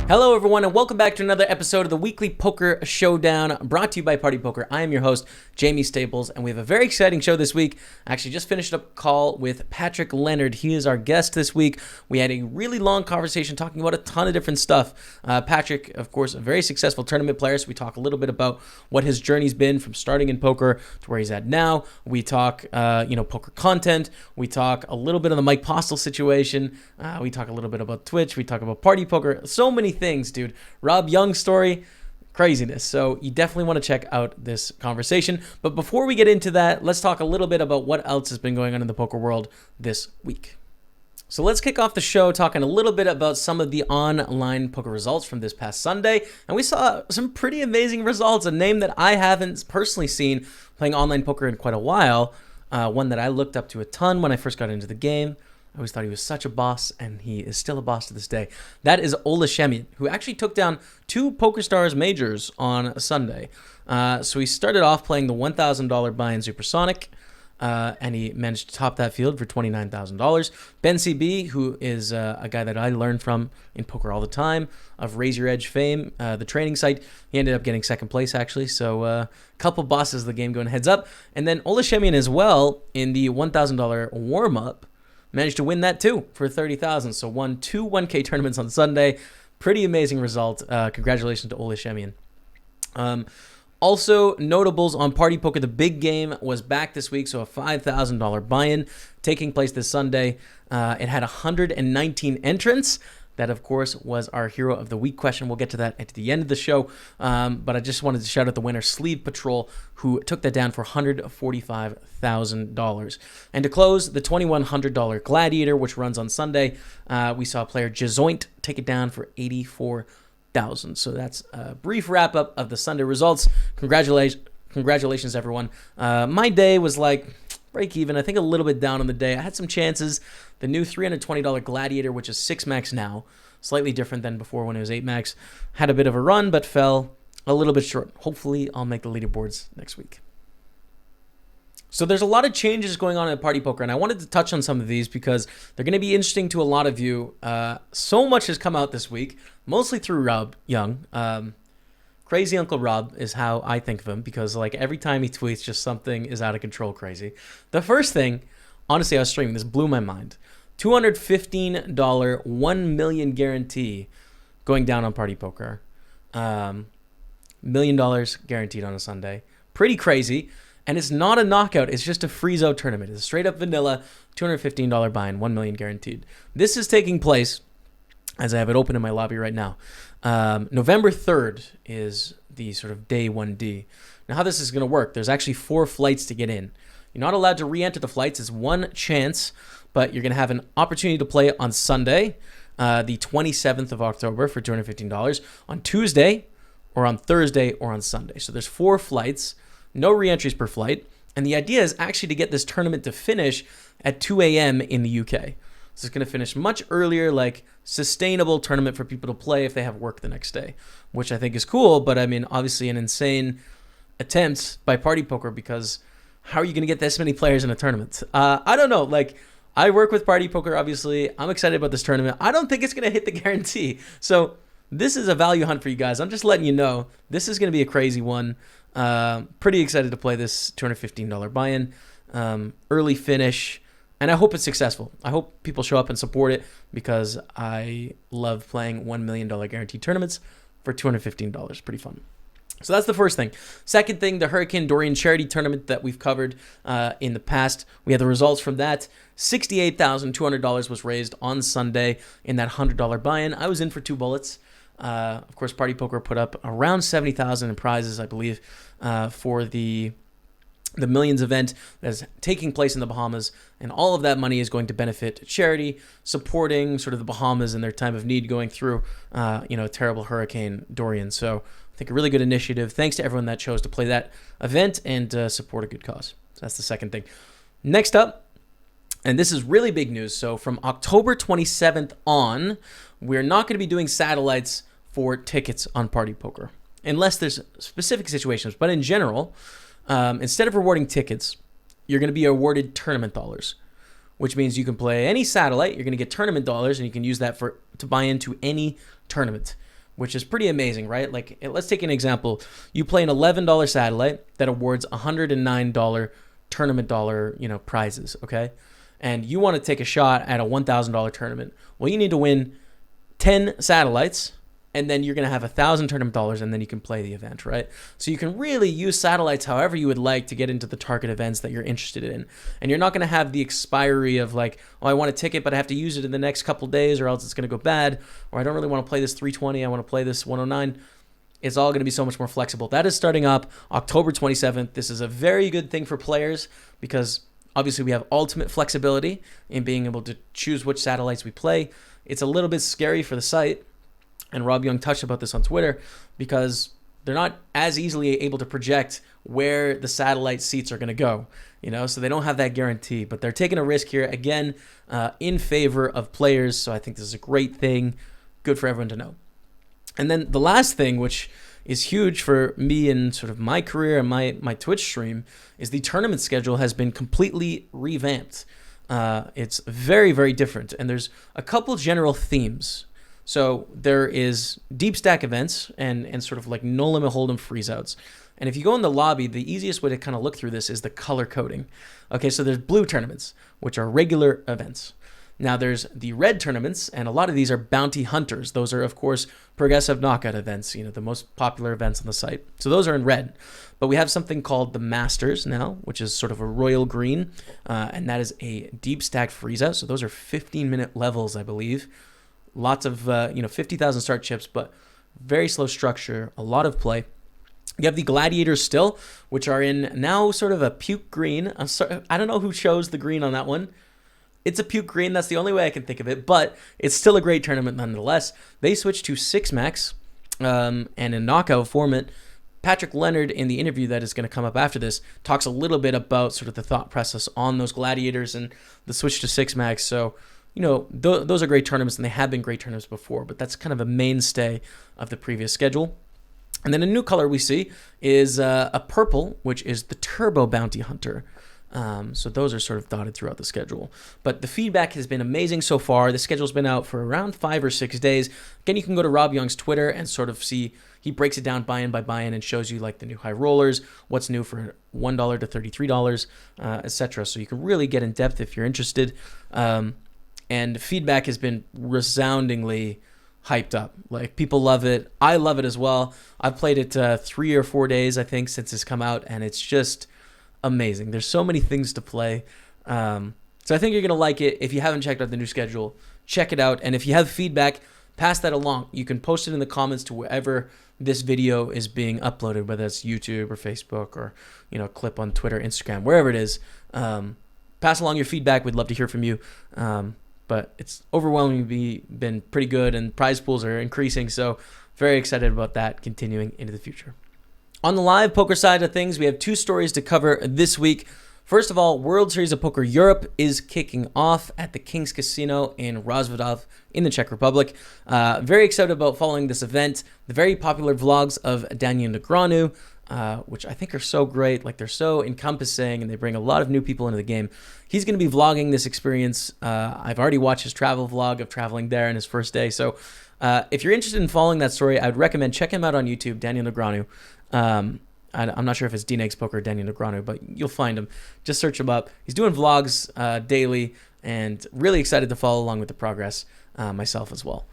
Hello everyone and welcome back to another episode of the Weekly Poker Showdown brought to you by Party Poker. I am your host, Jaime Staples, and we have a very exciting show this week. I actually just finished up a call with Patrick Leonard. He is our guest this week. We had a really long conversation talking about a ton of different stuff. Patrick, of course, a very successful tournament player, so we talk a little bit about what his journey's been from starting in poker to where he's at now. We talk, poker content. We talk a little bit of the Mike Postel situation. We talk a little bit about Twitch. We talk about Party Poker. So many things, dude. Rob Young's story, craziness. So you definitely want to check out this conversation. But before we get into that, let's talk a little bit about what else has been going on in the poker world this week. So let's kick off the show talking a little bit about some of the online poker results from this past Sunday. And we saw some pretty amazing results. A name that I haven't personally seen playing online poker in quite a while. One that I looked up to a ton when I first got into the game. I always thought he was such a boss, and he is still a boss to this day. That is Olashemian, who actually took down 2 PokerStars majors on Sunday. So he started off playing the $1,000 buy-in Supersonic, and he managed to top that field for $29,000. Ben CB, who is a guy that I learned from in poker all the time, of Raise Your Edge fame, the training site, he ended up getting second place, actually. So a couple bosses of the game going heads up. And then Olashemian as well in the $1,000 warm-up, managed to win that too for $30,000. So won 2 1K tournaments on Sunday. Pretty amazing result. Congratulations to Olashemian. Also, notables on Party Poker. The big game was back this week, so a $5,000 buy-in taking place this Sunday. It had 119 entrants. That, of course, was our Hero of the Week question. We'll get to that at the end of the show. But I just wanted to shout out the winner, Sleeve Patrol, who took that down for $145,000. And to close, the $2,100 Gladiator, which runs on Sunday, we saw player Jazoint take it down for $84,000. So that's a brief wrap-up of the Sunday results. Congratulations, everyone. My day was like break even. I think a little bit down on the day. I had some chances. The new $320 Gladiator, which is 6 max now, slightly different than before when it was 8 max, had a bit of a run but fell a little bit short. Hopefully, I'll make the leaderboards next week. So there's a lot of changes going on in Party Poker, and I wanted to touch on some of these because they're going to be interesting to a lot of you. So much has come out this week, mostly through Rob Young. Crazy Uncle Rob is how I think of him because like every time he tweets, just something is out of control crazy. The first thing, honestly, I was streaming. This blew my mind. $215 1 million guarantee going down on Party Poker. $1 million guaranteed on a Sunday. Pretty crazy. And it's not a knockout. It's just a free-zo tournament. It's a straight-up vanilla $215 buy-in, $1 million guaranteed. This is taking place, as I have it open in my lobby right now. November 3rd is the sort of day 1D. Now, how this is going to work, there's actually 4 flights to get in. You're not allowed to re-enter the flights. It's one chance, but you're going to have an opportunity to play on Sunday, the 27th of October for $215, on Tuesday, or on Thursday, or on Sunday. So there's 4 flights, no re-entries per flight, and the idea is actually to get this tournament to finish at 2 a.m. in the UK. So it's going to finish much earlier, like sustainable tournament for people to play if they have work the next day, which I think is cool, but I mean, obviously an insane attempt by Party Poker because how are you going to get this many players in a tournament? I don't know. Like, I work with Party Poker, obviously. I'm excited about this tournament. I don't think it's going to hit the guarantee. So this is a value hunt for you guys. I'm just letting you know this is going to be a crazy one. Pretty excited to play this $215 buy-in, early finish, and I hope it's successful. I hope people show up and support it because I love playing $1 million guaranteed tournaments for $215. Pretty fun. So that's the first thing. Second thing, the Hurricane Durian charity tournament that we've covered in the past. We had the results from that. $68,200 was raised on Sunday in that $100 buy-in. I was in for 2 bullets. Of course, Party Poker put up around $70,000 in prizes, I believe, for the Millions event that's taking place in the Bahamas, and all of that money is going to benefit charity, supporting sort of the Bahamas in their time of need going through, a terrible Hurricane Dorian. So I think a really good initiative. Thanks to everyone that chose to play that event and support a good cause. So that's the second thing. Next up, and this is really big news. So from October 27th on, we're not going to be doing satellites for tickets on Party Poker, unless there's specific situations. But in general, instead of rewarding tickets, you're going to be awarded tournament dollars, which means you can play any satellite. You're going to get tournament dollars, and you can use that to buy into any tournament, which is pretty amazing, right? Like, let's take an example. You play an $11 satellite that awards $109 tournament dollar, prizes, okay? And you want to take a shot at a $1,000 tournament. Well, you need to win 10 satellites, and then you're going to have 1,000 tournament dollars, and then you can play the event, right? So you can really use satellites however you would like to get into the target events that you're interested in. And you're not going to have the expiry of like, oh, I want a ticket, but I have to use it in the next couple days or else it's going to go bad. Or I don't really want to play this 320. I want to play this 109. It's all going to be so much more flexible. That is starting up October 27th. This is a very good thing for players because obviously we have ultimate flexibility in being able to choose which satellites we play. It's a little bit scary for the site. And Rob Young touched about this on Twitter because they're not as easily able to project where the satellite seats are going to go, so they don't have that guarantee. But they're taking a risk here, again, in favor of players. So I think this is a great thing, good for everyone to know. And then the last thing, which is huge for me and sort of my career and my Twitch stream, is the tournament schedule has been completely revamped. It's very, very different. And there's a couple general themes. So there is deep stack events and sort of like no limit hold'em freeze outs. And if you go in the lobby, the easiest way to kind of look through this is the color coding. Okay, so there's blue tournaments, which are regular events. Now there's the red tournaments, and a lot of these are bounty hunters. Those are, of course, progressive knockout events, the most popular events on the site. So those are in red. But we have something called the Masters now, which is sort of a royal green, and that is a deep stack freeze out. So those are 15-minute levels, I believe. Lots of, 50,000 start chips, but very slow structure, a lot of play. You have the Gladiators still, which are in now sort of a puke green. I'm sorry, I don't know who chose the green on that one. It's a puke green. That's the only way I can think of it, but it's still a great tournament nonetheless. They switched to 6-max and in knockout format. Patrick Leonard, in the interview that is going to come up after this, talks a little bit about sort of the thought process on those Gladiators and the switch to 6-max. So, those are great tournaments, and they have been great tournaments before, but that's kind of a mainstay of the previous schedule. And then a new color we see is a purple, which is the Turbo Bounty Hunter. So those are sort of dotted throughout the schedule. But the feedback has been amazing so far. The schedule's been out for around 5 or 6 days. Again, you can go to Rob Young's Twitter and sort of see, he breaks it down buy-in by buy-in and shows you like the new high rollers, what's new for $1 to $33, etc. So you can really get in depth if you're interested. And feedback has been resoundingly hyped up. Like, people love it. I love it as well. I've played it 3 or 4 days, I think, since it's come out, and it's just amazing. There's so many things to play. So I think you're going to like it. If you haven't checked out the new schedule, check it out. And if you have feedback, pass that along. You can post it in the comments to wherever this video is being uploaded, whether it's YouTube or Facebook or, clip on Twitter, Instagram, wherever it is. Pass along your feedback. We'd love to hear from you. But it's overwhelmingly been pretty good, and prize pools are increasing. So very excited about that continuing into the future. On the live poker side of things, we have 2 stories to cover this week. First of all, World Series of Poker Europe is kicking off at the King's Casino in Rozvadov in the Czech Republic. Very excited about following this event. The very popular vlogs of Daniel Negreanu, which I think are so great. Like, they're so encompassing, and they bring a lot of new people into the game. He's going to be vlogging this experience. I've already watched his travel vlog of traveling there in his first day. So if you're interested in following that story, I'd recommend check him out on YouTube, Daniel Negreanu. I'm not sure if it's DNX Poker or Daniel Negreanu, but you'll find him. Just search him up. He's doing vlogs daily, and really excited to follow along with the progress myself as well.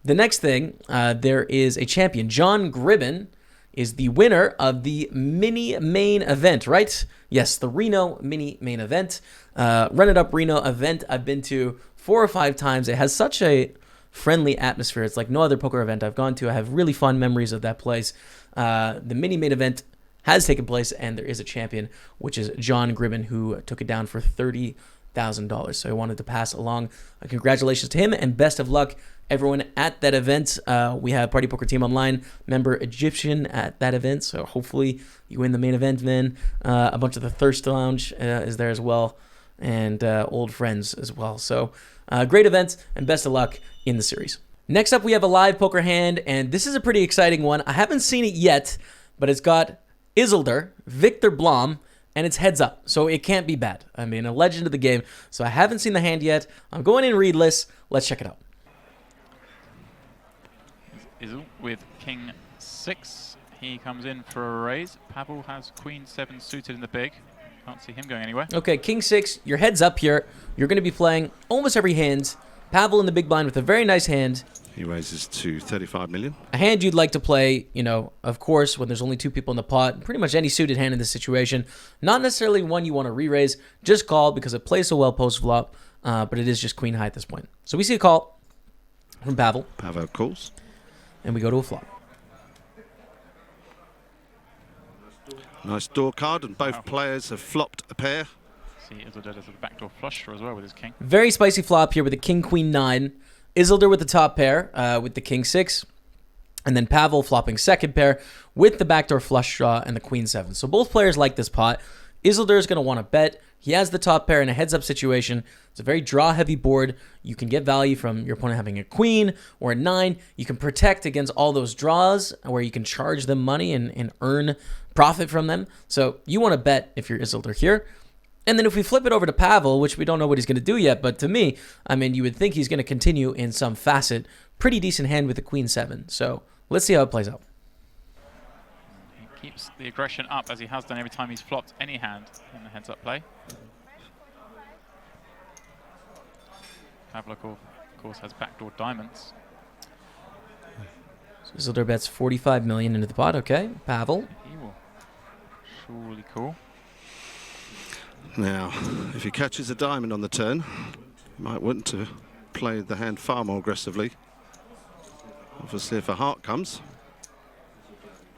The next thing, there is a champion. John Gribben is the winner of the mini main event, right? Yes, the Reno mini main event. Run It Up Reno event I've been to 4 or 5 times. It has such a friendly atmosphere. It's like no other poker event I've gone to. I have really fond memories of that place. The mini main event has taken place, and there is a champion, which is John Gribben, who took it down for $30,000. So I wanted to pass along congratulations to him, and best of luck everyone at that event. We have Party Poker Team Online member Egyptian at that event, so hopefully you win the main event then. A bunch of the Thirst Lounge is there as well, and old friends as well. So great events, and best of luck in the series. Next up, we have a live poker hand, and this is a pretty exciting one. I haven't seen it yet, but it's got Isildur, Victor Blom, and it's heads up, so it can't be bad. I mean, a legend of the game. So I haven't seen the hand yet. I'm going in readless. Let's check it out. Izzle with King 6. He comes in for a raise. Pavel has Queen 7 suited in the big. Can't see him going anywhere. Okay, King 6, your head's up here. You're going to be playing almost every hand. Pavel in the big blind with a very nice hand. He raises to 35 million. A hand you'd like to play, you know, of course, when there's only 2 people in the pot. Pretty much any suited hand in this situation. Not necessarily one you want to re-raise. Just call because it plays so well post-flop. But it is just queen high at this point. So we see a call from Pavel. Pavel calls. And we go to a flop. Nice door card, and both players have flopped a pair. See, Isildur does a backdoor flush draw as well with his king. Very spicy flop here with the king, queen 9. Isildur with the top pair with the king 6. And then Pavel flopping second pair with the backdoor flush draw and the queen 7. So both players like this pot. Isildur is going to want to bet. He has the top pair in a heads-up situation. It's a very draw-heavy board. You can get value from your opponent having a queen or a 9. You can protect against all those draws where you can charge them money and earn profit from them. So you want to bet if you're Isildur here. And then if we flip it over to Pavel, which we don't know what he's going to do yet, but to me, I mean, you would think he's going to continue in some facet. Pretty decent hand with the queen 7. So let's see how it plays out. He keeps the aggression up as he has done every time he's flopped any hand in the heads-up play. Pavel, of course, has backdoor diamonds. So Isildur bets 45 million into the pot. Okay, Pavel. He will surely call. Now, if he catches a diamond on the turn, he might want to play the hand far more aggressively. Obviously, if a heart comes,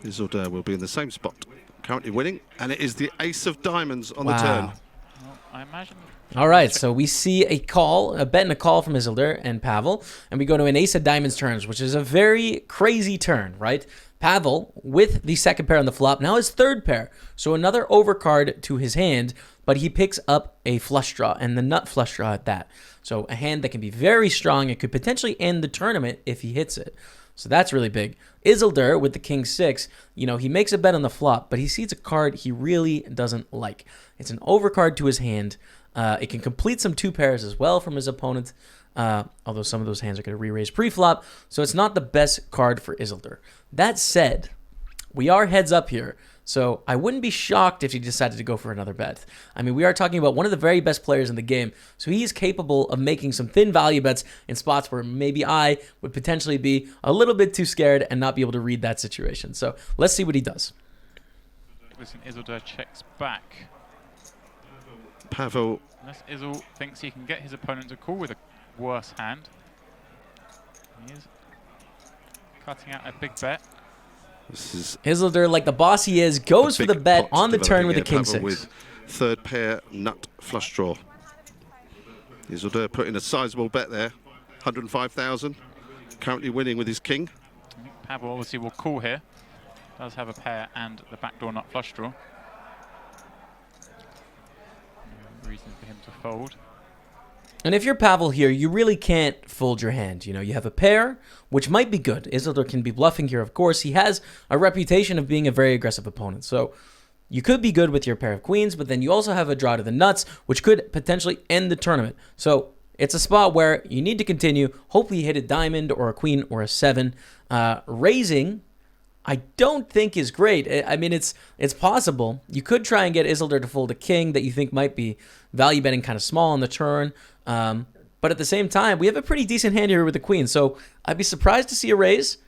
Isildur will be in the same spot. Currently winning, and it is the ace of diamonds on the turn. Well, I imagine. All right, so we see a call, a bet and a call from Isildur and Pavel, and we go to an ace of diamonds turns, which is a very crazy turn, right? Pavel with the second pair on the flop, now his third pair, so another overcard to his hand, but he picks up a flush draw, and the nut flush draw at that. So a hand that can be very strong. It could potentially end the tournament if he hits it. So that's really big. Isildur with the king 6, you know, he makes a bet on the flop, but he sees a card he really doesn't like. It's an overcard to his hand. It can complete some 2 pairs as well from his opponent, although some of those hands are going to re-raise pre-flop, so it's not the best card for Isildur. That said, we are heads up here, so I wouldn't be shocked if he decided to go for another bet. I mean, we are talking about one of the very best players in the game, so he is capable of making some thin value bets in spots where maybe I would potentially be a little bit too scared and not be able to read that situation. So let's see what he does. Listen, Isildur checks back. Pavel. Unless Izzle thinks he can get his opponent to call with a worse hand. He is cutting out a big bet. This is Isildur, like the boss he is, goes for the bet on the turn with the king Pavel 6. with third pair nut flush draw. Isildur putting a sizable bet there, 105,000. Currently winning with his king. Pavel obviously will call here. Does have a pair and the backdoor nut flush draw. No reason for him to fold. And if you're Pavel here, you really can't fold your hand. You know, you have a pair, which might be good. Isildur can be bluffing here, of course. He has a reputation of being a very aggressive opponent. So you could be good with your pair of queens, but then you also have a draw to the nuts, which could potentially end the tournament. So it's a spot where you need to continue. Hopefully you hit a diamond or a queen or a 7. Raising, I don't think is great. I mean, it's possible. You could try and get Isildur to fold a king that you think might be value betting kind of small on the turn. But at the same time, we have a pretty decent hand here with the queen. So I'd be surprised to see a raise,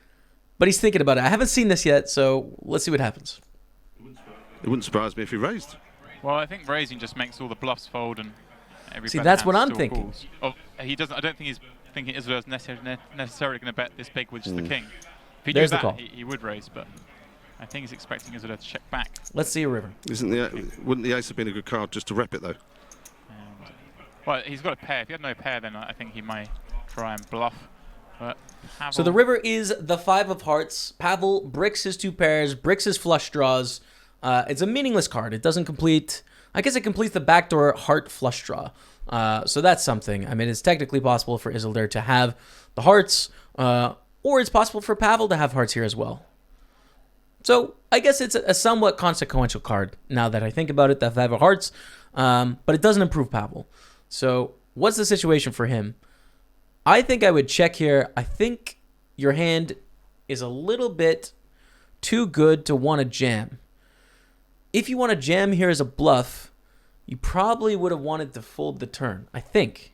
but he's thinking about it. I haven't seen this yet, so let's see what happens. It wouldn't surprise me if he raised. Well, I think raising just makes all the bluffs fold and every See, bet that's hand what I'm still thinking. calls. Oh, he doesn't. I don't think he's thinking Isildur's necessarily going to bet this big with just the king. If he There's did the that, call. he would raise, but I think he's expecting Isildur to check back. Let's see a river. Wouldn't the ace have been a good card just to rep it though? And, well, he's got a pair. If he had no pair, then I think he might try and bluff. But Pavel, So the river is the 5 of hearts. Pavel bricks his 2 pairs, bricks his flush draws. It's a meaningless card. It doesn't complete... I guess it completes the backdoor heart flush draw. So that's something. I mean, it's technically possible for Isildur to have the hearts, or it's possible for Pavel to have hearts here as well. So I guess it's a somewhat consequential card now that I think about it, the 5 of hearts, but it doesn't improve Pavel. So what's the situation for him? I think I would check here. I think your hand is a little bit too good to want to jam. If you want to jam here as a bluff, you probably would have wanted to fold the turn, I think.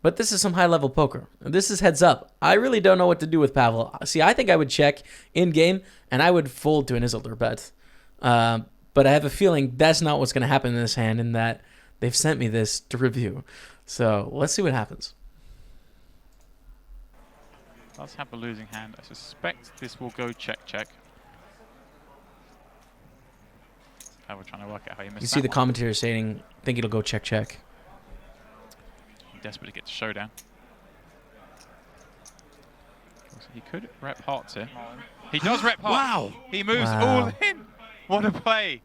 But this is some high-level poker. This is heads up. I really don't know what to do with Pavel. See, I think I would check in-game, and I would fold to an Isildur bet. But I have a feeling that's not what's going to happen in this hand, in that they've sent me this to review. So let's see what happens. Does have a losing hand. I suspect this will go check. We're trying to work out how you missed. You see the commentator saying, think it'll go check. Desperate to get to showdown. He could rep hearts here. He does rep hearts. Wow. He moves all in. What a play.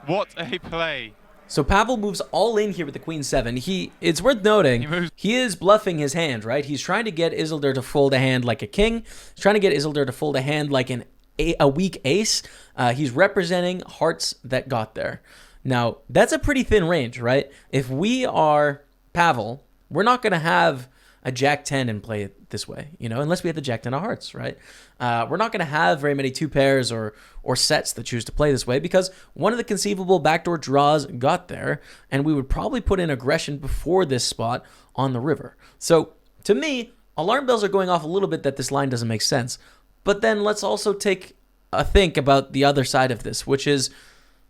What a play. So Pavel moves all in here with the Queen 7. It's worth noting, he is bluffing his hand, right? He's trying to get Isildur to fold a hand like a king. He's trying to get Isildur to fold a hand like a weak ace. He's representing hearts that got there. Now, that's a pretty thin range, right? If we are Pavel, we're not going to have a Jack 10 and play it this way, unless we have the Jack 10 of hearts, right? We're not going to have very many 2 pairs or sets that choose to play this way, because one of the conceivable backdoor draws got there, and we would probably put in aggression before this spot on the river. So to me, alarm bells are going off a little bit that this line doesn't make sense. But then let's also take a think about the other side of this, which is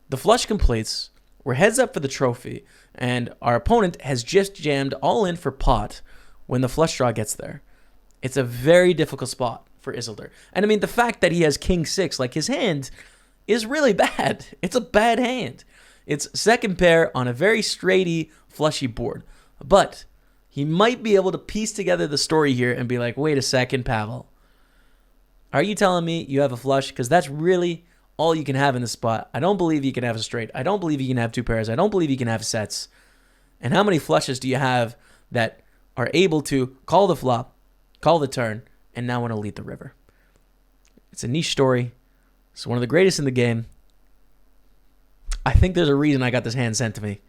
the flush completes, we're heads up for the trophy, and our opponent has just jammed all in for pot when the flush draw gets there. It's a very difficult spot for Isildur. And I mean, the fact that he has King 6, like his hand, is really bad. It's a bad hand. It's second pair on a very straighty, flushy board. But he might be able to piece together the story here and be like, wait a second, Pavel. Are you telling me you have a flush? Because that's really all you can have in this spot. I don't believe you can have a straight. I don't believe you can have 2 pairs. I don't believe you can have sets. And how many flushes do you have that are able to call the flop, call the turn, and now want to lead the river? It's a niche story. It's one of the greatest in the game. I think there's a reason I got this hand sent to me.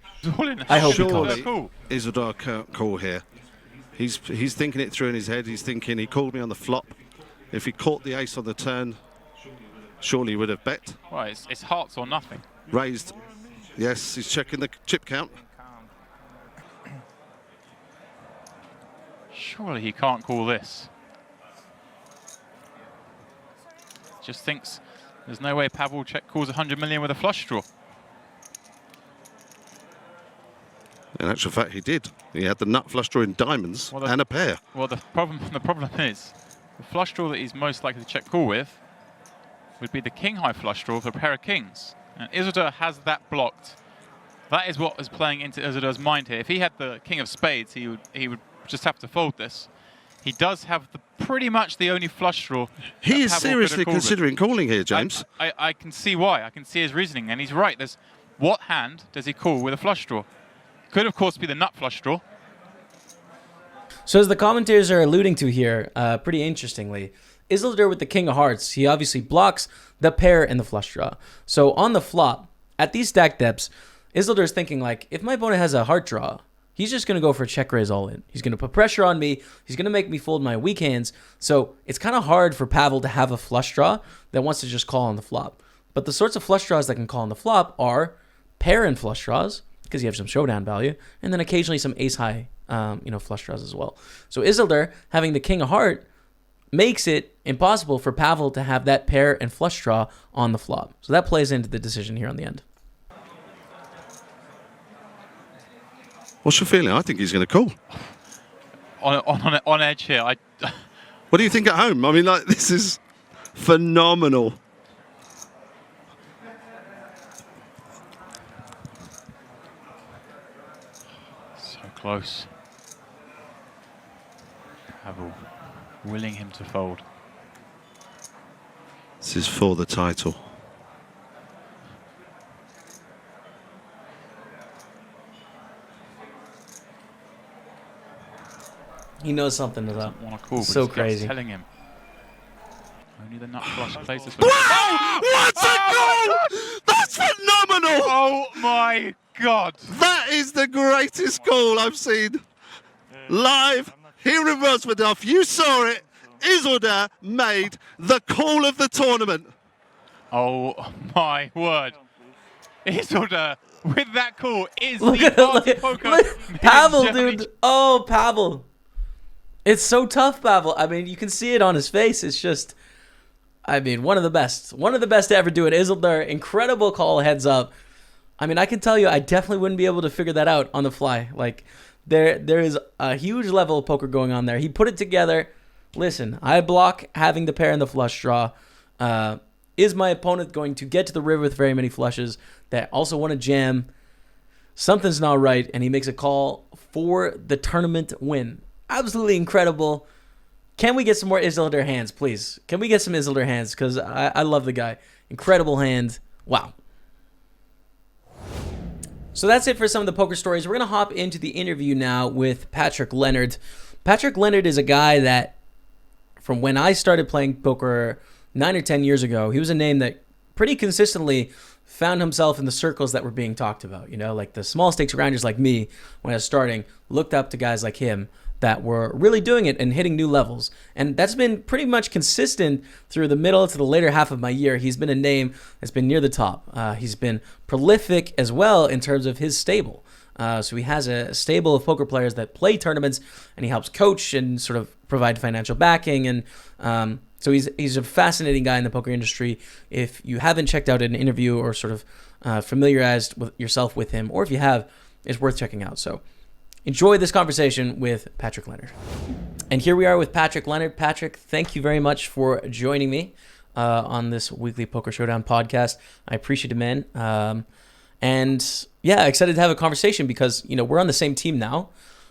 I hope he calls. Surely Isildur can't call here. He's thinking it through in his head. He's thinking, he called me on the flop. If he caught the ace on the turn, surely he would have bet. Well, it's hearts or nothing. Raised. Yes, he's checking the chip count. Surely he can't call this. Just thinks there's no way Pavel calls 100 million with a flush draw. In actual fact, he did. He had the nut flush draw in diamonds and a pair. Well, the problem is the flush draw that he's most likely to check call with would be the king high flush draw for a pair of kings. And Isildur has that blocked. That is what is playing into Isildur's mind here. If he had the king of spades, he would just have to fold this. He does have pretty much the only flush draw. He is seriously considering calling here, James. I can see why. I can see his reasoning, and he's right. What hand does he call with a flush draw? Could, of course, be the nut flush draw. So as the commentators are alluding to here, pretty interestingly, Isildur with the king of hearts, he obviously blocks the pair and the flush draw. So on the flop, at these stack depths, Isildur's thinking like, if my opponent has a heart draw, he's just going to go for a check raise all in. He's going to put pressure on me. He's going to make me fold my weak hands. So it's kind of hard for Pavel to have a flush draw that wants to just call on the flop. But the sorts of flush draws that can call on the flop are pair and flush draws, because you have some showdown value, and then occasionally some ace high, flush draws as well. So Isildur having the king of heart makes it impossible for Pavel to have that pair and flush draw on the flop. So that plays into the decision here on the end. What's your feeling? I think he's going to call. On edge here. What do you think at home? I mean, this is phenomenal. So close. Pavel willing him to fold. This is for the title. He knows something is up. Want to call, but so his gut's crazy. telling him. Only Only the nut flush places. Wow! What a goal! That's phenomenal! Oh my God! That is the greatest goal I've seen live here in Rosmerdorf. You saw it. Isolde made the call of the tournament. Oh my word! Isolde with that call is Look the at party it. poker. Pavel, dude. Oh, Pavel. It's so tough, Pavel. I mean, you can see it on his face. It's just, I mean, one of the best. One of the best to ever do it. Isolde, incredible call, heads up. I mean, I can tell you, I definitely wouldn't be able to figure that out on the fly. Like, there is a huge level of poker going on there. He put it together. Listen, I block having the pair in the flush draw. Is my opponent going to get to the river with very many flushes that also want to jam? Something's not right, and he makes a call for the tournament win. Absolutely incredible. Can we get some more Isolde hands, please? Can we get some Isolde hands? Because I love the guy. Incredible hand. Wow. So that's it for some of the poker stories. We're going to hop into the interview now with Patrick Leonard. Patrick Leonard is a guy that, from when I started playing poker 9 or 10 years ago, he was a name that pretty consistently found himself in the circles that were being talked about. You know, like the small stakes grinders like me, when I was starting, looked up to guys like him that were really doing it and hitting new levels. And that's been pretty much consistent through the middle to the later half of my year. He's been a name that's been near the top. He's been prolific as well in terms of his stable. So he has a stable of poker players that play tournaments, and he helps coach and sort of provide financial backing. And so he's a fascinating guy in the poker industry. If you haven't checked out an interview or sort of familiarized with yourself with him, or if you have, it's worth checking out. So enjoy this conversation with Patrick Leonard. And here we are with Patrick Leonard. Patrick, thank you very much for joining me on this Weekly Poker Showdown podcast. I appreciate it, man. And yeah, excited to have a conversation because, you know, we're on the same team now,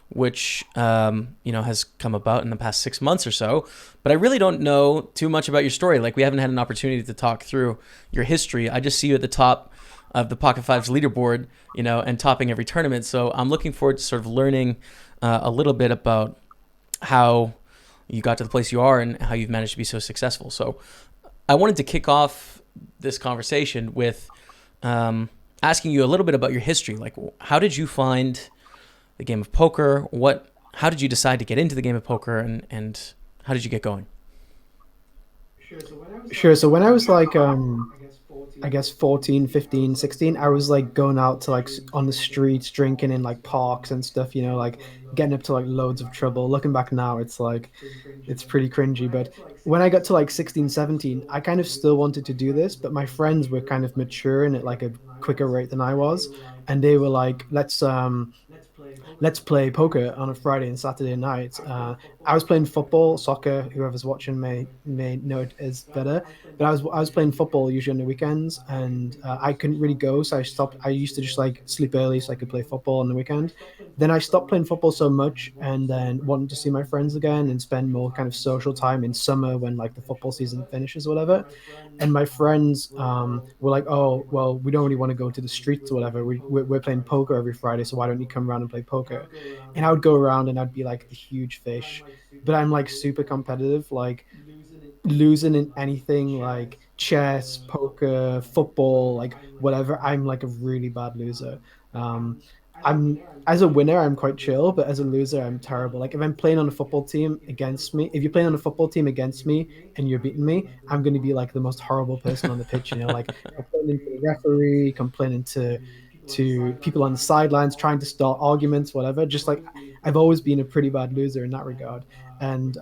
which, you know, has come about in the past 6 months or so. But I really don't know too much about your story. Like, we haven't had an opportunity to talk through your history. I just see you at the top of the Pocket Fives leaderboard, you know, and topping every tournament. So I'm looking forward to sort of learning a little bit about how you got to the place you are and how you've managed to be so successful. So I wanted to kick off this conversation with asking you a little bit about your history. Like, how did you find the game of poker? How did you decide to get into the game of poker, and how did you get going? Sure. So when I was like, I guess 14, 15, 16, I was like going out to like on the streets, drinking in like parks and stuff, you know, like getting up to like loads of trouble. Looking back now, it's like, it's pretty cringy. But when I got to like 16, 17, I kind of still wanted to do this, but my friends were kind of maturing at like a quicker rate than I was. And they were like, let's play poker on a Friday and Saturday night. I was playing football, soccer. Whoever's watching may know it is better. But I was playing football usually on the weekends, and I couldn't really go, so I stopped. I used to just like sleep early so I could play football on the weekend. Then I stopped playing football so much, and then wanted to see my friends again and spend more kind of social time in summer when like the football season finishes or whatever. And my friends were like, "Oh, well, we don't really want to go to the streets or whatever. We're playing poker every Friday, so why don't you come around and play poker?" And I would go around and I'd be like the huge fish, but I'm like super competitive, like losing in anything like chess, poker, football, like whatever. I'm like a really bad loser. Um, I'm as a winner, I'm quite chill, but as a loser, I'm terrible. Like if I'm playing on a football team against me, if you're playing on a football team against me and you're beating me, I'm going to be like the most horrible person on the pitch. You know, like complaining to the referee, complaining to people on the sidelines, trying to start arguments, whatever. Just like I've always been a pretty bad loser in that regard. And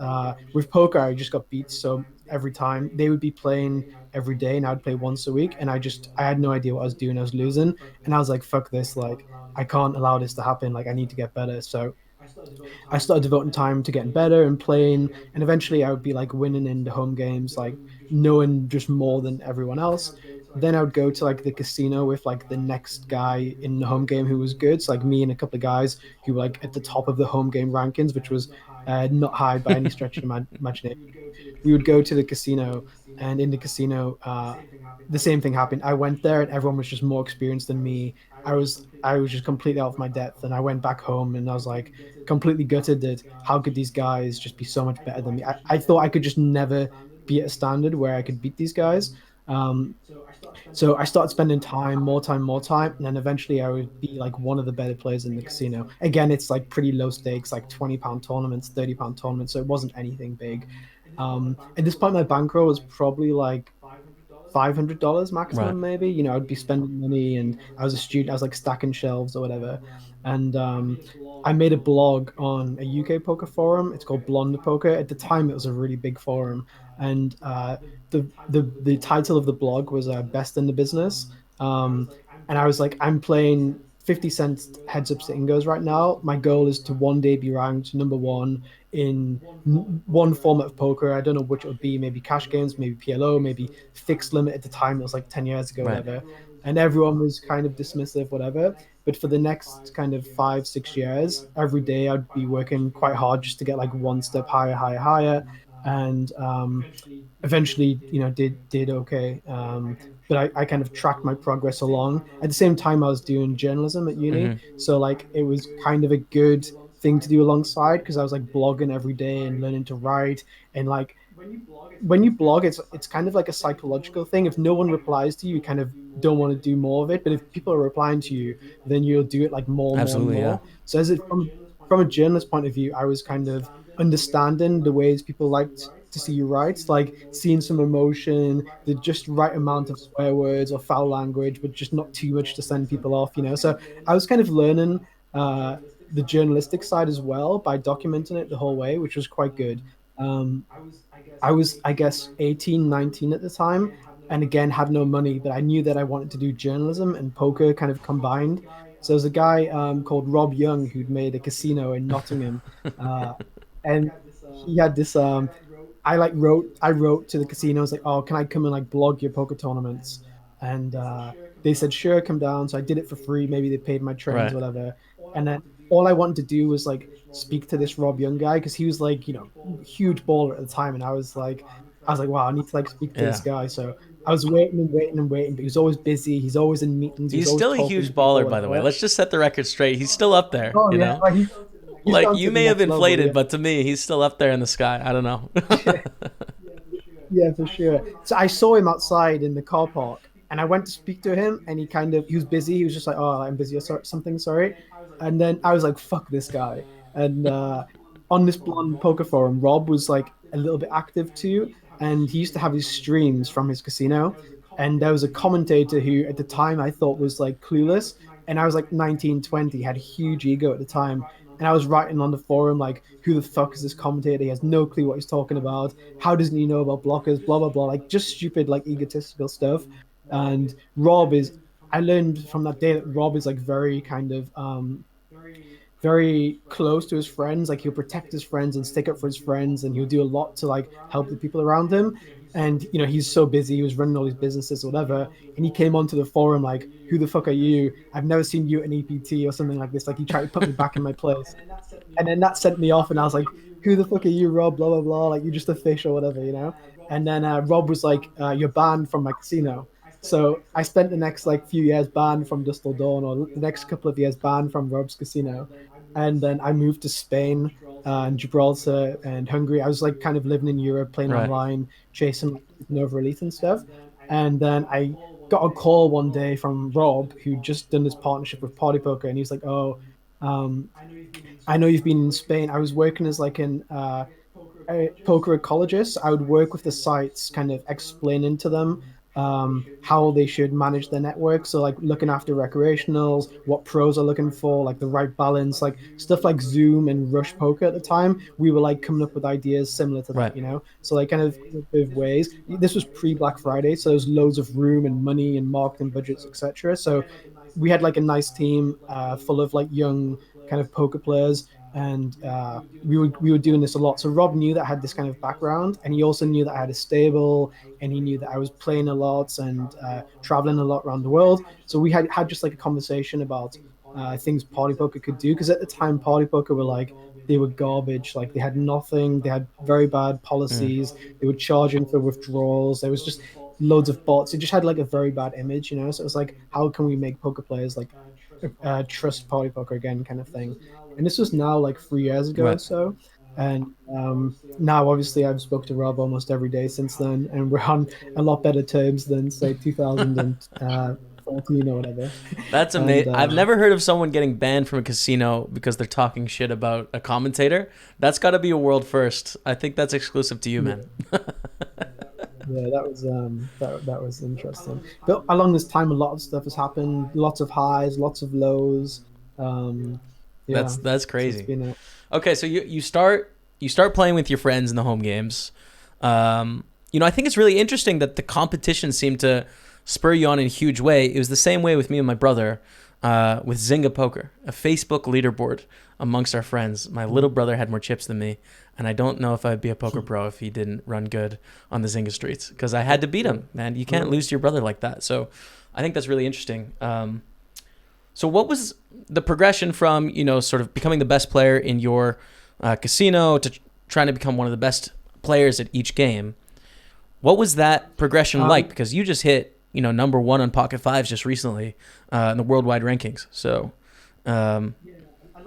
with poker, I just got beat. So every time they would be playing every day and I'd play once a week. And I had no idea what I was doing. I was losing. And I was like, fuck this. Like, I can't allow this to happen. Like, I need to get better. So I started devoting time to getting better and playing. And eventually I would be like winning in the home games, like knowing just more than everyone else. Then I would go to like the casino with like the next guy in the home game who was good. So like me and a couple of guys who were like at the top of the home game rankings, which was not high by any stretch of imagination. We would go to the casino, and in the casino, the same thing happened. I went there, and everyone was just more experienced than me. I was just completely out of my depth, and I went back home, and I was like completely gutted that how could these guys just be so much better than me? I thought I could just never be at a standard where I could beat these guys. Um, so I started spending time, more time, more time, and then eventually I would be like one of the better players in the casino. Again, it's like pretty low stakes, like £20 tournaments, £30 tournaments, so it wasn't anything big. At this point, my bankroll was probably like $500 Right. maximum, maybe. You know, I'd be spending money, and I was a student. I was like stacking shelves or whatever. And I made a blog on a UK poker forum. It's called Blonde Poker. At the time, it was a really big forum, and the title of the blog was "Best in the Business." Um, and I was like, I'm playing 50 cent heads ups to ingos right now. My goal is to one day be ranked number one in one format of poker. I don't know which it would be, maybe cash games, maybe PLO, maybe fixed limit. At the time it was like 10 years ago, Right. whatever, and everyone was kind of dismissive, whatever. But for the next kind of 5 6 years, every day I'd be working quite hard just to get like one step higher, higher, higher. And eventually, you know, did okay. But I kind of tracked my progress along. At the same time, I was doing journalism at uni, Hmm. so like it was kind of a good thing to do alongside, because I was like blogging every day and learning to write. And like when you blog, it's kind of like a psychological thing. If no one replies to you, you kind of don't want to do more of it. But if people are replying to you, then you'll do it like more and more and Absolutely. Yeah. more. So as it from a journalist point of view, I was kind of understanding the ways people liked to see you write, like seeing some emotion, the just right amount of swear words or foul language, but just not too much to send people off, you know. So I was kind of learning uh, the journalistic side as well by documenting it the whole way, which was quite good. Um, I was, I guess, 18, 19 at the time, and again, had no money, but I knew that I wanted to do journalism and poker kind of combined. So there's a guy called Rob Young who'd made a casino in Nottingham, uh, and he had this. I wrote to the casino. I was like, oh, can I come and like blog your poker tournaments? And they said, sure, come down. So I did it for free. Maybe they paid my trains, Right. whatever. And then all I wanted to do was like speak to this Rob Young guy, because he was like, you know, huge baller at the time. And I was like, wow, I need to like speak to this Yeah. guy. So I was waiting and waiting and waiting, but he was always busy. He's always in meetings. He was He's always still a talking to huge people, baller, by the way. whatever. Let's just set the record straight. He's still up there, Oh you yeah, know? like he's Like, gone you to the may have next level. inflated, Yeah. but to me, he's still up there in the sky. I don't know. Yeah, for sure. So I saw him outside in the car park, and I went to speak to him, and he was busy. He was just like, "Oh, I'm busy or something, sorry." And then I was like, "Fuck this guy." And on this blonde poker forum, Rob was like a little bit active too, and he used to have his streams from his casino. And there was a commentator who, at the time, I thought was like clueless, and I was like 19, 20, had a huge ego at the time. And I was writing on the forum like, "Who the fuck is this commentator? He has no clue what he's talking about. How doesn't he know about blockers? Blah blah blah." Like just stupid, like egotistical stuff. And Rob is. I learned from that day that Rob is like very kind of very close to his friends. Like he'll protect his friends and stick up for his friends, and he'll do a lot to like help the people around him. And you know, he's so busy. He was running all these businesses or whatever, and he came onto the forum like, "Who the fuck are you? I've never seen you at an EPT or something like this." Like he tried to put me back in my place, and then that sent me off, and I was like, "Who the fuck are you, Rob? Blah blah blah. Like you're just a fish or whatever, you know." And then Rob was like, "You're banned from my casino." So I spent the next like few years banned from Dust Till Dawn, or the next couple of years banned from Rob's casino. And then I moved to Spain and Gibraltar and Hungary. I was like kind of living in Europe, playing Right. online, chasing like Nova Elite and stuff. And then I got a call one day from Rob, who'd just done this partnership with Party Poker, and he was like, "Oh, um, I know you've been in Spain." I was working as like an a poker ecologist. I would work with the sites, kind of explaining to them how they should manage their network. So like looking after recreationals, what pros are looking for, like the right balance, like stuff like Zoom and Rush Poker at the time. We were like coming up with ideas similar to that, Right. you know. So like kind of with ways. This was pre Black Friday, so there's loads of room and money and marketing budgets, etc. So we had like a nice team full of like young kind of poker players, and we were doing this a lot. So Rob knew that I had this kind of background, and he also knew that I had a stable, and he knew that I was playing a lot and traveling a lot around the world. So we had just like a conversation about things party poker could do, because at the time party poker were like, they were garbage. Like they had nothing. They had very bad Mm. policies. They were charging for withdrawals. There was just loads of bots. It just had like a very bad image, you know. So it was like, how can we make poker players like trust party poker again, kind of thing. And this was now like 3 years ago or Right. so. And now, obviously, I've spoke to Rob almost every day since then, and we're on a lot better terms than say 2014 or whatever. That's And amazing. I've never heard of someone getting banned from a casino because they're talking shit about a commentator. That's got to be a world first. I think that's exclusive to you, yeah, man. yeah, that was interesting. But along this time, a lot of stuff has happened. Lots of highs, lots of lows. Um, yeah, That's so it's crazy. been a Okay, so you start playing with your friends in the home games. I think it's really interesting that the competition seemed to spur you on in a huge way. It was the same way with me and my brother with Zynga Poker, a Facebook leaderboard amongst our friends. My little brother had more chips than me, and I don't know if I'd be a poker pro if he didn't run good on the Zynga streets because I had to beat him, man. You can't lose to your brother like that. So I think that's really interesting. So what was the progression from, sort of becoming the best player in your casino to trying to become one of the best players at each game? What was that progression like? um, Because you just hit, number one on Pocket Fives just recently in the worldwide rankings. So, um,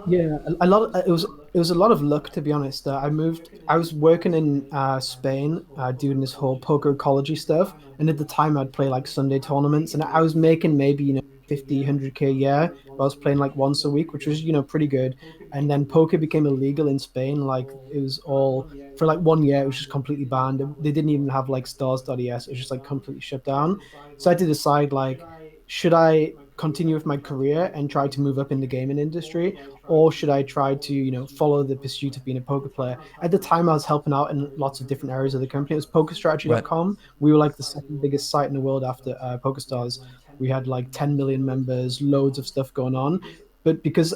yeah, a lot. It was a lot of luck, to be honest. I moved. I was working in Spain, doing this whole poker ecology stuff, and at the time I'd play like Sunday tournaments, and I was making maybe 50, 100K a year. I was playing like once a week, which was pretty good. And then poker became illegal in Spain. Like it was all for like 1 year. It was just completely banned. They didn't even have like stars.es. It was just like completely shut down. So I had to decide like, should I continue with my career and try to move up in the gaming industry, or should I try to follow the pursuit of being a poker player? At the time, I was helping out in lots of different areas of the company. It was right, pokerstrategy.com. We were like the second biggest site in the world after PokerStars. We had like 10 million members, loads of stuff going on. But because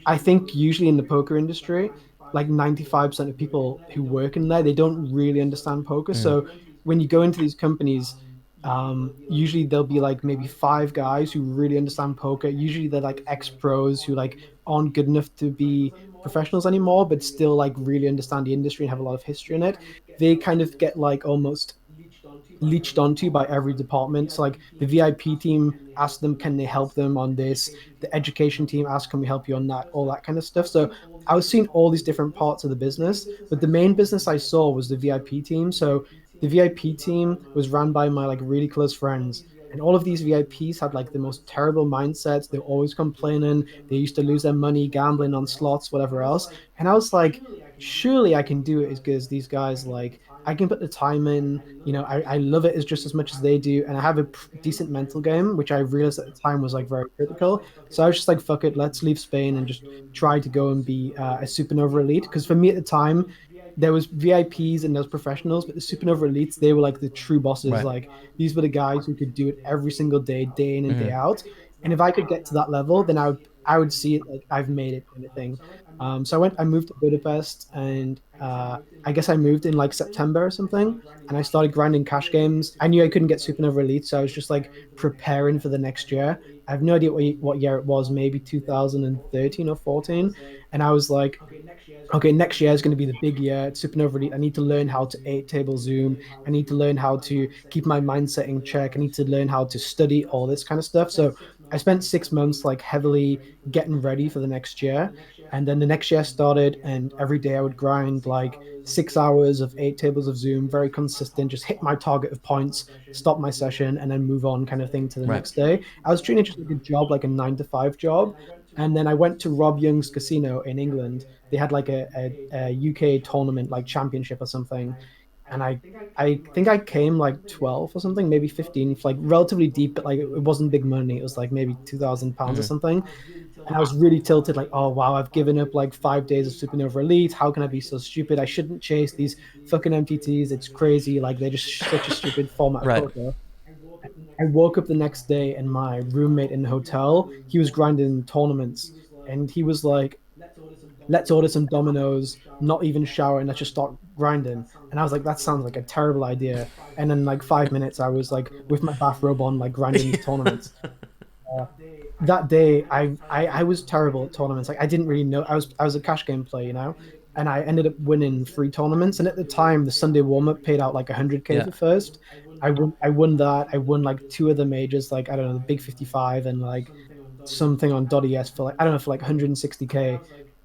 I think usually in the poker industry, like 95% of people who work in there, they don't really understand poker. mm, So when you go into these companies, usually there'll be like maybe five guys who really understand poker. Usually they're like ex pros who like aren't good enough to be professionals anymore, but still like really understand the industry and have a lot of history in it. They kind of get like almost leached onto by every department. So like the VIP team ask them, can they help them on this? The education team ask, can we help you on that? All that kind of stuff. So I was seeing all these different parts of the business, but the main business I saw was the VIP team. So the VIP team was run by my like really close friends. And all of these VIPs had like the most terrible mindsets. They're always complaining. They used to lose their money gambling on slots, whatever else. And I was like, surely I can do it as good as these guys. Like I can put the time in. I love it as just as much as they do, and I have a decent mental game, which I realized at the time was like very critical. So I was just like, fuck it, let's leave Spain and just try to go and be a supernova elite. Because for me at the time, there was VIPs and those professionals, but the supernova elites, they were like the true bosses. right, Like these were the guys who could do it every single day, day in and day mm, out. And if I could get to that level, then I would see it like I've made it kind of thing. So I moved to Budapest, and I guess I moved in like September or something, and I started grinding cash games. I knew I couldn't get Supernova Elite, so I was just like preparing for the next year. I have no idea what year it was, maybe 2013 or 14, and I was like, okay, next year is going to be the big year. It's Supernova Elite. I need to learn how to 8 table zoom. I need to learn how to keep my mindset in check. I need to learn how to study all this kind of stuff. So I spent 6 months like heavily getting ready for the next year. And then the next year started, and every day I would grind like 6 hours of 8 tables of Zoom, very consistent, just hit my target of points, stop my session, and then move on kind of thing to the right, next day. I was treating it just like a job, like a 9 to 5 job. And then I went to Rob Young's casino in England. They had like a UK tournament, like championship or something. And I think I came like 12 or something, maybe 15, like relatively deep, but like it wasn't big money. It was like maybe £2,000 or mm, something. And I was really tilted, like, oh wow, I've given up like 5 days of Supernova Elite. How can I be so stupid? I shouldn't chase these fucking MTTs. It's crazy. Like they're just such a stupid format of right. poker. I woke up the next day, and my roommate in the hotel, he was grinding tournaments, and he was like, let's order some Dominoes, not even shower, and let's just start grinding. And I was like, that sounds like a terrible idea. And then like 5 minutes, I was like with my bathrobe on, like grinding these tournaments. Uh, that day, I was terrible at tournaments. Like I didn't really know. I was a cash game player, and I ended up winning 3 tournaments. And at the time, the Sunday warm up paid out like 100K Yeah, for first. I won that. I won like two of the majors, like I don't know, the Big 55 and like something on .es for like I don't know for like 160K.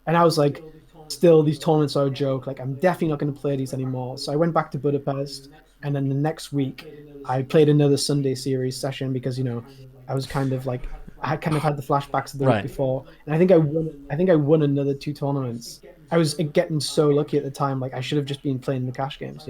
And I was like, still these tournaments are a joke. Like I'm definitely not going to play these anymore. So I went back to Budapest, and then the next week I played another Sunday series session because I was kind of like I had kind of had the flashbacks of the week Right. before, and I think I won. I think I won another two tournaments. I was getting so lucky at the time. Like I should have just been playing the cash games.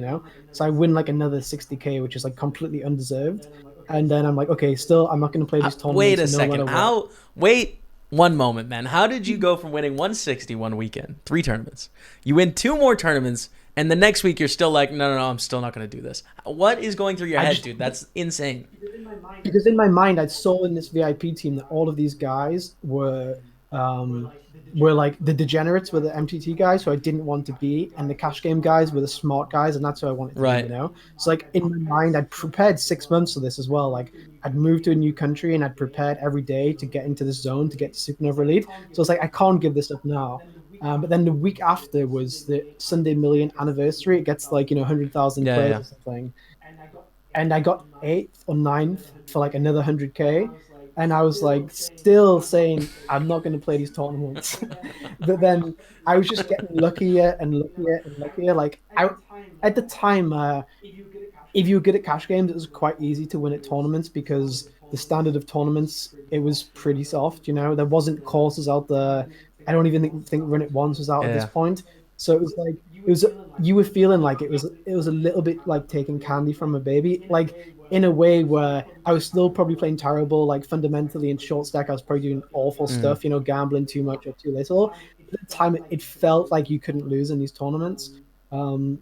So I win like another 60K, which is like completely undeserved. And then I'm like, okay, still I'm not going to play these Wait tournaments a no second. matter what. Wait one moment, man. How did you go from winning 160 one weekend, 3 tournaments? You win 2 more tournaments, and the next week you're still like, no, no, no, I'm still not going to do this. What is going through your I head, just dude? That's insane. because in my mind I saw in this VIP team that all of these guys were like the degenerates were the MTT guys who I didn't want to be, and the cash game guys were the smart guys, and that's who I wanted to Right. be. So like in my mind, I'd prepared 6 months for this as well. Like I'd moved to a new country and I'd prepared every day to get into this zone to get to Supernova Elite. So it's like I can't give this up now. But then the week after was the Sunday Million anniversary. It gets like 100,000 Yeah, players yeah. or something, and I got eighth or ninth for like another 100K. And I was like, still saying, I'm not going to play these tournaments. But then I was just getting luckier and luckier and luckier. Like, at the time, if you were good at cash games, it was quite easy to win at tournaments because the standard of tournaments, it was pretty soft. There wasn't courses out there. I don't even think Run It Once was out at this Yeah. point. So it was like, you were feeling like it was a little bit like taking candy from a baby, like in a way where I was still probably playing terrible, like fundamentally in short stack, I was probably doing awful Mm. stuff, gambling too much or too little. At the time, it felt like you couldn't lose in these tournaments. Um,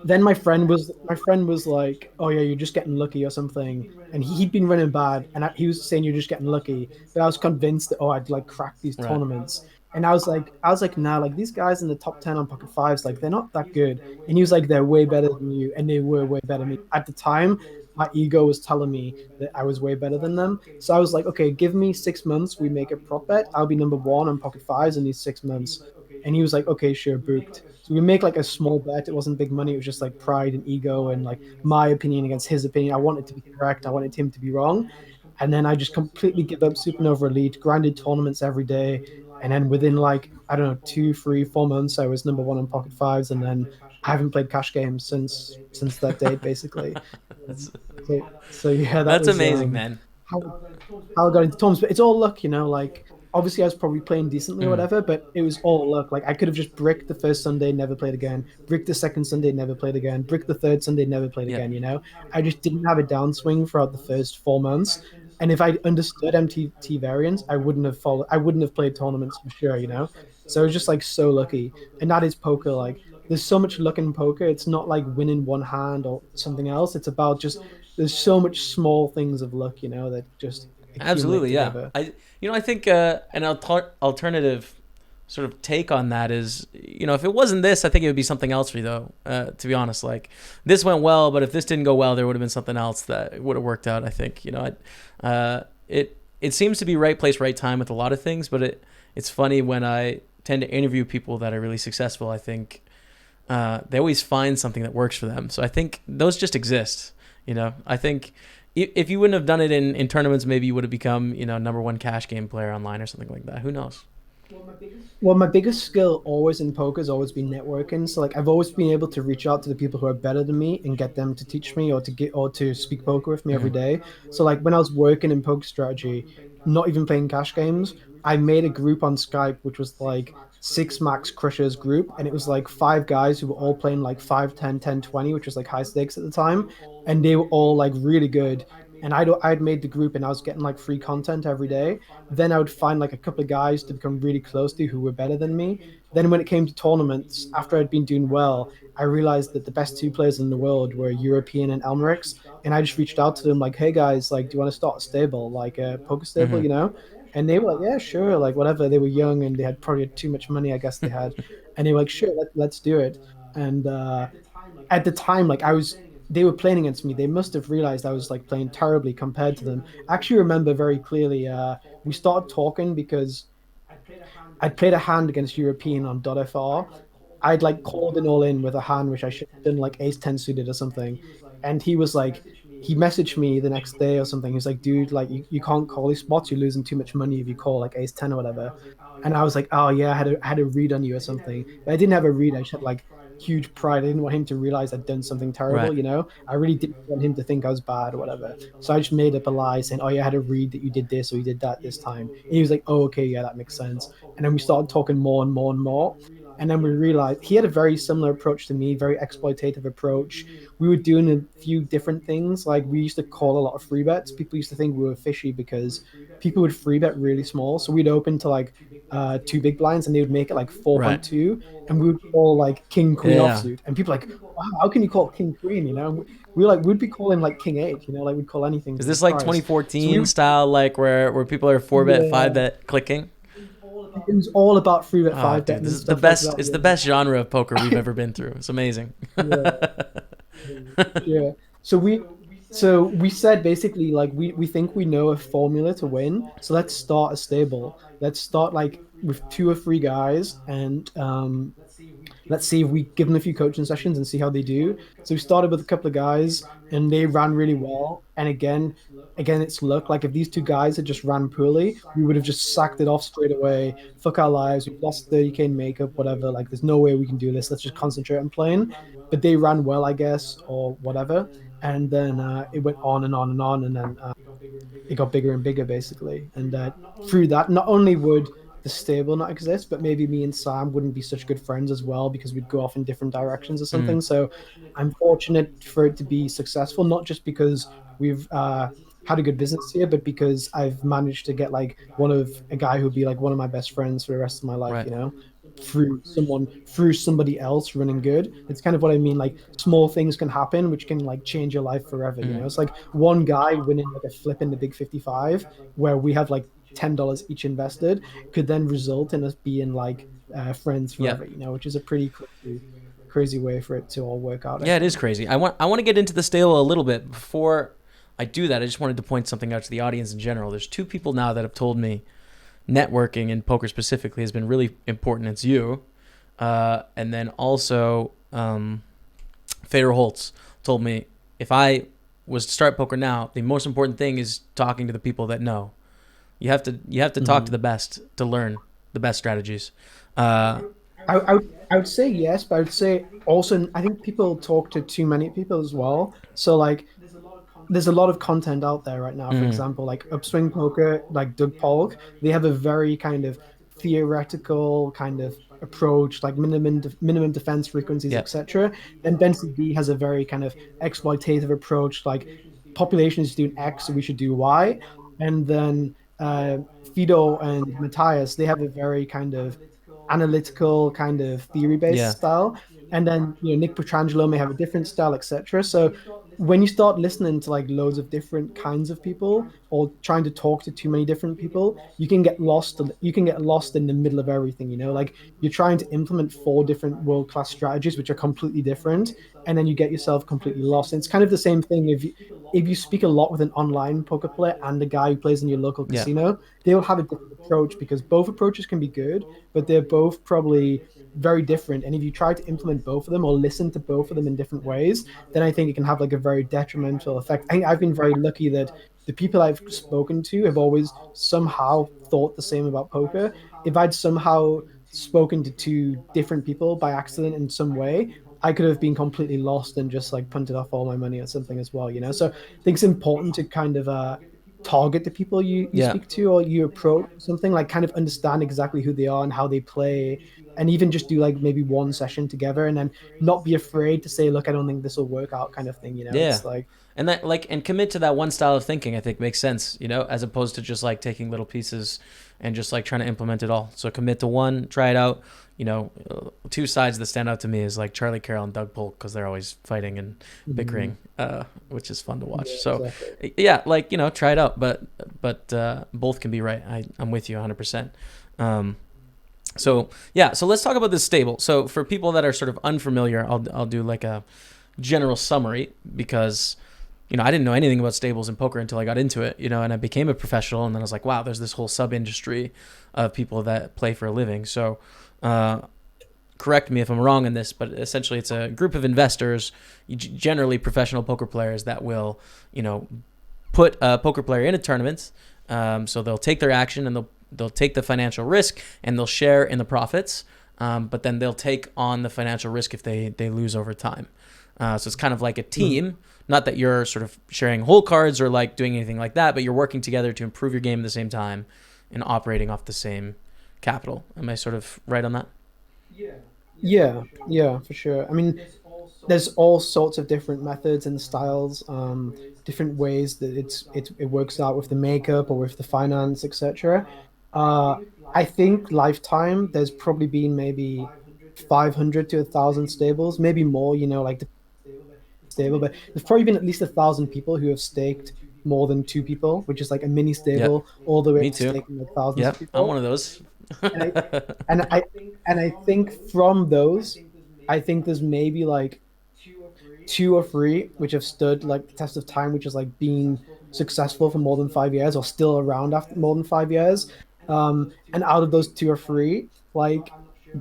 then my friend was like, "Oh yeah, you're just getting lucky or something," and he'd been running bad, and he was saying you're just getting lucky. But I was convinced that I'd like crack these Right. tournaments, and I was like, nah, like these guys in the top 10 on Pocket Fives, like they're not that good. And he was like, they're way better than you, and they were way better than me at the time. My ego was telling me that I was way better than them. So I was like, okay, give me 6 months. We make a prop bet. I'll be number one on Pocket Fives in these 6 months. And he was like, okay, sure, booked. So we make like a small bet. It wasn't big money. It was just like pride and ego and like my opinion against his opinion. I wanted to be correct. I wanted him to be wrong. And then I just completely give up Supernova Elite, grinded tournaments every day. And then within like, I don't know, 2, 3, 4 months, I was number one on Pocket Fives. And then I haven't played cash games since that date, basically. That's So yeah, that that's was amazing, man. how how I got into tournaments. But it's all luck. Like obviously I was probably playing decently or Mm. whatever, but it was all luck. Like I could have just bricked the first Sunday, never played again, bricked the second Sunday, never played again, bricked the third Sunday, never played Yeah. again. I just didn't have a downswing throughout the first 4 months. And if I understood MTT variants, I wouldn't have played tournaments for sure. So it was just like so lucky. And that is poker. Like there's so much luck in poker. It's not like winning one hand or something else. It's about just there's so much small things of luck, that just accumulate Absolutely, yeah. together. I think an alternative sort of take on that is, if it wasn't this, I think it would be something else for you, though. To be honest, like this went well, but if this didn't go well, there would have been something else that would have worked out. I think, it seems to be right place, right time with a lot of things, but it's funny when I tend to interview people that are really successful. I think they always find something that works for them. So I think those just exist. I think if you wouldn't have done it in tournaments, maybe you would have become, number one cash game player online or something like that. Who knows? Well, my biggest skill always in poker has always been networking. So like I've always been able to reach out to the people who are better than me and get them to teach me or to speak poker with me every Mhm. day. So like when I was working in poker strategy, not even playing cash games, I made a group on Skype which was like six max crushers group, and it was like five guys who were all playing like 5, 10, 10, 20, which was like high stakes at the time, and they were all like really good. And I'd made the group and I was getting like free content every day. Then I would find like a couple of guys to become really close to who were better than me. Then when it came to tournaments, after I'd been doing well, I realized that the best two players in the world were European and Elmerix. And I just reached out to them like, hey guys, like, do you want to start a stable, like a poker stable, Mhm. And they were like, yeah, sure, like whatever. They were young and they had probably too much money, I guess they had. And they were like, sure, let's do it. And at the time, like they were playing against me. They must have realized I was like playing terribly compared to them. I actually remember very clearly. We started talking because I'd played a hand against European on .fr. I'd like called an all in with a hand which I should have done like ace 10 suited or something, and he was like, he messaged me the next day or something. He was like, dude, like you can't call these spots. You're losing too much money if you call like ace 10 or whatever. And I was like, oh yeah, I had a read on you or something. But I didn't have a read. I just had like huge pride. I didn't want him to realize I'd done something terrible, Right. you know? I really didn't want him to think I was bad or whatever. So I just made up a lie saying, oh yeah, I had a read that you did this or you did that this time. And he was like, oh, okay, yeah, that makes sense. And then we started talking more and more and more. And then we realized he had a very similar approach to me, very exploitative approach. We were doing a few different things. Like we used to call a lot of free bets. People used to think we were fishy because people would free bet really small. So we'd open to like two big blinds and they would make it like 4.2 and we would call like king queen Yeah. offsuit. And people like, wow, how can you call king queen? You know, we were like, we'd be calling like king eight, you know, like we'd call anything. Is this like price. 2014 style, like where people are 4-bet, 5-bet clicking? It was all about free bet, Oh, 5 bet. dude, this is the best. It's the best genre of poker we've ever been through. It's amazing. Yeah. So we said basically like we think we know a formula to win. So let's start a stable. Let's start like with 2 or 3 guys and let's see if we give them a few coaching sessions and see how they do. So we started with a couple of guys and they ran really well. And again, it's luck. Like if these 2 guys had just ran poorly, we would have just sacked it off straight away. Fuck our lives. We've lost 30K in makeup, whatever. Like there's no way we can do this. Let's just concentrate on playing. But they ran well, I guess, or whatever. And then it went on and on and on. And then it got bigger and bigger basically. And through that, not only would the stable not exist, but maybe me and Sam wouldn't be such good friends as well because we'd go off in different directions or something. So I'm fortunate for it to be successful, not just because we've had a good business here, but because I've managed to get like a guy who'd be like one of my best friends for the rest of my life, you know, through somebody else running good. It's kind of what I mean. Like small things can happen, which can like change your life forever. You know, it's like one guy winning like a flip in the big 55 where we have like $10 each invested could then result in us being like friends forever, you know, which is a pretty crazy way for it to all work out. Yeah, it is crazy. I want to get into the stable a little bit. Before I do that, I just wanted to point something out to the audience in general. There's 2 people now that have told me networking and poker specifically has been really important. It's you, and then also Fader Holtz told me if I was to start poker now, the most important thing is talking to the people that know. You have to talk to the best to learn the best strategies. I would say yes, but I would say also I think people talk to too many people as well. So like there's a lot of content out there right now. For example, like Upswing Poker, like Doug Polk, they have a very kind of theoretical kind of approach, like minimum defense frequencies, etc. And Benson B has a very kind of exploitative approach, like population is doing X, so we should do Y. And then Fido and Matthias, they have a very kind of analytical kind of theory-based style. And then, you know, Nick Petrangelo may have a different style, etc. So when you start listening to like loads of different kinds of people or trying to talk to too many different people, you can get lost in the middle of everything, you know, like you're trying to implement 4 different world-class strategies which are completely different, and then you get yourself completely lost. And it's kind of the same thing if you speak a lot with an online poker player and a guy who plays in your local casino, they will have a different approach because both approaches can be good, but they're both probably very different. And if you try to implement both of them or listen to both of them in different ways, then I think it can have like a very detrimental effect. I think I've been very lucky that the people I've spoken to have always somehow thought the same about poker. If I'd somehow spoken to 2 different people by accident in some way, I could have been completely lost and just like punted off all my money or something as well, you know? So I think it's important to kind of target the people you speak to or you approach something, like kind of understand exactly who they are and how they play, and even just do like maybe one session together and then not be afraid to say, look, I don't think this will work out kind of thing, you know? It's like, and commit to that one style of thinking, I think makes sense, you know, as opposed to just like taking little pieces and just like trying to implement it all. So commit to one, try it out. You know, 2 sides that stand out to me is like Charlie Carroll and Doug Polk, because they're always fighting and bickering, which is fun to watch. So yeah, like, you know, try it out, but both can be right. I'm with you 100%. So yeah, so let's talk about this stable. So for people that are sort of unfamiliar, I'll do like a general summary because, you know, I didn't know anything about stables and poker until I got into it, you know, and I became a professional, and then I was like, wow, there's this whole sub industry of people that play for a living. So correct me if I'm wrong in this, but essentially it's a group of investors, generally professional poker players, that will, put a poker player in a tournament. So they'll take their action and they'll take the financial risk and they'll share in the profits. But then they'll take on the financial risk if they lose over time. So it's kind of like a team, not that you're sort of sharing whole cards or like doing anything like that, but you're working together to improve your game at the same time and operating off the same capital. Am I sort of right on that? Yeah, for sure. I mean, there's all sorts of different methods and styles, different ways that it works out with the makeup or with the finance, etc. I think lifetime there's probably been maybe 500 to 1,000 stables, maybe more. Like the stable, but there's probably been at least 1,000 people who have staked more than two people, which is like a mini stable, all the way Me to too. staking like thousands of people. I'm one of those. and I think from those, I think there's maybe like 2 or 3 which have stood like the test of time, which is like being successful for more than 5 years or still around after more than 5 years. And out of those 2 or 3, like,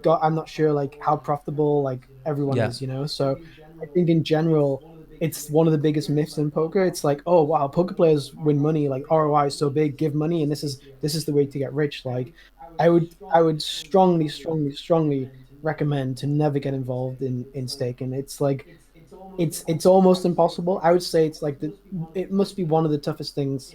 I'm not sure like how profitable like everyone is, So I think in general, it's one of the biggest myths in poker. It's like, oh wow, poker players win money, like ROI is so big, give money, and this is the way to get rich. Like, I would strongly recommend to never get involved in staking. It's like it's almost impossible. I would say it's like it must be one of the toughest things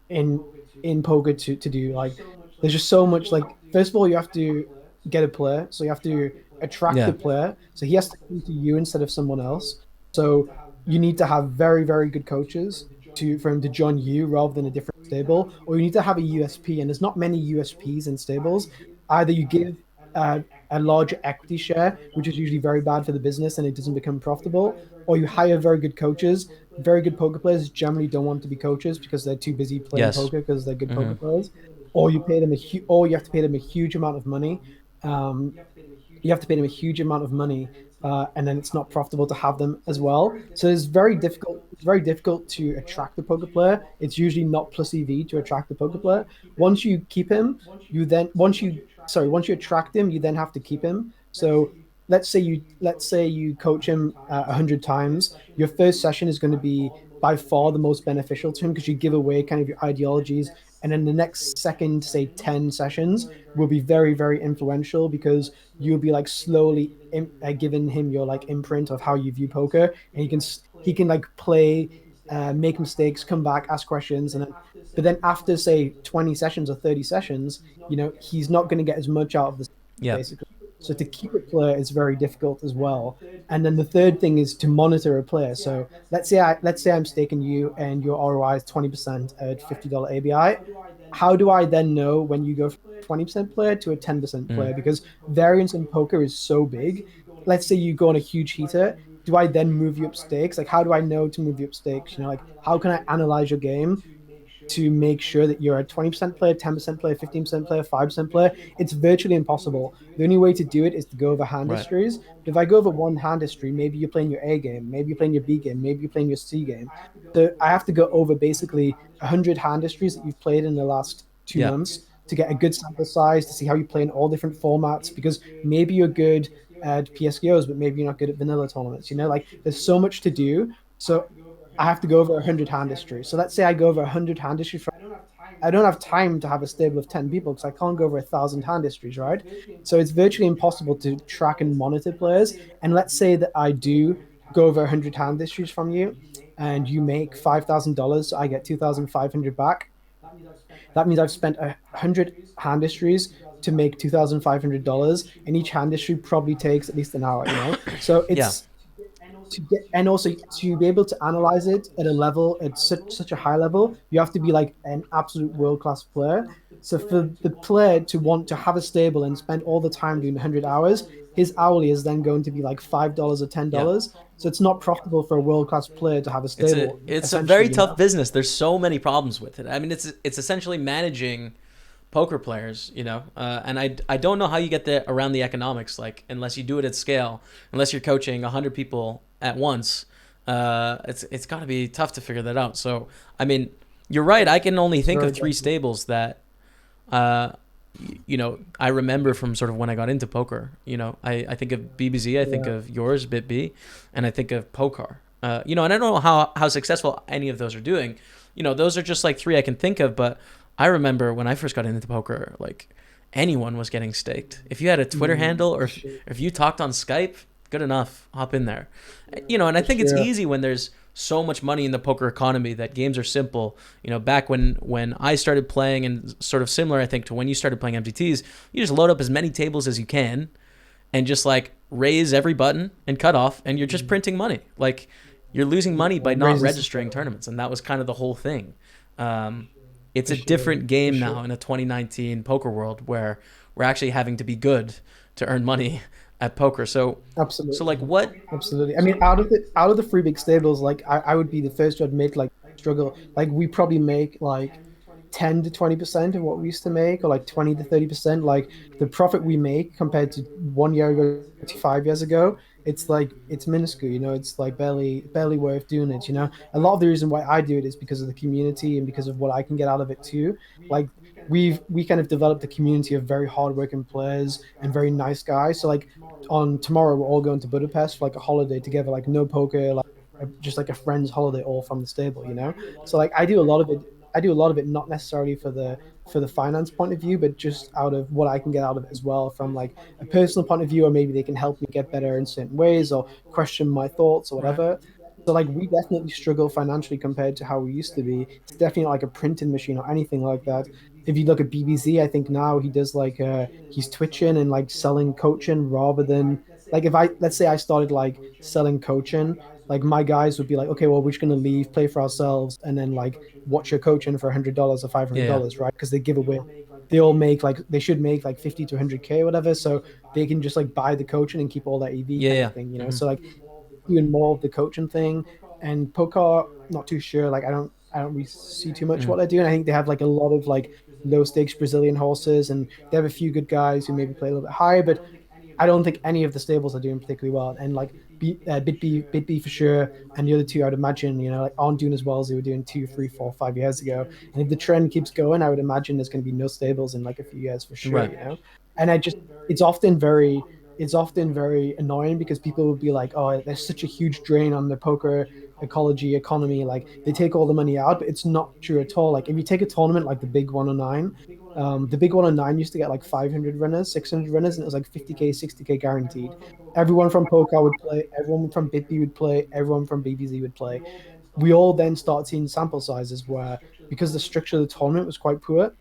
in poker to do. Like, there's just so much. Like, first of all, you have to get a player, so you have to attract the player, so he has to come to you instead of someone else. So you need to have very, very good coaches for him to join you rather than a different stable, or you need to have a USP, and there's not many USPs in stables. Either you give a larger equity share, which is usually very bad for the business and it doesn't become profitable, or you hire very good coaches. Very good poker players generally don't want to be coaches because they're too busy playing poker because they're good poker players. Or you pay them or you have to pay them a huge amount of money. You have to pay them a huge amount of money, and then it's not profitable to have them as well. So it's very difficult to attract the poker player. It's usually not plus EV to attract the poker player. Once you keep him, once you attract him, you then have to keep him. So let's say you coach him 100 times. Your first session is going to be by far the most beneficial to him because you give away kind of your ideologies, and then the next second, say 10 sessions, will be very, very influential because you'll be like slowly giving him your like imprint of how you view poker, and he can like play, make mistakes, come back, ask questions, but then after say 20 sessions or 30 sessions, he's not going to get as much out of this basically. So to keep a player is very difficult as well. And then the third thing is to monitor a player. So let's say I'm staking you and your ROI is 20% at $50 ABI. How do I then know when you go from 20% player to a 10% player? Because variance in poker is so big. Let's say you go on a huge heater. Do I then move you up stakes? Like, how do I know to move you up stakes? Like, how can I analyze your game to make sure that you're a 20% player, 10% player, 15% player, 5% player? It's virtually impossible. The only way to do it is to go over hand histories. But if I go over one hand history, maybe you're playing your A game, maybe you're playing your B game, maybe you're playing your C game. So I have to go over basically 100 hand histories that you've played in the last 2 months to get a good sample size, to see how you play in all different formats, because maybe you're good at PSGOs, but maybe you're not good at vanilla tournaments. Like, there's so much to do. So I have to go over 100 hand histories. So let's say I go over 100 hand histories. I don't have time to have a stable of 10 people because I can't go over 1,000 hand histories, right? So it's virtually impossible to track and monitor players. And let's say that I do go over 100 hand histories from you and you make $5,000, so I get 2,500 back. That means I've spent 100 hand histories to make $2,500, and each hand history probably takes at least an hour, So it's and also to be able to analyze it at a level, at such a high level, you have to be like an absolute world-class player. So for the player to want to have a stable and spend all the time doing 100 hours, his hourly is then going to be like $5 or $10. So it's not profitable for a world-class player to have a stable. It's a very tough business. There's so many problems with it. I mean, it's essentially managing poker players, and I don't know how you get around the economics, like, unless you do it at scale, unless you're coaching 100 people at once. It's got to be tough to figure that out. So I mean, you're right. I can only think of 3 stables that I remember from sort of when I got into poker, I think of BBZ, I think of yours, BitB, and I think of Pokar. And I don't know how successful any of those are doing. Those are just like three I can think of, but I remember when I first got into poker, like anyone was getting staked. If you had a Twitter handle or if you talked on Skype, good enough, hop in there. And I think it's easy when there's so much money in the poker economy that games are simple. Back when I started playing, and sort of similar, I think, to when you started playing MTTs, you just load up as many tables as you can and just like raise every button and cut off, and you're just printing money. Like, you're losing money by not registering tournaments, and that was kind of the whole thing. It's a different game now in a 2019 poker world where we're actually having to be good to earn money at poker. So absolutely. So like what? Absolutely. I mean, out of the three big stables, like I would be the first to admit, like, struggle. Like, we probably make like 10 to 20% of what we used to make, or like 20 to 30%. Like, the profit we make compared to 1 year ago to 5 years ago, it's like, it's minuscule. It's like barely worth doing it. A lot of the reason why I do it is because of the community and because of what I can get out of it too. Like, we kind of developed a community of very hardworking players and very nice guys. So like, on tomorrow we're all going to Budapest for like a holiday together, like no poker, like just like a friend's holiday, all from the stable. So like, I do a lot of it not necessarily for the finance point of view, but just out of what I can get out of it as well, from like a personal point of view, or maybe they can help me get better in certain ways or question my thoughts or whatever. Right. So like, we definitely struggle financially compared to how we used to be. It's definitely not like a printing machine or anything like that. If you look at BBZ, I think now he does like he's twitching and like selling coaching, rather than like, let's say I started like selling coaching, like my guys would be like, okay, well, we're just going to leave, play for ourselves, and then like watch your coaching for $100 or $500, right? Because they give away, they should make like 50 to 100K or whatever, so they can just like buy the coaching and keep all that EV kind of thing, Mm-hmm. So like, doing more of the coaching thing. And poker, not too sure. Like, I don't really see too much what they're doing. I think they have like a lot of like low stakes Brazilian horses, and they have a few good guys who maybe play a little bit higher, but I don't think any of the stables are doing particularly well. And like BitB for sure, and the other two, I would imagine, like, aren't doing as well as they were doing 2, 3, 4, 5 years ago. And if the trend keeps going, I would imagine there's going to be no stables in like a few years for sure. Right. And it's often very annoying, because people will be like, oh, there's such a huge drain on the poker economy, like they take all the money out, but it's not true at all. Like, if you take a tournament like the Big 109, the Big 109 used to get like 500 runners, 600 runners, and it was like 50K, 60K guaranteed. Everyone from Poker would play, everyone from BitB would play, everyone from BBZ would play. We all then start seeing sample sizes where, because the structure of the tournament was quite poor,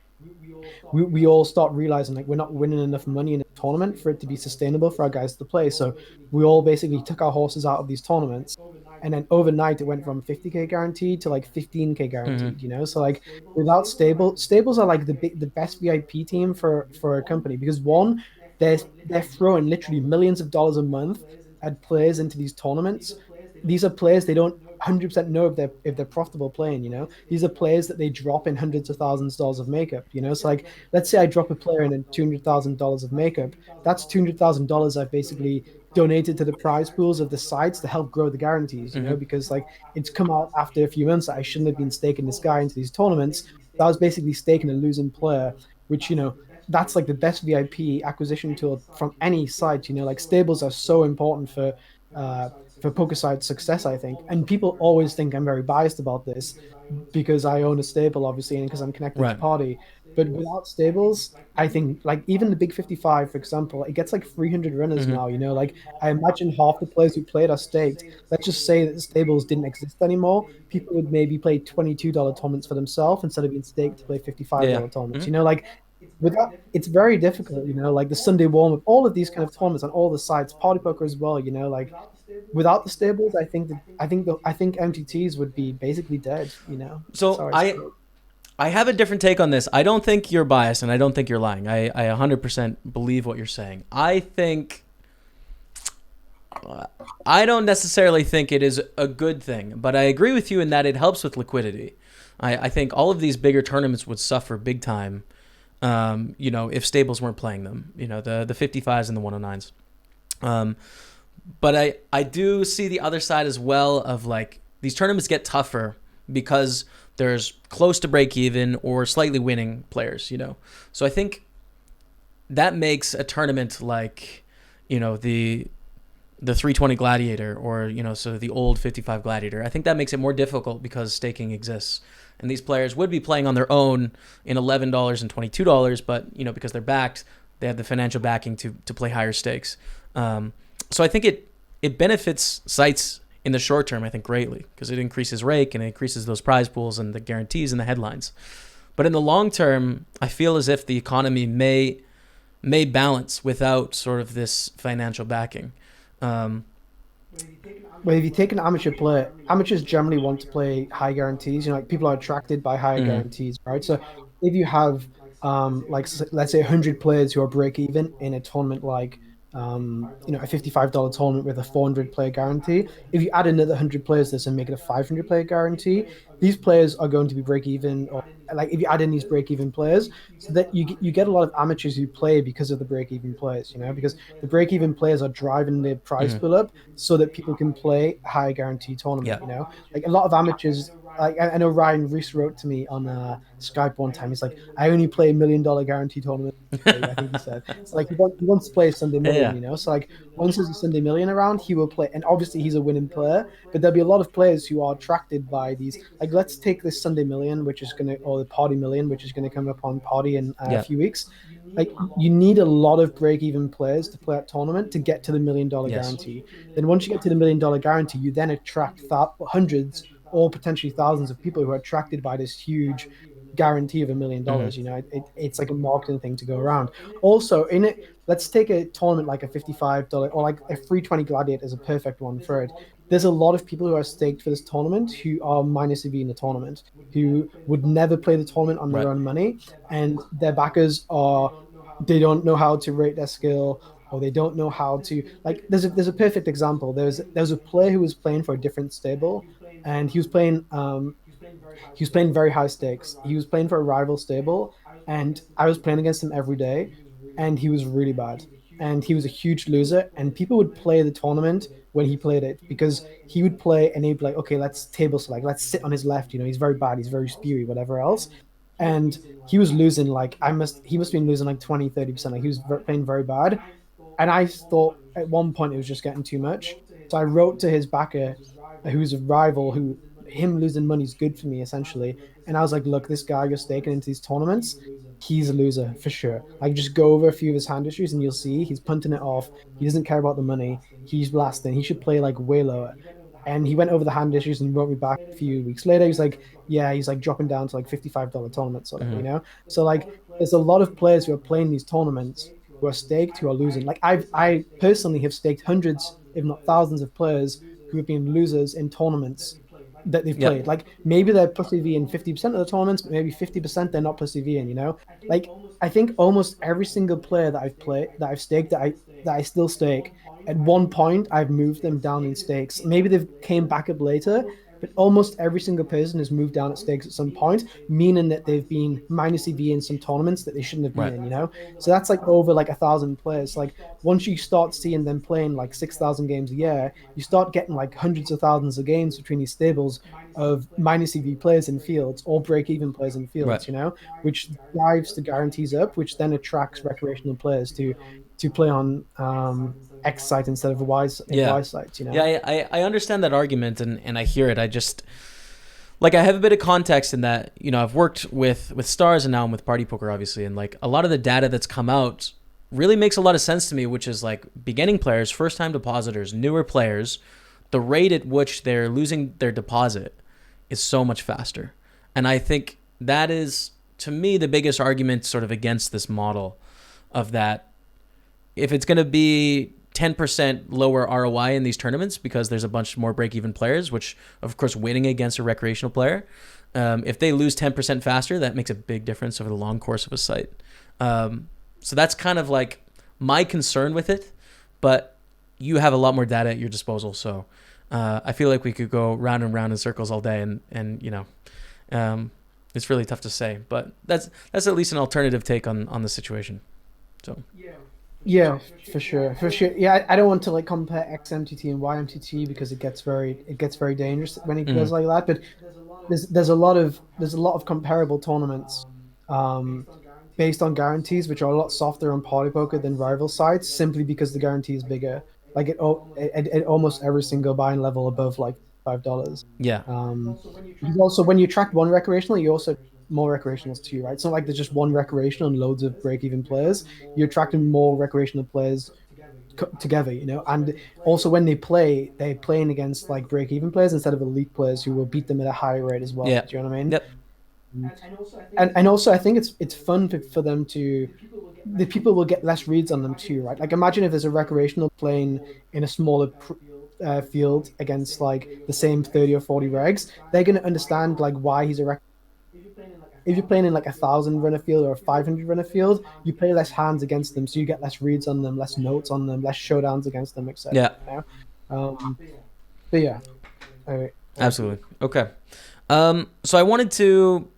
we all start realizing like we're not winning enough money in a tournament for it to be sustainable for our guys to play. So we all basically took our horses out of these tournaments, and then overnight it went from 50K guaranteed to like 15K guaranteed. So like, without stables are like the best VIP team for a company, because one, they're throwing literally millions of dollars a month at players into these tournaments. These are players they don't 100% know if they're profitable playing. These are players that they drop in hundreds of thousands of dollars of makeup. So like, let's say I drop a player in $200,000 of makeup. That's $200,000 I've basically donated to the prize pools of the sites to help grow the guarantees. Because like, it's come out after a few months that I shouldn't have been staking this guy into these tournaments. That was basically staking a losing player, which that's like the best VIP acquisition tool from any site. Like, stables are so important for PokerSide's success, I think. And people always think I'm very biased about this because I own a stable, obviously, and because I'm connected to Party. But without stables, I think, like, even the Big 55, for example, it gets like 300 runners now. Like, I imagine half the players who played are staked. Let's just say that the stables didn't exist anymore. People would maybe play $22 tournaments for themselves instead of being staked to play $55 tournaments. Like, without, it's very difficult. Like the Sunday warm-up, all of these kind of tournaments on all the sites, Party Poker as well. Like, without the stables, I think MTTs would be basically dead. So I have a different take on this. I don't think you're biased, and I don't think you're lying. I 100% believe what you're saying. I don't necessarily think it is a good thing, but I agree with you in that it helps with liquidity. I think all of these bigger tournaments would suffer big time, if stables weren't playing them. The 55s and the 109s. But I do see the other side as well of like, these tournaments get tougher because there's close to break even or slightly winning players, So I think that makes a tournament like, the 320 Gladiator, or so the old 55 Gladiator. I think that makes it more difficult because staking exists, and these players would be playing on their own in $11 and $22, but because they're backed, they have the financial backing to play higher stakes. So I think it benefits sites in the short term, I think, greatly, because it increases rake and it increases those prize pools and the guarantees and the headlines. But in the long term, I feel as if the economy may balance without sort of this financial backing. Well, if you take an amateur player, amateurs generally want to play high guarantees. Like people are attracted by higher guarantees, right? So if you have, let's say 100 players who are break even in a tournament like, a $55 tournament with a 400 player guarantee, if you add another 100 players to this and make it a 500 player guarantee, these players are going to be break even, or like if you add in these break even players, so that you get a lot of amateurs who play because of the break even players, because the break even players are driving the prize pool up so that people can play a high guarantee tournament. Like a lot of amateurs, like I know Ryan Reese wrote to me on Skype one time. He's like, I only play $1 million guarantee tournament. I think he said. So like he wants to play a Sunday Million, So like once there's a Sunday Million around, he will play. And obviously he's a winning player, but there'll be a lot of players who are attracted by these. Like let's take this Sunday Million, or the Party Million, which is gonna come up on Party in a few weeks. Like you need a lot of break-even players to play that tournament to get to the $1 million guarantee. Then once you get to the $1 million guarantee, you then attract hundreds or potentially thousands of people who are attracted by this huge guarantee of $1 million. It's like a marketing thing to go around. Also, in it, let's take a tournament like a $55 or like a 320 Gladiator is a perfect one for it. There's a lot of people who are staked for this tournament who are minus EV in the tournament, who would never play the tournament on their own money, and their backers they don't know how to rate their skill, or they don't know how to, like, there's a perfect example. There's a player who was playing for a different stable, and he was playing very high stakes. He was playing for a rival stable, and I was playing against him every day, and he was really bad. And he was a huge loser, and people would play the tournament when he played it, because he would play and he'd be like, okay, let's table select, let's sit on his left, he's very bad, he's very spewy, whatever else. And he was losing he must have been losing like 20-30%. Like he was playing very bad. And I thought at one point it was just getting too much. So I wrote to his backer, who's a rival, who him losing money is good for me, essentially. And I was like, look, this guy you're staking into these tournaments, he's a loser for sure. Like, just go over a few of his hand issues and you'll see he's punting it off. He doesn't care about the money. He's blasting. He should play like way lower. And he went over the hand issues and wrote me back a few weeks later. He's like, yeah, he's like dropping down to like $55 tournaments, sort of, So like, there's a lot of players who are playing these tournaments who are staked, who are losing. Like I personally have staked hundreds, if not thousands, of players who have been losers in tournaments that they've played. Like maybe they're plus EV in 50% of the tournaments, but maybe 50% they're not plus EV in. Like I think almost every single player that I've played, that I've staked, that I still stake, at one point I've moved them down in stakes. Maybe they've came back up later, but almost every single person has moved down at stakes at some point, meaning that they've been minus EV in some tournaments that they shouldn't have been in, So that's like over like 1,000 players. Like once you start seeing them playing like 6,000 games a year, you start getting like hundreds of thousands of games between these stables of minus EV players in fields or break-even players in fields, which drives the guarantees up, which then attracts recreational players to play on X site instead of Y site. Yeah, I understand that argument, and I hear it. I just, like, I have a bit of context in that, I've worked with stars and now I'm with Party Poker, obviously, and like a lot of the data that's come out really makes a lot of sense to me, which is like beginning players, first time depositors, newer players, the rate at which they're losing their deposit is so much faster. And I think that is, to me, the biggest argument sort of against this model of that. If it's going to be 10% lower ROI in these tournaments because there's a bunch more break-even players, which, of course, winning against a recreational player, if they lose 10% faster, that makes a big difference over the long course of a site. So that's kind of like my concern with it, but you have a lot more data at your disposal. So I feel like we could go round and round in circles all day, and it's really tough to say, but that's at least an alternative take on the situation. So. Yeah, for sure. Yeah, I don't want to like compare XMTT and YMTT because it gets very dangerous when it goes like that. But there's a lot of comparable tournaments based on guarantees, which are a lot softer on party poker than rival sites, simply because the guarantee is bigger. Like it almost every single buying level above like $5. Yeah. Because also when you track one recreational, you also more recreationals too, right? It's not like there's just one recreational and loads of break-even players. You're attracting more recreational players together, you know. And also when they're playing against like break-even players instead of elite players who will beat them at a higher rate as well. Yeah. Do you know what I mean? Yep. And also I think it's fun for them to the people will get less reads on them too, right? Like imagine if there's a recreational playing in a smaller field against like the same 30 or 40 regs, they're going to understand like why he's a if you're playing in like 1,000 runner field or a 500 runner field, you play less hands against them, so you get less reads on them, less notes on them, less showdowns against them, etc. Yeah. You know? But yeah, Absolutely. Okay. So I wanted to.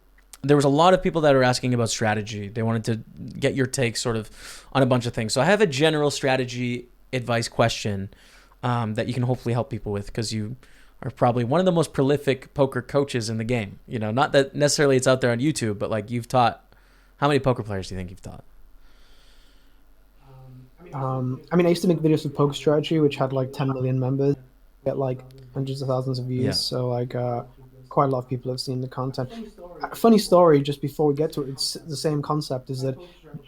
There was a lot of people that are asking about strategy. They wanted to get your take sort of on a bunch of things. So I have a general strategy advice question that you can hopefully help people with, because you are probably one of the most prolific poker coaches in the game. You know, not that necessarily it's out there on YouTube, but like you've taught. How many poker players do you think you've taught? I mean, I used to make videos with Poker Strategy, which had like 10 million members, get like hundreds of thousands of views. Yeah. So like quite a lot of people have seen the content. Funny story, just before we get to it, it's the same concept, is that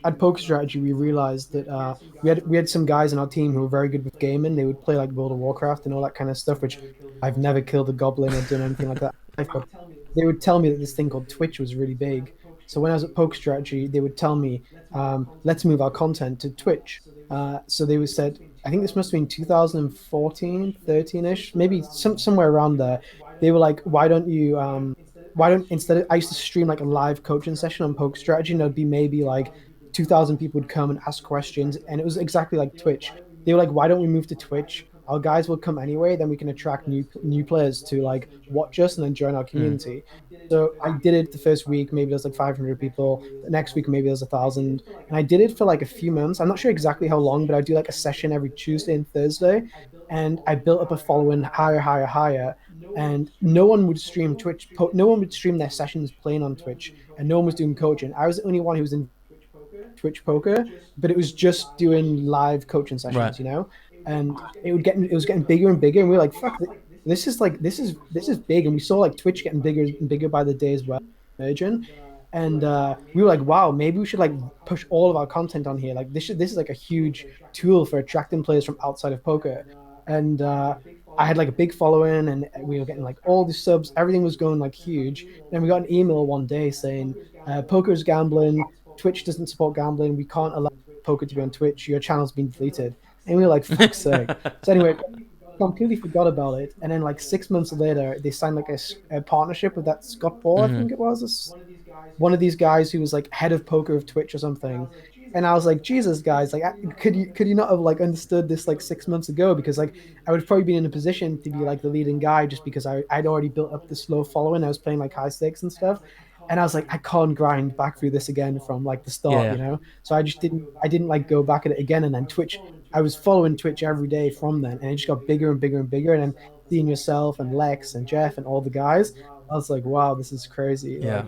at Poker Strategy we realized that we had some guys in our team who were very good with gaming. They would play like World of Warcraft and all that kind of stuff, which I've never killed a goblin or done anything like that. But they would tell me that this thing called Twitch was really big. So when I was at Poker Strategy, they would tell me, let's move our content to Twitch. So they would said, I think this must have been 2014, 13-ish, maybe somewhere around there. They were like, why don't instead of, I used to stream like a live coaching session on Poker Strategy, and there'd be maybe like 2,000 people would come and ask questions, and it was exactly like Twitch. They were like, why don't we move to Twitch? Our guys will come anyway, then we can attract new players to like watch us and then join our community. So I did it the first week, maybe there's like 500 people. The next week, maybe there's 1,000. And I did it for like a few months. I'm not sure exactly how long, but I do like a session every Tuesday and Thursday. And I built up a following higher. And no one would stream Twitch. No one would stream their sessions playing on Twitch. And no one was doing coaching. I was the only one who was in Twitch poker, but it was just doing live coaching sessions, Right. you know? And it was getting bigger and bigger, and we were like, fuck, this is big. And we saw like Twitch getting bigger and bigger by the day as well, merging. And we were like, wow, maybe we should like push all of our content on here. Like this is like a huge tool for attracting players from outside of poker. And I had like a big following, and we were getting like all the subs, everything was going like huge. And we got an email one day saying, poker is gambling, Twitch doesn't support gambling, we can't allow poker to be on Twitch, your channel's been deleted. And we were like, fuck's sake. So anyway, completely forgot about it. And then like 6 months later, they signed like a partnership with that Scott Ball, I think it was. One of these guys who was like head of poker of Twitch or something. And I was like, Jesus, guys, like, could you not have like understood this like 6 months ago? Because like I would probably been in a position to be like the leading guy, just because I'd already built up this slow following. I was playing like high stakes and stuff. And I was like, I can't grind back through this again from like the start, you know? So I didn't like go back at it again. And then Twitch, I was following Twitch every day from then, and it just got bigger and bigger and bigger. And then seeing yourself and Lex and Jeff and all the guys, I was like, wow, this is crazy. Yeah.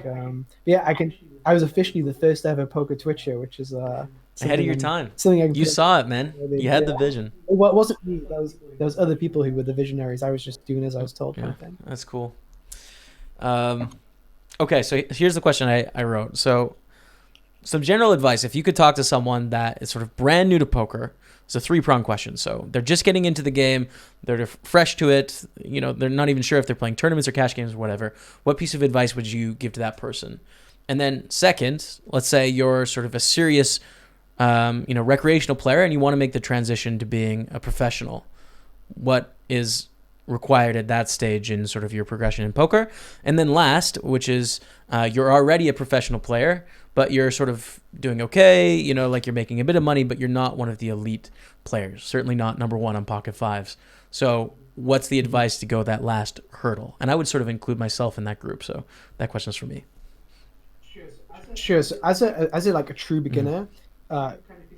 Like, I was officially the first ever poker Twitcher, which is Ahead of your time. Something You saw it, man. You had the vision. Well, it wasn't me. There was other people who were the visionaries. I was just doing as I was told, kind of thing. That's cool. Okay, so here's the question I wrote. So some general advice. If you could talk to someone that is sort of brand new to poker, it's a 3-pronged question. So they're just getting into the game. They're fresh to it. You know, they're not even sure if they're playing tournaments or cash games or whatever. What piece of advice would you give to that person? And then second, let's say you're sort of a serious, recreational player and you want to make the transition to being a professional. What is required at that stage in sort of your progression in poker? And then last, which is you're already a professional player, but you're sort of doing okay, you know, like you're making a bit of money, but you're not one of the elite players, certainly not number one on Pocket Fives. So what's the advice to go that last hurdle? And I would sort of include myself in that group. So that question's for me. Sure. So as a like a true beginner,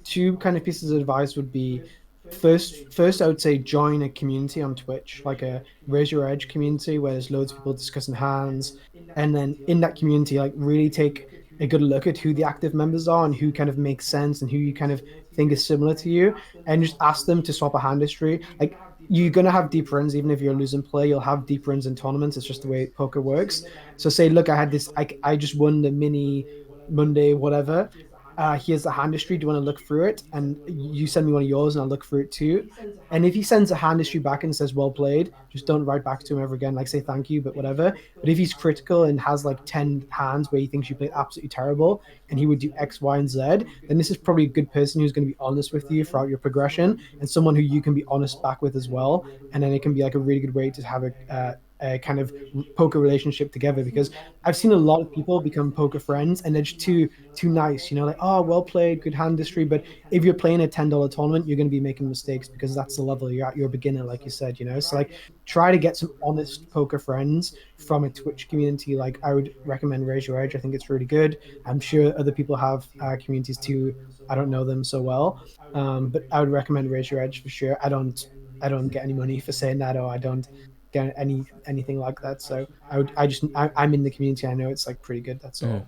two kind of pieces of advice would be, First, I would say join a community on Twitch, like a Raise Your Edge community where there's loads of people discussing hands. And then in that community, like really take a good look at who the active members are and who kind of makes sense and who you kind of think is similar to you, and just ask them to swap a hand history. Like, you're gonna have deep runs even if you're a losing player. You'll have deep runs in tournaments. It's just the way poker works. So say, look, I had this. I just won the mini Monday, whatever. Here's the hand history. Do you want to look through it? And you send me one of yours, and I'll look through it too. And if he sends a hand history back and says well played, just don't write back to him ever again. Like, say thank you, but whatever. But if he's critical and has like 10 hands where he thinks you played absolutely terrible and he would do X, Y, and Z, then this is probably a good person who's going to be honest with you throughout your progression, and someone who you can be honest back with as well. And then it can be like a really good way to have a kind of poker relationship together, because I've seen a lot of people become poker friends and they're just too nice, you know, like, oh, well played, good hand history. But if you're playing a $10 tournament, you're going to be making mistakes because that's the level you're at. You're a beginner, like you said, you know. So like, try to get some honest poker friends from a Twitch community. Like, I would recommend Raise Your Edge. I think it's really good. I'm sure other people have communities too. I don't know them so well, but I would recommend Raise Your Edge for sure. I don't get any money for saying that, or I don't get anything like that. So I'm in the community. I know it's like pretty good. That's all.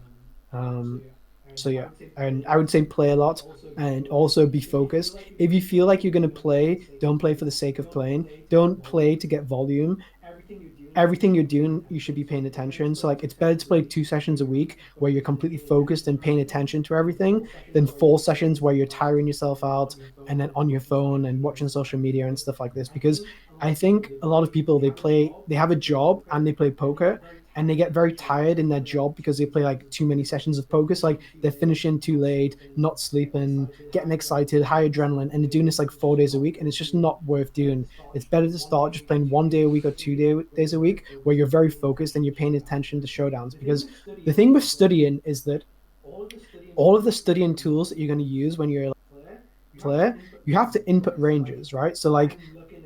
So yeah, and I would say play a lot and also be focused. If you feel like you're going to play, don't play for the sake of playing. Don't play to get volume. Everything you're doing, you should be paying attention. So like, it's better to play 2 sessions a week where you're completely focused and paying attention to everything than 4 sessions where you're tiring yourself out and then on your phone and watching social media and stuff like this. Because I think a lot of people, they have a job and they play poker, and they get very tired in their job because they play like too many sessions of poker. So like, they're finishing too late, not sleeping, getting excited, high adrenaline, and they're doing this like 4 days a week, and it's just not worth doing. It's better to start just playing 1 day a week or 2 days a week where you're very focused and you're paying attention to showdowns. Because the thing with studying is that all of the studying tools that you're going to use when you're a player, you have to input ranges, right? So like,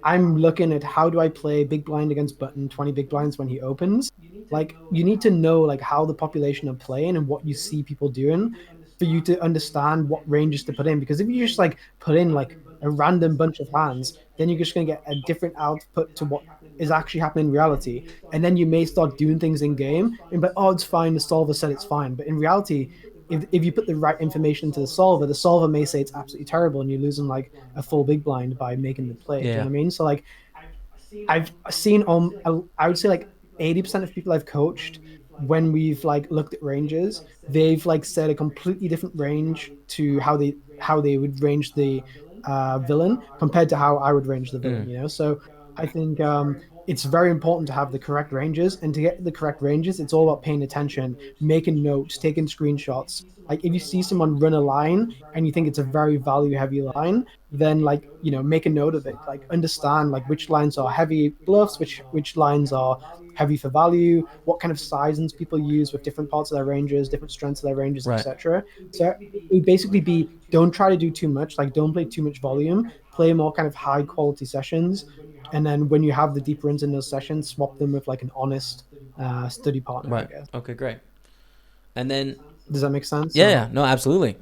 I'm looking at how do I play big blind against button, 20 big blinds when he opens. Like, you need to know like how the population are playing and what you see people doing for you to understand what ranges to put in. Because if you just like put in like a random bunch of hands, then you're just going to get a different output to what is actually happening in reality. And then you may start doing things in game and but, oh, it's fine, the solver said it's fine. But in reality, if you put the right information into the solver may say it's absolutely terrible, and you're losing like a full big blind by making the play. Do you know what I mean? So like, I've seen I would say like 80% of people I've coached, when we've like looked at ranges, they've like set a completely different range to how they would range the villain compared to how I would range the villain. You know, so I think it's very important to have the correct ranges, and to get the correct ranges, it's all about paying attention, making notes, taking screenshots. Like, if you see someone run a line and you think it's a very value heavy line, then like, you know, make a note of it. Like, understand like which lines are heavy bluffs, which lines are heavy for value, what kind of sizings people use with different parts of their ranges, different strengths of their ranges, Right. etc. So it would basically be, don't try to do too much. Like, don't play too much volume. Play more kind of high quality sessions, and then when you have the deep runs in those sessions, swap them with like an honest study partner. Right. I guess. Okay, great. And then, Does that make sense? yeah, no, absolutely.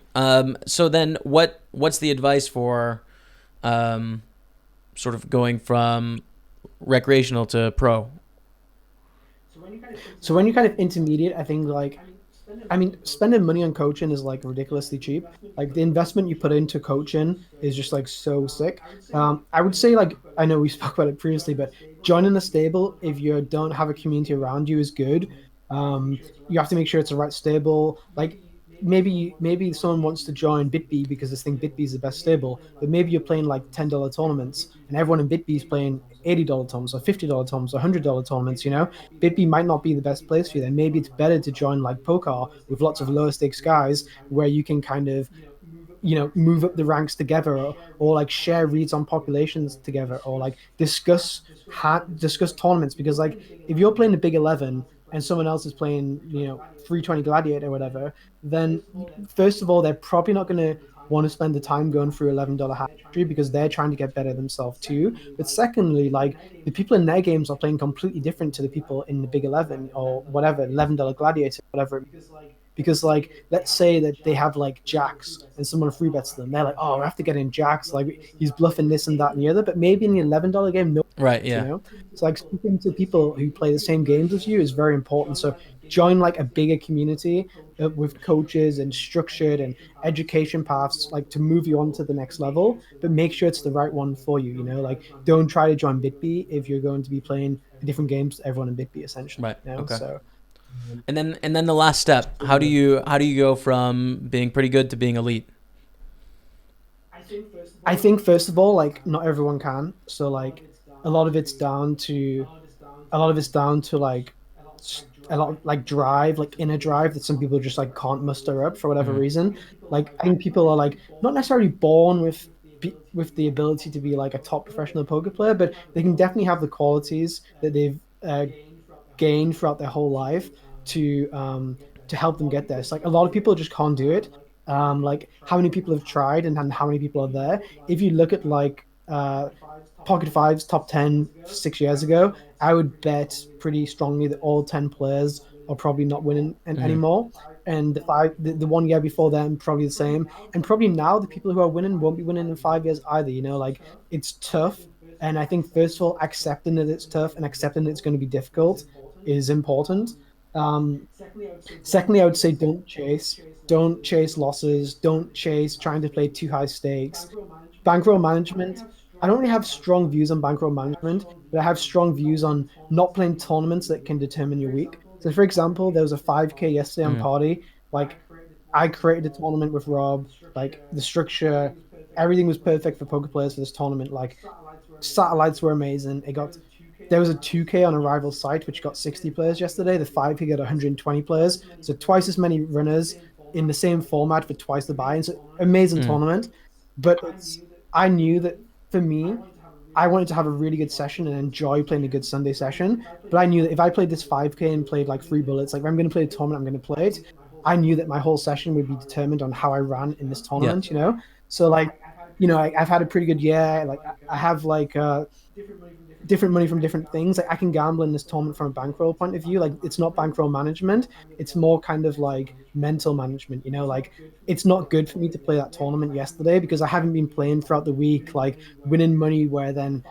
So then what's the advice for sort of going from recreational to pro? So when you're kind of intermediate, I think like, I mean, spending money on coaching is like ridiculously cheap. Like, the investment you put into coaching is just like so sick. I would say, like, I know we spoke about it previously, but joining a stable, if you don't have a community around you, is good. You have to make sure it's the right stable. Like, maybe someone wants to join BitB because they think BitB is the best stable, but maybe you're playing like $10 tournaments and everyone in BitB is playing $80 tournaments or $50 tournaments or $100 tournaments. You know, BitB might not be the best place for you. Then maybe it's better to join like Poker with lots of lower stakes guys where you can kind of, you know, move up the ranks together, or like share reads on populations together, or like discuss tournaments. Because like, if you're playing the Big 11 and someone else is playing, you know, 320 Gladiator or whatever, then first of all, they're probably not going to want to spend the time going through $11 hat history because they're trying to get better themselves too. But secondly, like, the people in their games are playing completely different to the people in the Big 11 or whatever, $11 Gladiator, whatever. Because like, let's say that they have like jacks and someone free bets them, they're like, oh, I have to get in jacks, like he's bluffing this and that and the other. But maybe in the $11 game, no, Right. Yeah. you know. So like, speaking to people who play the same games as you is very important. So join like a bigger community with coaches and structured and education paths like to move you on to the next level, but make sure it's the right one for you. You know, like don't try to join BitB if you're going to be playing different games to everyone in BitB essentially. Right. You know? Okay. So And then the last step. How do you go from being pretty good to being elite? I think first of all, like not everyone can. So like a lot of it's down to like a lot of like drive, like inner drive that some people just like can't muster up for whatever reason. Like I think people are like not necessarily born with the ability to be like a top professional poker player, but they can definitely have the qualities that they've gained throughout their whole life to help them get there. It's like a lot of people just can't do it. Like how many people have tried and how many people are there. If you look at like Pocket Five's top 10 6 years ago, I would bet pretty strongly that all 10 players are probably not winning anymore. And the 1 year before them, probably the same. And probably now the people who are winning won't be winning in 5 years either. You know, like it's tough. And I think first of all, accepting that it's tough and accepting that it's going to be difficult is important. Um, Secondly, I would say don't chase losses, don't chase trying to play too high stakes. Bankroll management, I don't really have strong views on bankroll management, but I have strong views on not playing tournaments that can determine your week. So, for example, there was a 5K yesterday on Party. Like, I created a tournament with Rob. Like, the structure, everything was perfect for poker players for this tournament. Like, satellites were amazing. There was a 2K on a rival site which got 60 players yesterday. The 5K got 120 players, so twice as many runners in the same format for twice the buy-in. So amazing tournament. But I knew that for me, I wanted to have a really good session and enjoy playing a good Sunday session. But I knew that if I played this 5K and played like 3 bullets, like if I'm going to play a tournament, I'm going to play it. I knew that my whole session would be determined on how I ran in this tournament, you know? So like, I've had a pretty good year. Like I have like different money from different things. Like I can gamble in this tournament from a bankroll point of view. Like it's not bankroll management. It's more kind of like mental management, you know, like it's not good for me to play that tournament yesterday because I haven't been playing throughout the week, like winning money where then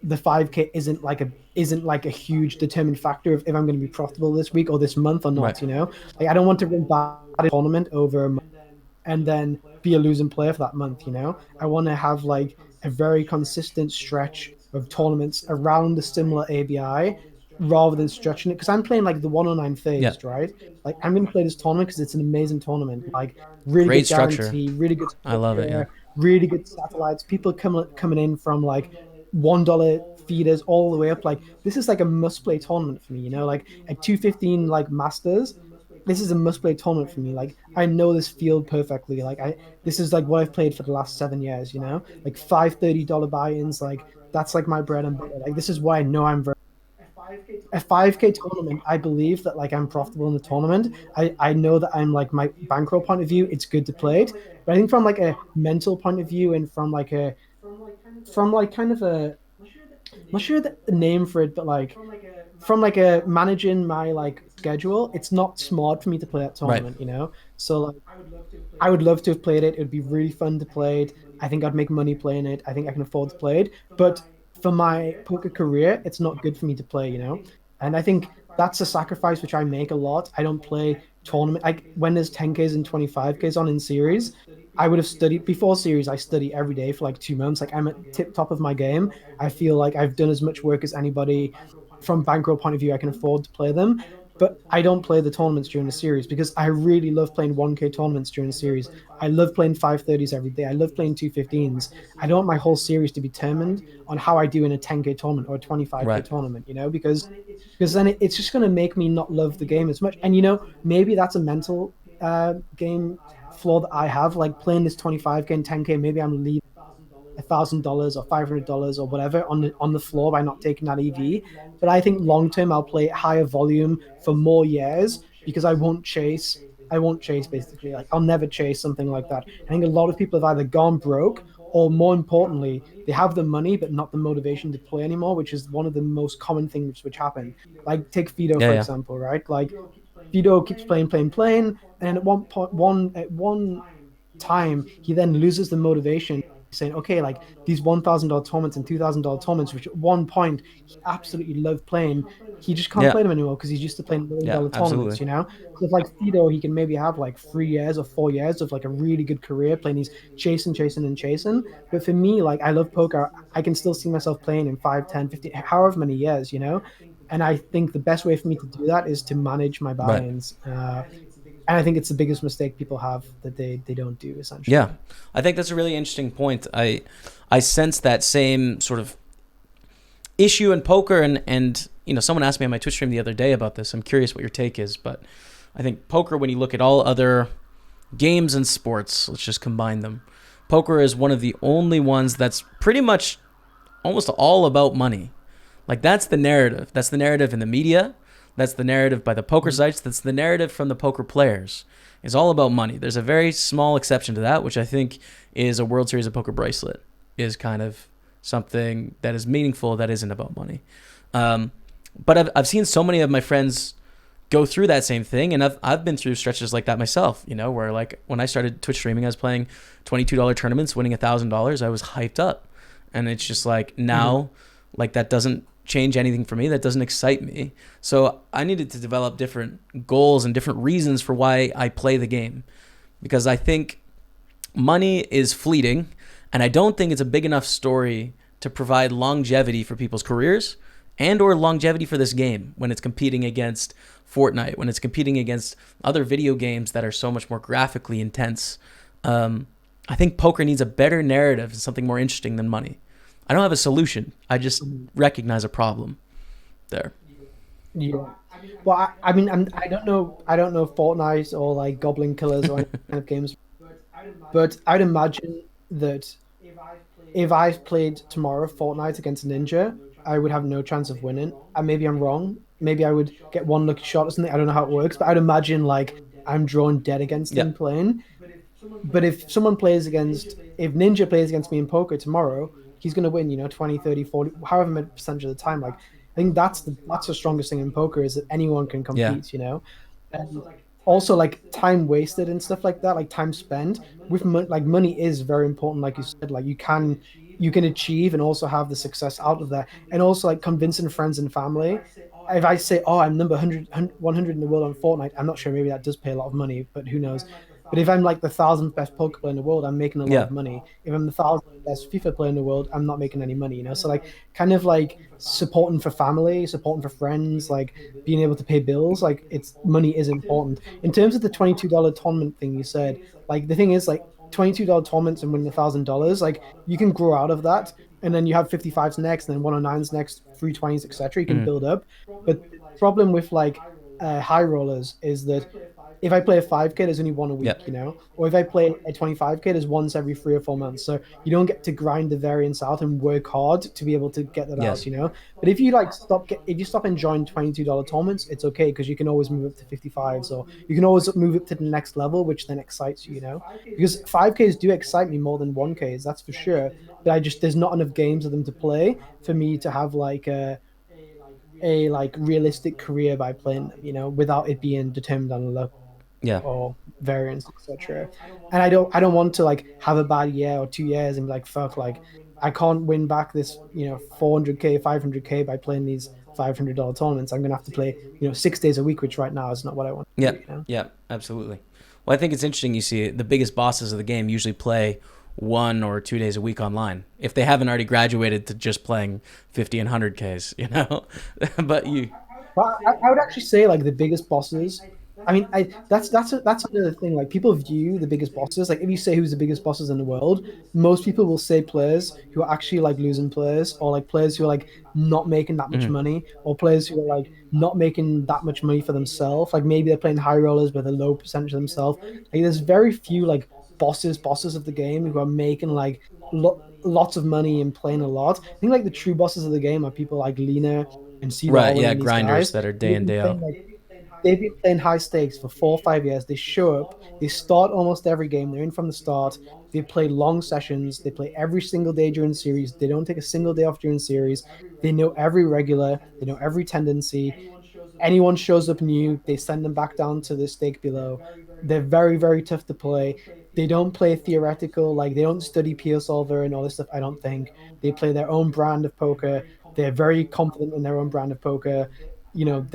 the 5K isn't like a huge determined factor of if I'm going to be profitable this week or this month or not, Right. you know, like I don't want to run bad tournament over a month and then be a losing player for that month, you know? I want to have like a very consistent stretch of tournaments around the similar ABI rather than stretching it. Because I'm playing like the 109 Yeah. phased, right? Like I'm going to play this tournament because it's an amazing tournament. Like really Great good structure. guarantee, really good I love it. Yeah. structure, really good satellites. People coming in from like $1 feeders all the way up. Like this is like a must play tournament for me, you know, like at 215 like masters, this is a must play tournament for me. Like I know this field perfectly. Like this is like what I've played for the last 7 years, you know, like $530 buy-ins. Like that's like my bread and butter. Like this is why I know I'm very a 5K tournament. I believe that like I'm profitable in the tournament. I know that I'm like my bankroll point of view, it's good to play it. But I think from like a mental point of view and from like kind of a I'm not sure the name for it, but like from like a managing my like schedule, it's not smart for me to play that Right. tournament, you know? So like I would love to have played it. It would be really fun to play it. I think I'd make money playing it. I think I can afford to play it. But for my poker career, it's not good for me to play, you know? And I think that's a sacrifice which I make a lot. I don't play tournament like when there's 10Ks and 25Ks on in series. I would have studied before series. I study every day for like 2 months. Like I'm at tip top of my game. I feel like I've done as much work as anybody from bankroll point of view. I can afford to play them, but I don't play the tournaments during the series because I really love playing 1K tournaments during the series. I love playing 530s every day. I love playing 215s. I don't want my whole series to be determined on how I do in a 10K tournament or a 25K Right. tournament, you know, because then it's just going to make me not love the game as much. And, you know, maybe that's a mental game flaw that I have, like playing this 25K and 10K, maybe I'm leaving $1,000 or $500 or whatever on the floor by not taking that EV. But I think long term I'll play higher volume for more years because I won't chase basically. Like I'll never chase something like that. I think a lot of people have either gone broke or more importantly, they have the money but not the motivation to play anymore, which is one of the most common things which happen. Like take Fido Yeah. for Yeah. example, right? Like Fido keeps playing, and at one point, one time he then loses the motivation saying, okay, like these $1,000 tournaments and $2,000 tournaments, which at one point he absolutely loved playing, he just can't Yeah. play them anymore because he's used to playing $1 Yeah, million tournaments, absolutely. you know? So if like Fido, he can maybe have like 3 years or 4 years of like a really good career playing these chasing. But for me, like I love poker. I can still see myself playing in 5, 10, 15, however many years, you know? And I think the best way for me to do that is to manage my Right. buy-ins. And I think it's the biggest mistake people have that they don't do Yeah. essentially. I think that's a really interesting point. I sense that same sort of issue in poker, and someone asked me on my Twitch stream the other day about this. I'm curious what your take is, but I think poker, when you look at all other games and sports, let's just combine them. Poker is one of the only ones that's pretty much almost all about money. Like that's the narrative. That's the narrative in the media. That's the narrative by the poker sites. That's the narrative from the poker players. It's all about money. There's a very small exception to that, which I think is a World Series of Poker bracelet is kind of something that is meaningful that isn't about money. But I've seen so many of my friends go through that same thing, and I've been through stretches like that myself, where like when I started Twitch streaming, I was playing $22 tournaments, winning $1,000. I was hyped up, and it's just like now, like that doesn't change anything for me. That doesn't excite me. So I needed to develop different goals and different reasons for why I play the game, because I think money is fleeting, and I don't think it's a big enough story to provide longevity for people's careers and or longevity for this game when it's competing against Fortnite, when it's competing against other video games that are so much more graphically intense. I think poker needs a better narrative and something more interesting than money. I don't have a solution. I just recognize a problem there. Yeah. Well, I mean, I don't know. I don't know Fortnite or like Goblin Killers or any kind of games, but I'd imagine that if I played tomorrow Fortnite against Ninja, I would have no chance of winning. And maybe I'm wrong. Maybe I would get one lucky shot or something. I don't know how it works, but I'd imagine like I'm drawn dead against Yeah. him playing. But if Ninja plays against me in poker tomorrow, he's going to win, 20, 30, 40, however many percentage of the time. Like, I think that's the strongest thing in poker is that anyone can Yeah. compete. And also like time wasted and stuff like that, like time spent with like money is very important. Like you said, like you can achieve and also have the success out of that. And also like convincing friends and family. If I say, oh, I'm number 100 in the world on Fortnite, I'm not sure. Maybe that does pay a lot of money, but who knows? But if I'm like the 1,000th best poker player in the world, I'm making a lot Yeah. of money. If I'm the 1,000th best FIFA player in the world, I'm not making any money. So like kind of like supporting for family, supporting for friends, like being able to pay bills, like it's money is important. In terms of the $22 tournament thing you said, like the thing is like $22 tournaments and winning $1,000, like you can grow out of that. And then you have 55s next, and then 109s next, 320s, etc. You can build up. But the problem with like high rollers is that if I play a 5K, there's only one a Yeah. week. Or if I play a 25K, there's once every 3 or 4 months. So you don't get to grind the variance out and work hard to be able to get that Yes. out. But if you like if you stop enjoying $22 tournaments, it's okay because you can always move up to 55s, or you can always move up to the next level, which then excites you. Because 5Ks do excite me more than 1Ks, that's for sure. But there's not enough games of them to play for me to have like a like realistic career by playing them, without it being determined on luck Yeah. or variance, etc. And I don't want to like have a bad year or 2 years and be like, fuck, like I can't win back this 400K 500K by playing these $500 tournaments. I'm gonna have to play 6 days a week, which right now is not what I want to Yeah. do. Yeah. Absolutely. Well, I think it's interesting. You see, the biggest bosses of the game usually play 1 or 2 days a week online if they haven't already graduated to just playing 50 and 100Ks. But you. But I would actually say like the biggest bosses. I mean, that's another thing. Like people view the biggest bosses. Like if you say who's the biggest bosses in the world, most people will say players who are actually like losing players, or like players who are like not making that much money, or players who are like not making that much money for themselves. Like maybe they're playing high rollers with a low percentage of themselves. Like there's very few like bosses of the game who are making like lots of money and playing a lot. I think like the true bosses of the game are people like Lena and C. Right. Rollin Yeah. and these Grinders guys. that are day They've in, been day playing out. like they've been playing high stakes for 4 or 5 years. They show up, they start almost every game, they're in from the start. They play long sessions, they play every single day during the series. They don't take a single day off during the series. They know every regular, they know every tendency. Anyone shows up new, they send them back down to the stake below. They're very, very tough to play. they don't play theoretical, like they don't study Peel Solver and all this stuff. I don't think they play their own brand of poker. They're very confident in their own brand of poker. You know,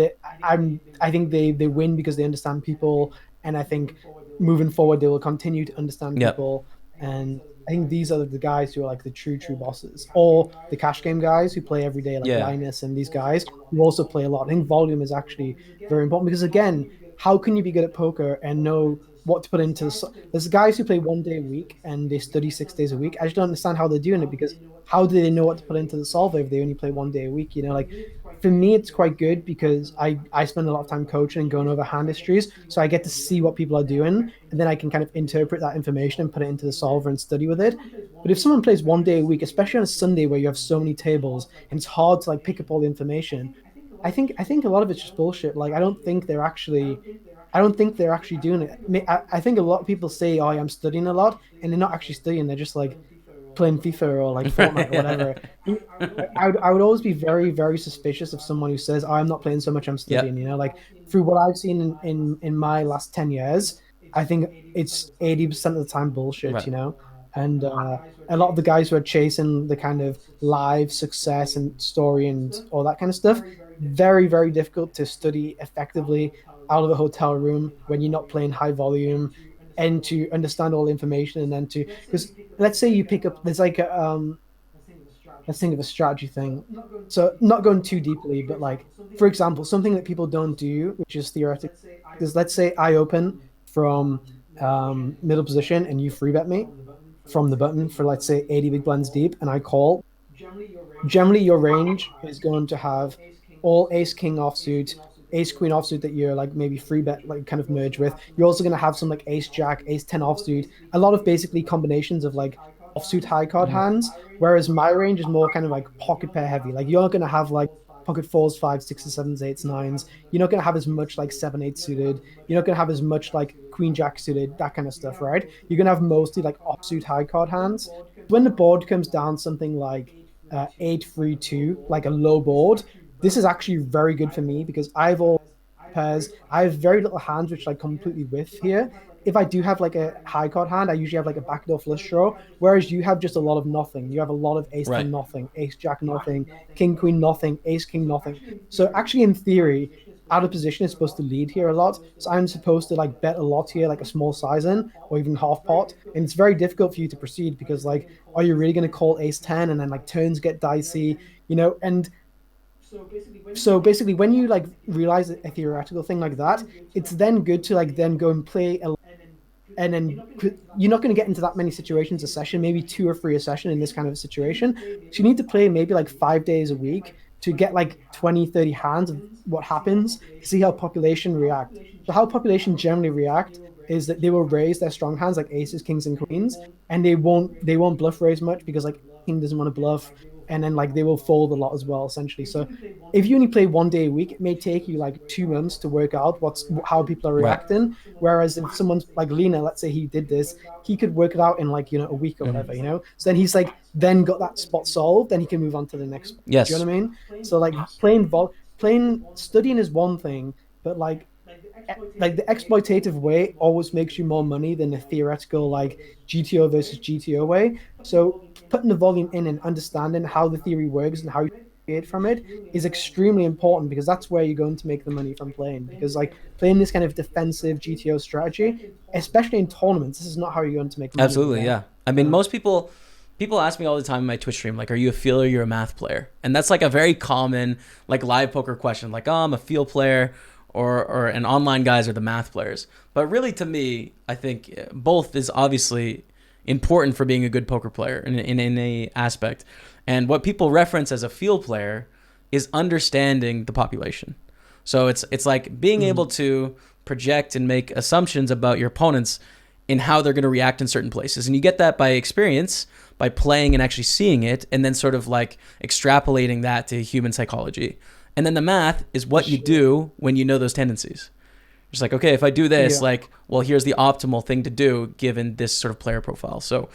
I think they win because they understand people, and I think moving forward they will continue to understand Yep. people. And I think these are the guys who are like the true bosses, or the cash game guys who play every day, like Yeah. Linus and these guys who also play a lot. I think volume is actually very important because, again, how can you be good at poker and know what to put into there's guys who play 1 day a week and they study 6 days a week. I just don't understand how they're doing it, because how do they know what to put into the solver if they only play 1 day a week? You know, like for me, it's quite good because I spend a lot of time coaching and going over hand histories, so I get to see what people are doing, and then I can kind of interpret that information and put it into the solver and study with it. But if someone plays 1 day a week, especially on a Sunday where you have so many tables and it's hard to like pick up all the information, I think a lot of it's just bullshit. Like I don't think they're actually doing it. I think a lot of people say, "Oh, I'm studying a lot," and they're not actually studying. They're just like playing FIFA or like Fortnite or whatever. I would always be very, very suspicious of someone who says, "Oh, I'm not playing so much, I'm studying." Yep. You know, like through what I've seen in my last 10 years, I think it's 80% of the time bullshit. Right. You know, and a lot of the guys who are chasing the kind of live success and story and all that kind of stuff, very, very difficult to study effectively out of a hotel room when you're not playing high volume, and to understand all the information, and then to, because let's say you pick up, there's like a let's think of a strategy thing. So not going too deeply, but like, for example, something that people don't do, which is theoretical, is let's say I open from middle position and you free bet me from the button for, let's say, 80 big blinds deep, and I call. Generally your range is going to have all ace king offsuit, ace queen offsuit that you're like maybe free bet, like kind of merge with. You're also going to have some like ace jack, ace 10 offsuit, a lot of basically combinations of like offsuit high card hands. Whereas my range is more kind of like pocket pair heavy. Like you're not going to have like pocket fours, fives, sixes, sevens, eights, nines. You're not going to have as much like 7-8 suited. You're not going to have as much like queen jack suited, that kind of stuff, right? You're going to have mostly like offsuit high card hands. When the board comes down something like 8-3-2, like a low board, this is actually very good for me because I've all pairs. I have very little hands which like completely whiff here. If I do have like a high card hand, I usually have like a backdoor flush draw, whereas you have just a lot of nothing. You have a lot of ace 10 Right. nothing, ace jack nothing, king queen nothing, ace king nothing. So actually, in theory, out of position is supposed to lead here a lot. So I'm supposed to like bet a lot here, like a small size in, or even half pot. And it's very difficult for you to proceed because, like, are you really going to call ace 10 and then like turns get dicey, you know? And so basically when you like realize a theoretical thing like that, it's then good to like then go and play a, and then you're not going to get into that many situations a session, maybe 2 or 3 a session in this kind of situation. So you need to play maybe like 5 days a week to get like 20-30 hands of what happens, to see how population react. So how population generally react is that they will raise their strong hands like aces, kings, and queens, and they won't bluff raise much because like king doesn't want to bluff, and then like they will fold a lot as well, essentially. So if you only play 1 day a week, it may take you like 2 months to work out how people are Right. reacting. Whereas if someone's like Lena, let's say he did this, he could work it out in like, a week or whatever, So then he's like then got that spot solved, then he can move on to the next spot. Yes. Do you know what I mean? So like playing studying is one thing, but like the exploitative way always makes you more money than the theoretical like GTO versus GTO way. So putting the volume in and understanding how the theory works and how you create from it is extremely important, because that's where you're going to make the money from playing. Because like playing this kind of defensive GTO strategy, especially in tournaments, this is not how you're going to make money. Absolutely, yeah. I mean, most people ask me all the time in my Twitch stream, like, are you a feel or you're a math player? And that's like a very common like live poker question, like, oh, I'm a feel player, or an online guys are the math players. But really, to me, I think both is obviously important for being a good poker player in a aspect. And what people reference as a feel player is understanding the population. So it's like being able to project and make assumptions about your opponents in how they're going to react in certain places. And you get that by experience, by playing and actually seeing it, and then sort of like extrapolating that to human psychology. And then the math is what you do when you know those tendencies. Just like, okay, if I do this, like, well, here's the optimal thing to do given this sort of player profile. So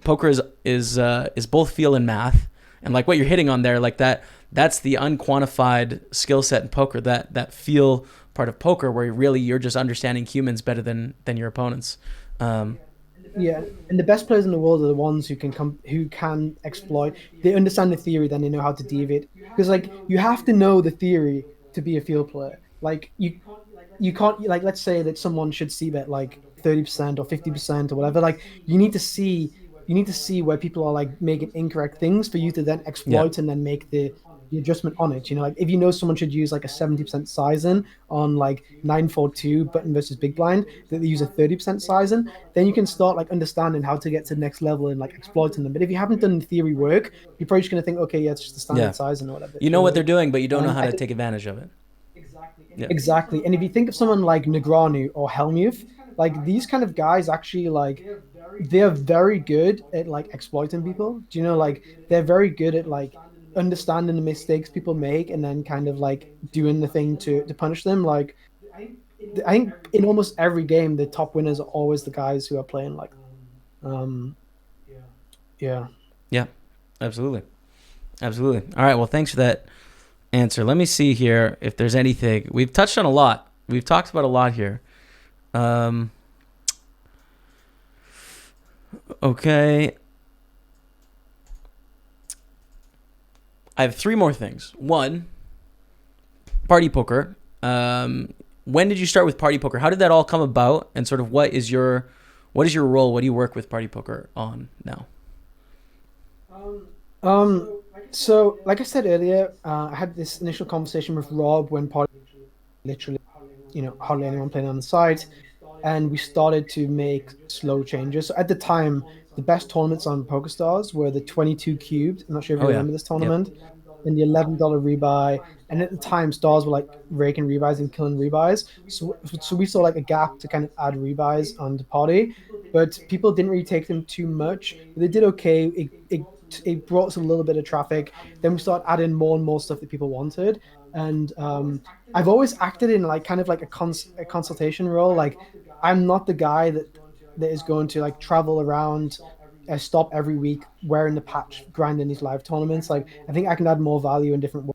poker is both feel and math. And like what you're hitting on there, like that's the unquantified skill set in poker, that feel part of poker, where you're just understanding humans better than your opponents. And Yeah, and the best players in the world are the ones who can exploit. They understand the theory, then they know how to deviate. Because like you have to know the theory to be a field player. Like you can't like let's say that someone should see bet like 30% or 50% or whatever. Like you need to see where people are like making incorrect things for you to then Yeah. exploit and then make the adjustment on it. You know, like if you know someone should use like a 70% size in on like 942 button versus big blind, that they use a 30% size in, then you can start like understanding how to get to the next level and like exploiting them. But if you haven't done the theory work, you're probably just gonna think, okay, yeah, it's just the Yeah. standard size and or whatever. You You know know what what I they're mean? doing, but you don't know how I to think take advantage of it. Yeah. exactly. And if you think of someone like Negranu or Helmuth, like these kind of guys actually like they're very good at like exploiting people. Do you know like they're very good at like understanding the mistakes people make and then kind of like doing the thing to punish them. Like I think in almost every game the top winners are always the guys who are playing like um yeah. Yeah. Absolutely. Absolutely. All right. Well, thanks for that answer. Let me see here if there's anything. We've touched on a lot. We've talked about a lot here. Okay. I have three more things. One, party poker. When did you start with party poker? How did that all come about? And sort of what is your role? What do you work with party poker on now? So like I said earlier, I had this initial conversation with Rob when party literally, you know, hardly anyone playing on the site, and we started to make slow changes. So at the time, the best tournaments on PokerStars were the 22 cubed. I'm not sure if you Oh yeah. remember this Yep. tournament, and the $11 rebuy. And at the time, stars were like raking rebuys and killing rebuys. So we saw like a gap to kind of add rebuys onto party, but people didn't really take them too much. They did okay. It brought us a little bit of traffic. Then we started adding more and more stuff that people wanted. And I've always acted in like kind of like a consultation role. Like I'm not the guy that is going to like travel around, stop every week wearing the patch, grinding these live tournaments. Like I think I can add more value in different ways.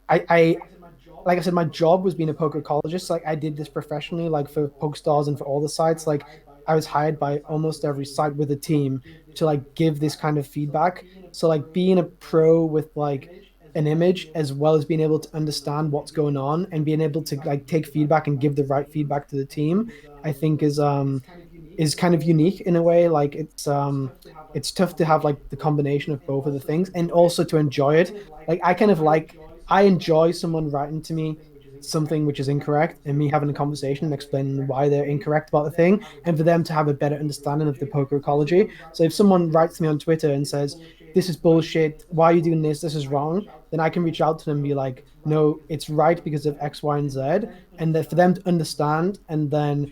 I like I said, my job was being a poker ecologist. Like I did this professionally, like for PokerStars and for all the sites. Like I was hired by almost every site with a team to like give this kind of feedback. So like being a pro with like an image as well as being able to understand what's going on and being able to like take feedback and give the right feedback to the team, I think is kind of unique in a way. Like it's tough to have like the combination of both of the things and also to enjoy it. Like I enjoy someone writing to me something which is incorrect and me having a conversation and explaining why they're incorrect about the thing and for them to have a better understanding of the poker ecology. So if someone writes to me on Twitter and says, this is bullshit, why are you doing this, this is wrong, then I can reach out to them and be like, no, it's right because of X, Y, and Z. And that for them to understand and then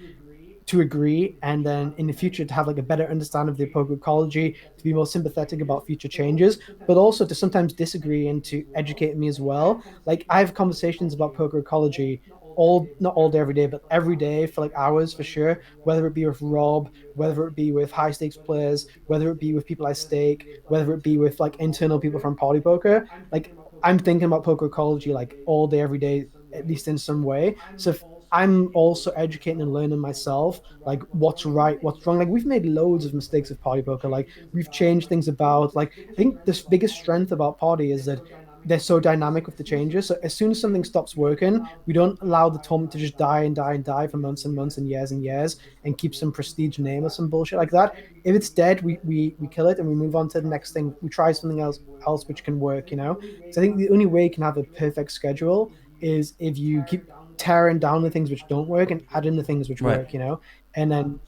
to agree and then in the future to have like a better understanding of the poker ecology, to be more sympathetic about future changes, but also to sometimes disagree and to educate me as well. Like I have conversations about poker ecology all not all day every day, but every day for like hours for sure, whether it be with Rob, whether it be with high stakes players, whether it be with people I stake, whether it be with like internal people from party poker. Like I'm thinking about poker ecology like all day every day, at least in some way. So if I'm also educating and learning myself, like what's right, what's wrong. Like we've made loads of mistakes with party poker. Like we've changed things about. Like I think the biggest strength about party is that they're so dynamic with the changes. So as soon as something stops working, we don't allow the tournament to just die and die and die for months and months and years and keep some prestige name or some bullshit like that. If it's dead, we kill it and we move on to the next thing. We try something else which can work. You know. So I think the only way you can have a perfect schedule is if you keep tearing down the things which don't work and add in the things which Right. work, you know. And then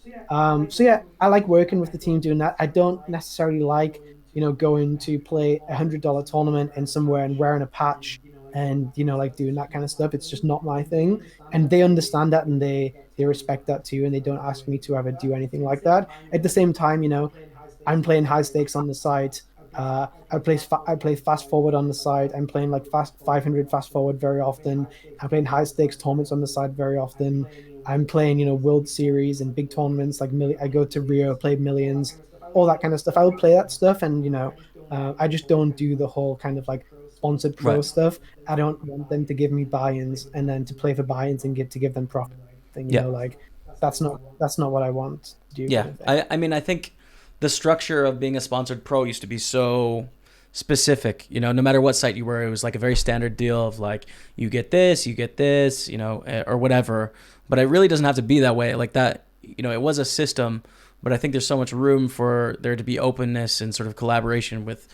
so yeah, I like working with the team doing that. I don't necessarily like, you know, going to play $100 tournament and somewhere and wearing a patch and, you know, like doing that kind of stuff. It's just not my thing, and they understand that and they respect that too, and they don't ask me to ever do anything like that. At the same time, you know, I'm playing high stakes on the side. I play fast forward on the side. I'm playing like fast 500 fast forward very often. I'm playing high stakes tournaments on the side very often. I'm playing, you know, World Series and big tournaments like I go to Rio, play millions, all that kind of stuff. I will play that stuff, and you know, I just don't do the whole kind of like sponsored pro Right. stuff. I don't want them to give me buy-ins and then to play for buy-ins and give them profit thing. You Yeah. know, like that's not what I want to do, Yeah, kind of thing. I mean, I think the structure of being a sponsored pro used to be so specific. You know, no matter what site you were, it was like a very standard deal of like you get this, you know, or whatever. But it really doesn't have to be that way. Like that, you know, it was a system, but I think there's so much room for there to be openness and sort of collaboration with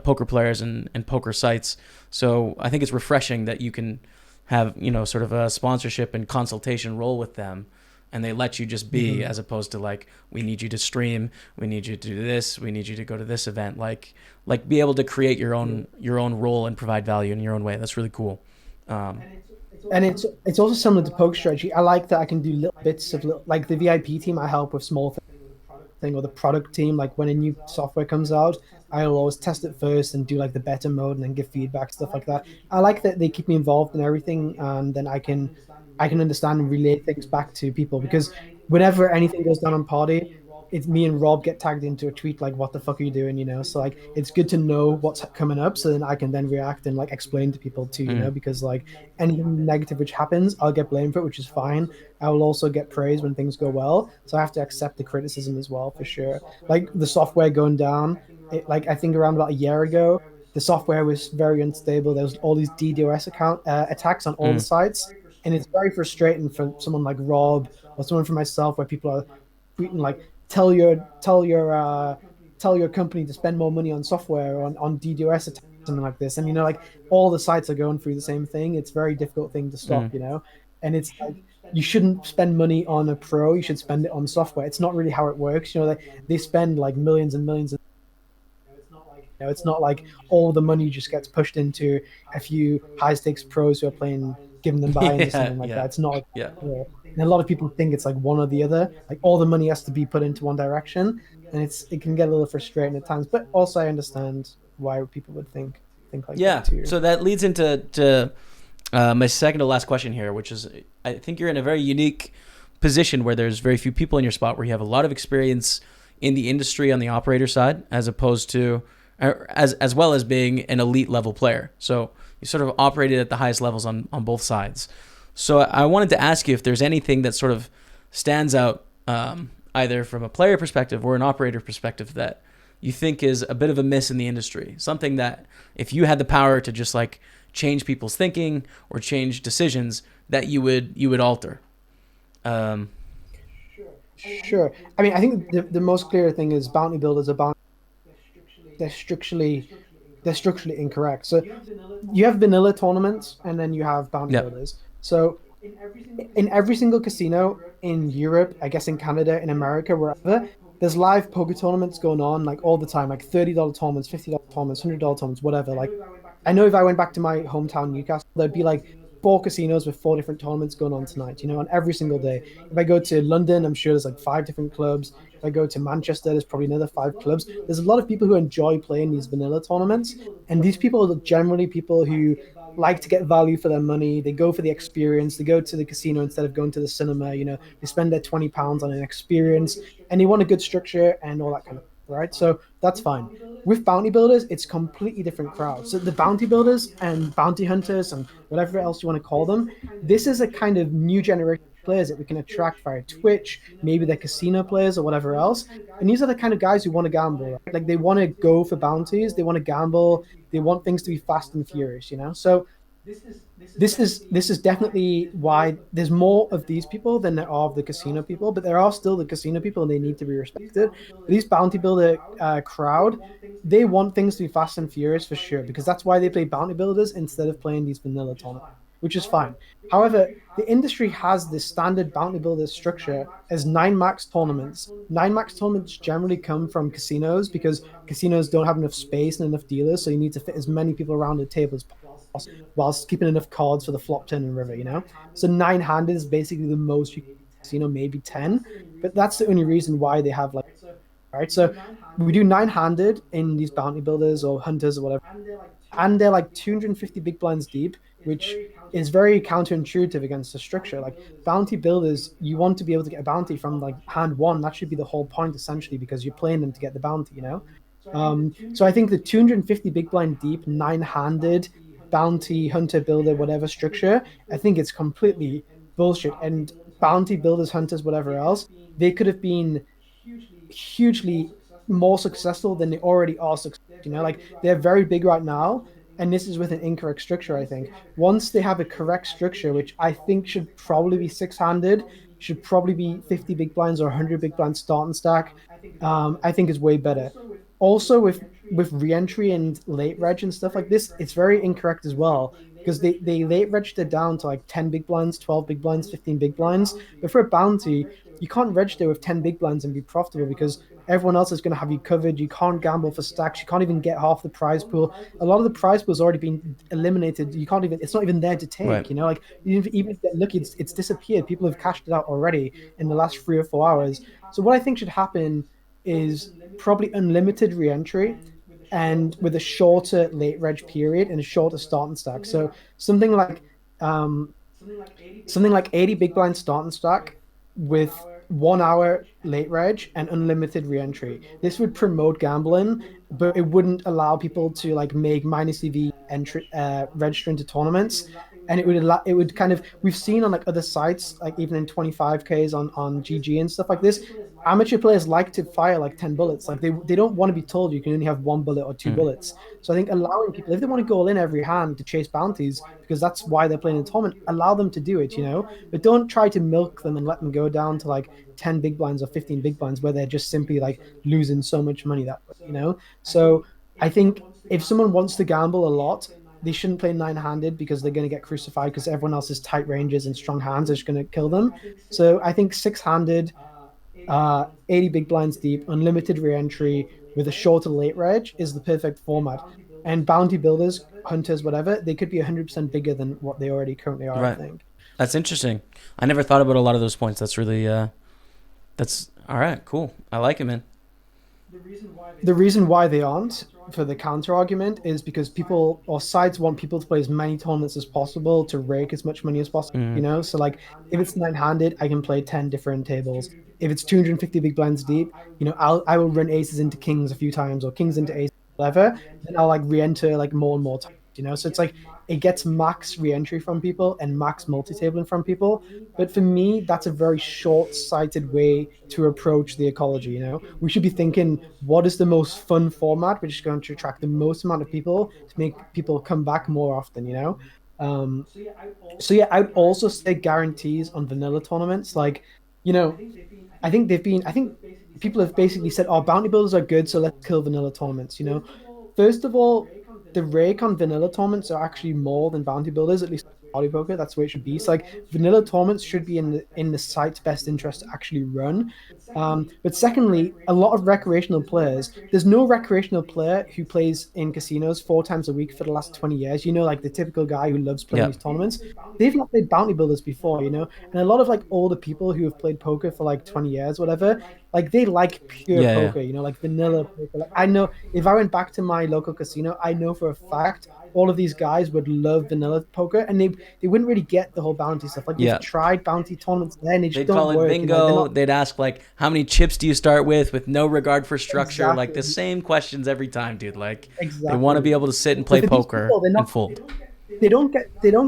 poker players and poker sites. So I think it's refreshing that you can have, you know, sort of a sponsorship and consultation role with them, and they let you just be, as opposed to like, we need you to stream, we need you to do this, we need you to go to this event. Like be able to create your own role and provide value in your own way. That's really cool. Um, And it's also similar to poker strategy. I like that I can do little bits of like the VIP team. I help with small thing, or the product team. Like when a new software comes out, I'll always test it first and do like the beta mode and then give feedback, stuff like that. I like that they keep me involved in everything, and then I can understand and relay things back to people, because whenever anything goes down on party, it's me and Rob get tagged into a tweet like, "What the fuck are you doing?" So like it's good to know what's coming up, so then I can then react and like explain to people too, because like anything negative which happens, I'll get blamed for it, which is fine. I will also get praise when things go well, so I have to accept the criticism as well, for sure. Like the software going down, like I think around about a year ago, the software was very unstable. There was all these DDoS attacks on all the sites, and it's very frustrating for someone like Rob or someone for myself, where people are tweeting like, tell your company to spend more money on software or on DDoS attacks, something like this. And like all the sites are going through the same thing. It's a very difficult thing to stop, and it's like, you shouldn't spend money on a pro, you should spend it on software. It's not really how it works. They spend like millions and millions. It's not like all the money just gets pushed into a few high stakes pros who are playing, giving them buy-ins or something like that. It's not like yeah. And a lot of people think it's like one or the other. Like all the money has to be put into one direction, and it can get a little frustrating at times. But also I understand why people would think like that too. So that leads into my second to last question here, which is, I think you're in a very unique position where there's very few people in your spot, where you have a lot of experience in the industry on the operator side, as opposed to as well as being an elite level player. So you sort of operated at the highest levels on both sides. So I wanted to ask you if there's anything that sort of stands out, either from a player perspective or an operator perspective, that you think is a bit of a miss in the industry. Something that if you had the power to just like change people's thinking or change decisions, that you would alter. Sure. I mean, I think the most clear thing is bounty builders are bounty. They're structurally incorrect. So you have vanilla tournaments, and then you have bounty builders. So in every single casino in Europe, I guess in Canada, in America, wherever, there's live poker tournaments going on like all the time, like $30 tournaments, $50 tournaments, $100 tournaments, whatever. Like I know if I went back to my hometown, Newcastle, there'd be like 4 casinos with 4 different tournaments going on tonight, on every single day. If I go to London, I'm sure there's like 5 different clubs. If I go to Manchester, there's probably another 5 clubs. There's a lot of people who enjoy playing these vanilla tournaments. And these people are generally people who like to get value for their money. They go for the experience. They go to the casino instead of going to the cinema. They spend their £20 on an experience, and they want a good structure and all that kind of, right? So that's fine. With bounty builders, it's completely different crowd. So the bounty builders and bounty hunters and whatever else you want to call them, this is a kind of new generation of players that we can attract via Twitch. Maybe they're casino players or whatever else. And these are the kind of guys who want to gamble, right? Like they want to go for bounties. They want to gamble. They want things to be fast and furious, So this is definitely why there's more of these people than there are of the casino people, but there are still the casino people, and they need to be respected. These bounty builder crowd, they want things to be fast and furious for sure, because that's why they play bounty builders instead of playing these vanilla tournaments, which is fine. However, the industry has this standard bounty builder structure as 9 max tournaments. 9 max tournaments generally come from casinos, because casinos don't have enough space and enough dealers, so you need to fit as many people around the table as possible, whilst keeping enough cards for the flop, turn, and river, So 9-handed is basically the most you can, maybe 10, but that's the only reason why they have right? So we do 9-handed in these bounty builders or hunters or whatever, and they're like 250 big blinds deep, which is very counterintuitive against the structure. Like bounty builders, you want to be able to get a bounty from like hand 1. That should be the whole point, essentially, because you're playing them to get the bounty, So I think the 250 big blind deep, 9-handed bounty hunter builder whatever structure, I think it's completely bullshit. And bounty builders, hunters, whatever else, they could have been hugely more successful than they already are successful. Like they're very big right now, and this is with an incorrect structure, I think. Once they have a correct structure, which I think should probably be six-handed, should probably be 50 big blinds or 100 big blinds start and stack, I think is way better. Also, with re-entry and late reg and stuff like this, it's very incorrect as well because they late register down to like 10 big blinds, 12 big blinds, 15 big blinds. But for a bounty, you can't register with 10 big blinds and be profitable because everyone else is going to have you covered. You can't gamble for stacks. You can't even get half the prize pool. A lot of the prize pool has already been eliminated. You can't even, it's not even there to take, Right. like even if you get lucky, it's disappeared. People have cashed it out already in the last 3 or 4 hours. So what I think should happen is probably unlimited re-entry and with a shorter late reg period and a shorter start and stack. So something like um, something like 80 big blind start and stack with 1 hour late reg and unlimited re-entry. This would promote gambling, but it wouldn't allow people to like make minus EV entry register into tournaments. And it would kind of, we've seen on like other sites, like even in 25Ks on GG and stuff like this, amateur players like to fire like 10 bullets. Like they don't want to be told you can only have one bullet or two bullets. So I think allowing people, if they want to go all in every hand to chase bounties, because that's why they're playing in tournament, allow them to do it. But don't try to milk them and let them go down to like 10 big blinds or 15 big blinds where they're just simply like losing so much money that way. So I think if someone wants to gamble a lot, they shouldn't play nine-handed because they're going to get crucified because everyone else's tight ranges and strong hands are just going to kill them. So I think six-handed, 80 big blinds deep, unlimited re-entry with a shorter late reg is the perfect format. And bounty builders, hunters, whatever, they could be 100% bigger than what they already currently are, Right. I think. That's interesting. I never thought about a lot of those points. That's really that's all right. Cool. I like it, man. The reason why they aren't for the counter argument is because people or sides want people to play as many tournaments as possible to rake as much money as possible. So like if it's nine-handed, I can play 10 different tables. If it's 250 big blinds deep, I will run aces into kings a few times or kings into aces, whatever. Then I'll like re-enter like more and more times. So it's like it gets max re-entry from people and max multi-tabling from people. But for me, that's a very short-sighted way to approach the ecology. We should be thinking, what is the most fun format, which is going to attract the most amount of people to make people come back more often. Um, so yeah, I would also say guarantees on vanilla tournaments. Like, you know, I think people have basically said, oh, bounty builders are good, so let's kill vanilla tournaments. First of all, the rake on vanilla tournaments are actually more than bounty builders, at least party poker. That's where it should be. So like vanilla tournaments should be in the site's best interest to actually run. But secondly, a lot of recreational players, there's no recreational player who plays in casinos 4 times a week for the last 20 years. Like the typical guy who loves playing these tournaments. They've not played bounty builders before. And a lot of like older people who have played poker for like 20 years, whatever, like they like pure poker, like vanilla poker. Like I know if I went back to my local casino, I know for a fact all of these guys would love vanilla poker, and they wouldn't really get the whole bounty stuff. Like they've tried bounty tournaments there, and they just They'd call don't it work. bingo. They'd ask like, "How many chips do you start with no regard for structure?" Exactly. Like the same questions every time, dude. Like Exactly. they want to be able to sit and play But for these poker people, and fold. They don't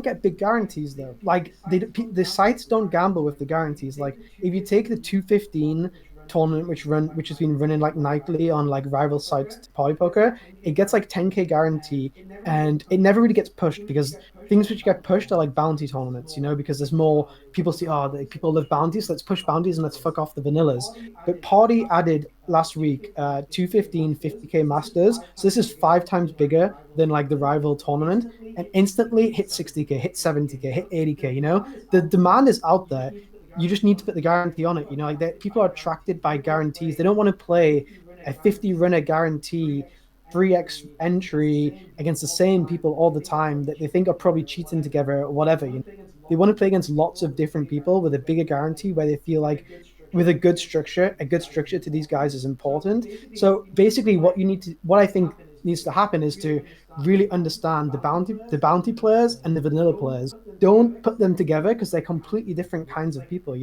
get big guarantees though. Like the sites don't gamble with the guarantees. Like if you take the 215 tournament which has been running like nightly on like rival sites to party poker, it gets like 10K guarantee, and it never really gets pushed because things which get pushed are like bounty tournaments, because there's more people see, people love bounties, so let's push bounties and let's fuck off the vanillas. But party added last week 215 50K masters, so this is 5 times bigger than like the rival tournament, and instantly hit 60K, hit 70K, hit 80K. The demand is out there. You just need to put the guarantee on it. Like that, people are attracted by guarantees. They don't want to play a 50 runner guarantee 3x entry against the same people all the time that they think are probably cheating together or whatever. They want to play against lots of different people with a bigger guarantee where they feel like with a good structure to these guys is important. So basically what I think needs to happen is to really understand the bounty players and the vanilla players. Don't put them together because they're completely different kinds of people.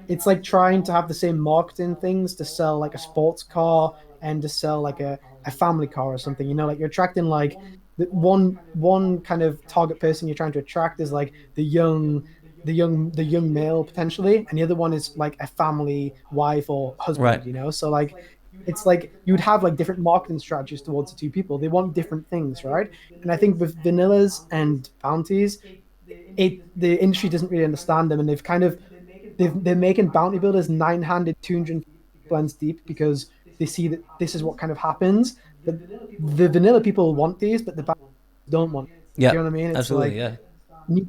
It's like trying to have the same marketing things to sell like a sports car and to sell like a family car or something. Like you're attracting like the one kind of target person you're trying to attract is like the young the young male potentially, and the other one is like a family wife or husband, Right. so like it's like you would have like different marketing strategies towards the two people. They want different things, right? And I think with vanillas and bounties, the industry doesn't really understand them, and they're making bounty builders nine-handed 200 blinds deep because they see that this is what kind of happens. But the vanilla people want these, but the bounty don't want it. Yeah. Do you know what I mean? It's Absolutely. like Yeah. need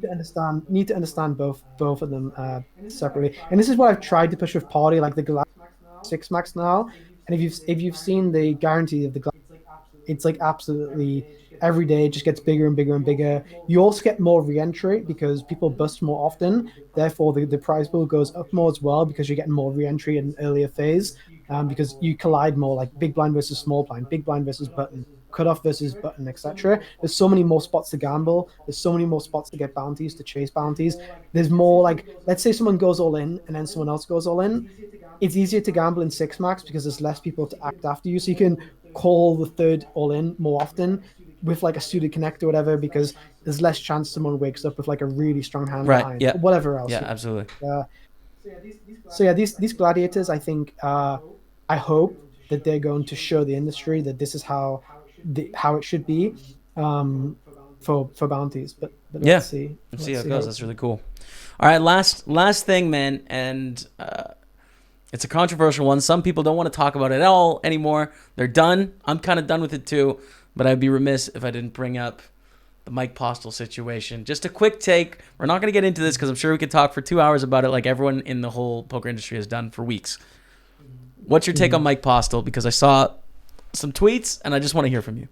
to understand both of them separately. And this is what I've tried to push with Party, like the Glass Six Max now. And if you've seen the guarantee of the Glass, it's like absolutely every day it just gets bigger and bigger and bigger. You also get more re-entry because people bust more often. Therefore, the prize pool goes up more as well because you're getting more re-entry in an earlier phase. Because you collide more, like big blind versus small blind, big blind versus button, cutoff versus button, etc. There's so many more spots to gamble. There's so many more spots to get bounties, to chase bounties. There's more like, let's say someone goes all in and then someone else goes all in. It's easier to gamble in six max because there's less people to act after you. So you can call the third all in more often with like a suited connect or whatever because there's less chance someone wakes up with like a really strong hand Right. behind Yeah. or whatever else. Yeah. Absolutely. So yeah, these gladiators, I think, I hope that they're going to show the industry that this is how it should be, for bounties. But Yeah. let's see. Let's see how it goes. That's really cool. All right, last thing, man, and it's a controversial one. Some people don't want to talk about it at all anymore. They're done. I'm kind of done with it too, but I'd be remiss if I didn't bring up the Mike Postel situation. Just a quick take. We're not going to get into this because I'm sure we could talk for 2 hours about it like everyone in the whole poker industry has done for weeks. What's your take on Mike Postel? Because I saw some tweets, and I just want to hear from you.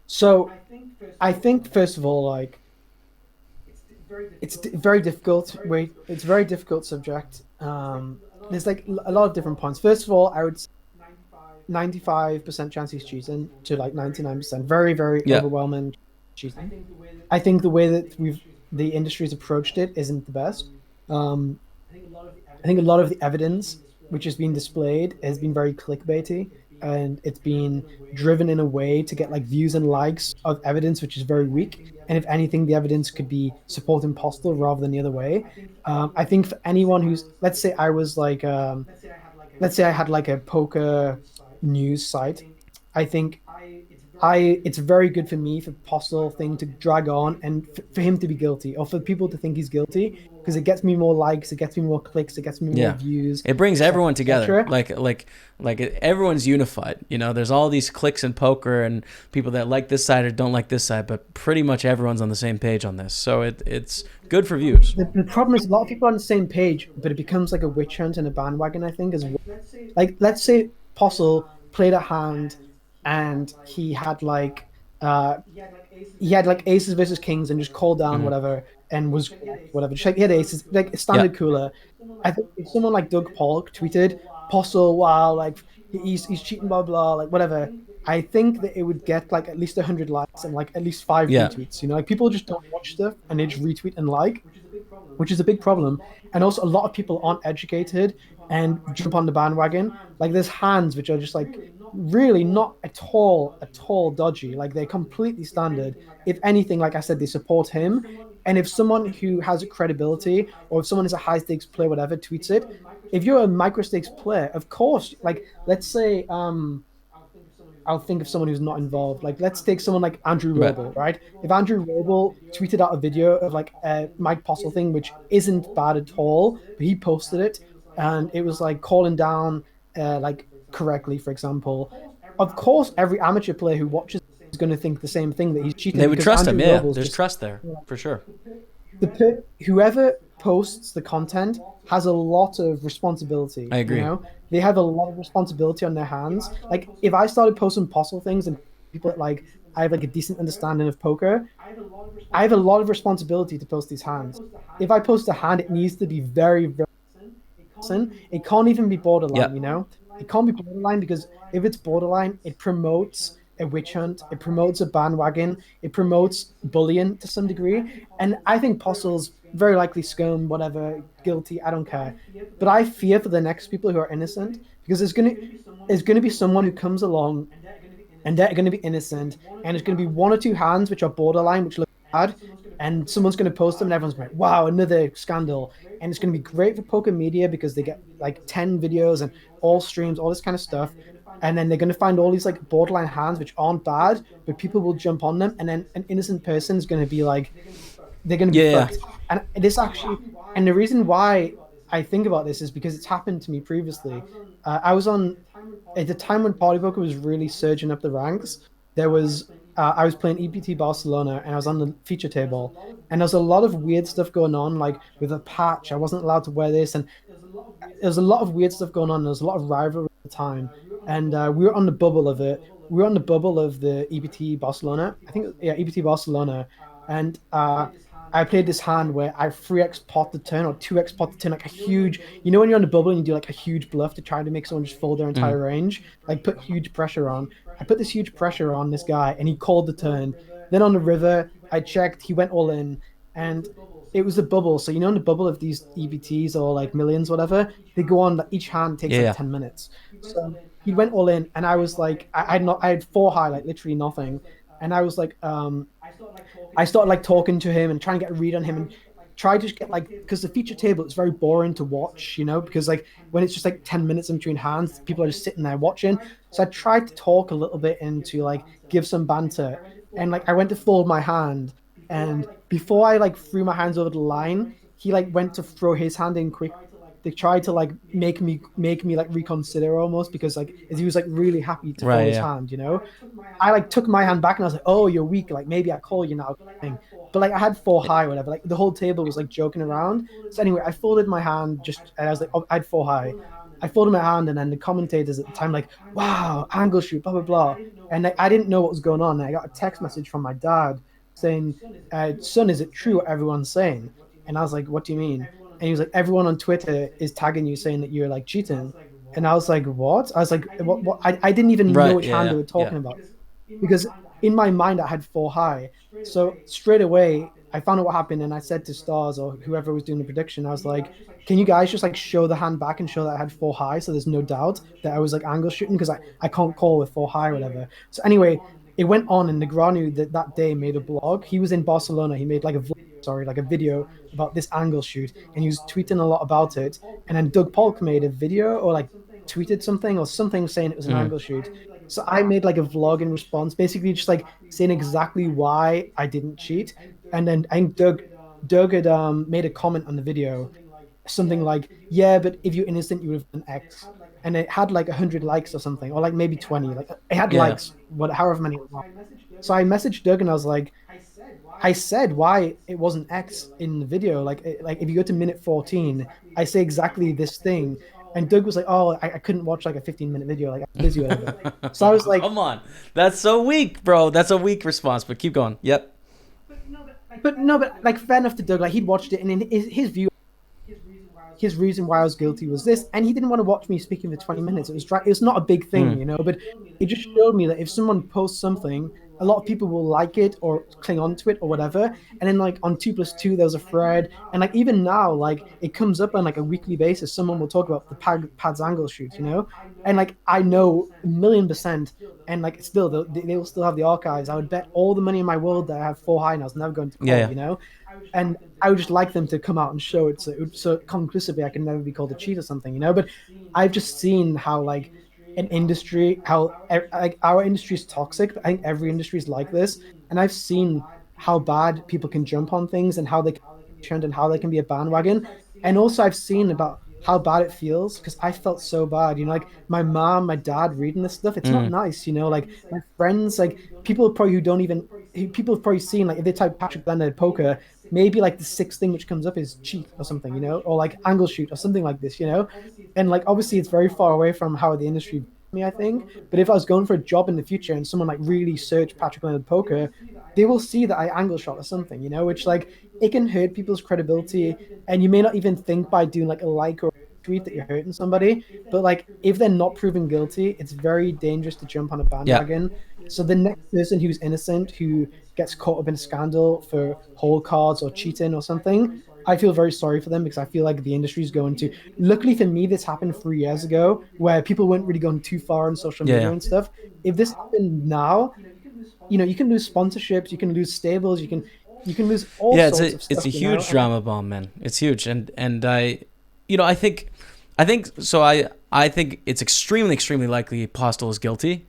So I think first of all, like, it's very difficult. Wait, it's a very difficult subject. There's like a lot of different points. First of all, I would say 95% chance he's cheating to like 99%. Very, very overwhelming cheating. I think the way that the industry's approached it isn't the best. I think a lot of the evidence which has been displayed has been very clickbaity, and it's been driven in a way to get like views and likes of evidence which is very weak. And if anything, the evidence could be supporting Postel rather than the other way. I think for anyone who's, let's say I was like, let's say I had like a poker news site, I think it's very good for me for Postel thing to drag on and for him to be guilty, or for people to think he's guilty, because it gets me more likes, it gets me more clicks, it gets me more views. It brings everyone together. Like everyone's unified. You know, there's all these cliques in poker and people that like this side or don't like this side, but pretty much everyone's on the same page on this. So it's good for views. The problem is a lot of people are on the same page, but it becomes like a witch hunt and a bandwagon, I think, as well. Like, let's say Postel played a hand and he had like aces versus kings and just called down whatever and was whatever. Just like he had aces, like standard cooler. I think if someone like Doug Polk tweeted Postel, wow, like he's cheating, blah blah, like whatever, I think that it would get like at least 100 likes and like at least 5 retweets. You know, like people just don't watch stuff and they just retweet and like, which is a big problem. And also a lot of people aren't educated and jump on the bandwagon. Like there's hands which are just like really not at all dodgy. Like they're completely standard. If anything, like I said, they support him. And if someone who has credibility, or if someone is a high stakes player, whatever, tweets it, if you're a micro stakes player, of course, like let's say I'll think of someone who's not involved. Like, let's take someone like Andrew Roble, right? If Andrew Roble tweeted out a video of like a Mike Postel thing, which isn't bad at all, but he posted it and it was like calling down like correctly, for example, of course, every amateur player who watches is going to think the same thing, that he's cheating. They would trust him, yeah. Roble's There's trust there, for sure. Whoever posts the content has a lot of responsibility. I agree. You know? They have a lot of responsibility on their hands. Like, if I started posting Postel things and people like, I have like a decent understanding of poker, I have a lot of responsibility to post these hands. If I post a hand, it needs to be very, very it can't even be borderline, you know? It can't be borderline, because if it's borderline, it promotes a witch hunt, it promotes a bandwagon, it promotes bullying to some degree. And I think Postel's very likely scum, whatever, guilty, I don't care. But I fear for the next people who are innocent, because there's gonna be someone who comes along and they're gonna be innocent, and there's gonna be one or two hands which are borderline, which look bad, and someone's going to post them, and everyone's like, "Wow, another scandal!" And it's going to be great for poker media because they get like 10 videos and all streams, all this kind of stuff, and then they're going to find all these like borderline hands which aren't bad, but people will jump on them, and then an innocent person is going to be like, they're going to be Yeah. fucked. And this actually, and the reason why I think about this is because it's happened to me previously. I was on at the time when party poker was really surging up the ranks. There was I was playing EPT Barcelona, and I was on the feature table, and there was a lot of weird stuff going on, like with a patch. I wasn't allowed to wear this, and there was a lot of weird stuff going on. There was a lot of rivalry at the time, and we were on the bubble of it. We were on the bubble of the EPT Barcelona. I think, yeah, EPT Barcelona, and I played this hand where I 3x pot the turn or 2x pot the turn, like a huge, you know, when you're on the bubble and you do like a huge bluff to try to make someone just fold their entire range, like put huge pressure on. I put this huge pressure on this guy, and he called the turn. Then on the river, I checked, he went all in, and it was a bubble. So, you know, in the bubble of these EBTs or like millions, whatever, they go on, like each hand takes Yeah. like 10 minutes. So he went all in, and I was like, I had four high, like literally nothing. And I was like, I started like talking to him and trying to get a read on him, and try to just get like, because the feature table is very boring to watch, you know, because like when it's just like 10 minutes in between hands, people are just sitting there watching. So I tried to talk a little bit into like give some banter, and like I went to fold my hand, and before I like threw my hands over the line, he like went to throw his hand in quick. They tried to like make me like reconsider almost, because like he was like really happy to Right, fold his yeah. hand, you know. I like took my hand back, and I was like, "Oh, you're weak. Like maybe I call you now." But like I had four high, or whatever. Like the whole table was like joking around. So anyway, I folded my hand just, and I was like, oh, I had four high. I folded my hand, and then the commentators at the time like, "Wow, angle shoot, blah blah blah," and like, I didn't know what was going on. And I got a text message from my dad saying, "Son, is it true what everyone's saying?" And I was like, "What do you mean?" And he was like, "Everyone on Twitter is tagging you saying that you're like cheating." And I was like, "What?" I was like, "What?" I didn't even know Right. which Yeah. hand they were talking about, because in my mind I had four high. So straight away I found out what happened, and I said to Stars or whoever was doing the prediction, I was like, "Can you guys just like show the hand back and show that I had four high, so there's no doubt that I was like angle shooting, because I can't call with four high or whatever." So anyway, it went on, and Negranu that day made a blog. He was in Barcelona. He made like a like a video about this angle shoot, and he was tweeting a lot about it. And then Doug Polk made a video or like tweeted something or something saying it was an angle shoot. So I made like a vlog in response, basically just like saying exactly why I didn't cheat. And then I think Doug had made a comment on the video, something like, "Yeah, but if you're innocent, you would have done X." And it had like 100 likes or something, or like maybe 20. Like it had Yeah. likes, however many it was. So I messaged Doug, and I was like, I said why it wasn't X in the video. Like if you go to minute 14, I say exactly this thing. And Doug was like, "Oh, I couldn't watch like a 15-minute video. Like I'm busy or whatever." So I was like, Come on. That's so weak, bro. That's a weak response, but keep going. Yep. but no, but like fair enough to Doug. Like he'd watched it, and in his view, his reason why I was guilty was this, and he didn't want to watch me speaking for 20 minutes. It was not a big thing, you know, but it just showed me that if someone posts something, a lot of people will like it or cling on to it or whatever. And then like on 2+2, there was a thread, and like even now, like it comes up on like a weekly basis. Someone will talk about the Pad's angle shoot, you know, and like I know 1,000,000%, and like still they will still have the archives. I would bet all the money in my world that I have four high, and I was never going to call, Yeah. you know. And I would just like them to come out and show it, so conclusively I can never be called a cheat or something, you know. But I've just seen how like an industry, how like our industry is toxic. I think every industry is like this, and I've seen how bad people can jump on things and how they can be turned and how they can be a bandwagon. And also I've seen about how bad it feels, because I felt so bad, you know, like my mom, my dad reading this stuff. It's not nice, you know, like my friends, like people probably who don't even, people have probably seen, like if they type Patrick Leonard poker, maybe like the sixth thing which comes up is cheat or something, you know, or like angle shoot or something like this, you know. And like obviously it's very far away from how the industry me, I think. But if I was going for a job in the future and someone like really search Patrick Leonard poker, they will see that I angle shot or something, you know, which like it can hurt people's credibility. And you may not even think by doing like a like or a tweet that you're hurting somebody, but like if they're not proven guilty, it's very dangerous to jump on a bandwagon. So the next person who's innocent, who gets caught up in a scandal for hole cards or cheating or something, I feel very sorry for them, because I feel like the industry is going to. Luckily for me, this happened 3 years ago, where people weren't really going too far on social media and stuff. If this happened now, you know, you can lose sponsorships, you can lose stables, You can lose all Yeah, sorts of it's stuff, a you know. huge drama bomb, man. It's huge, and I, I think so. I think it's extremely likely Postel is guilty.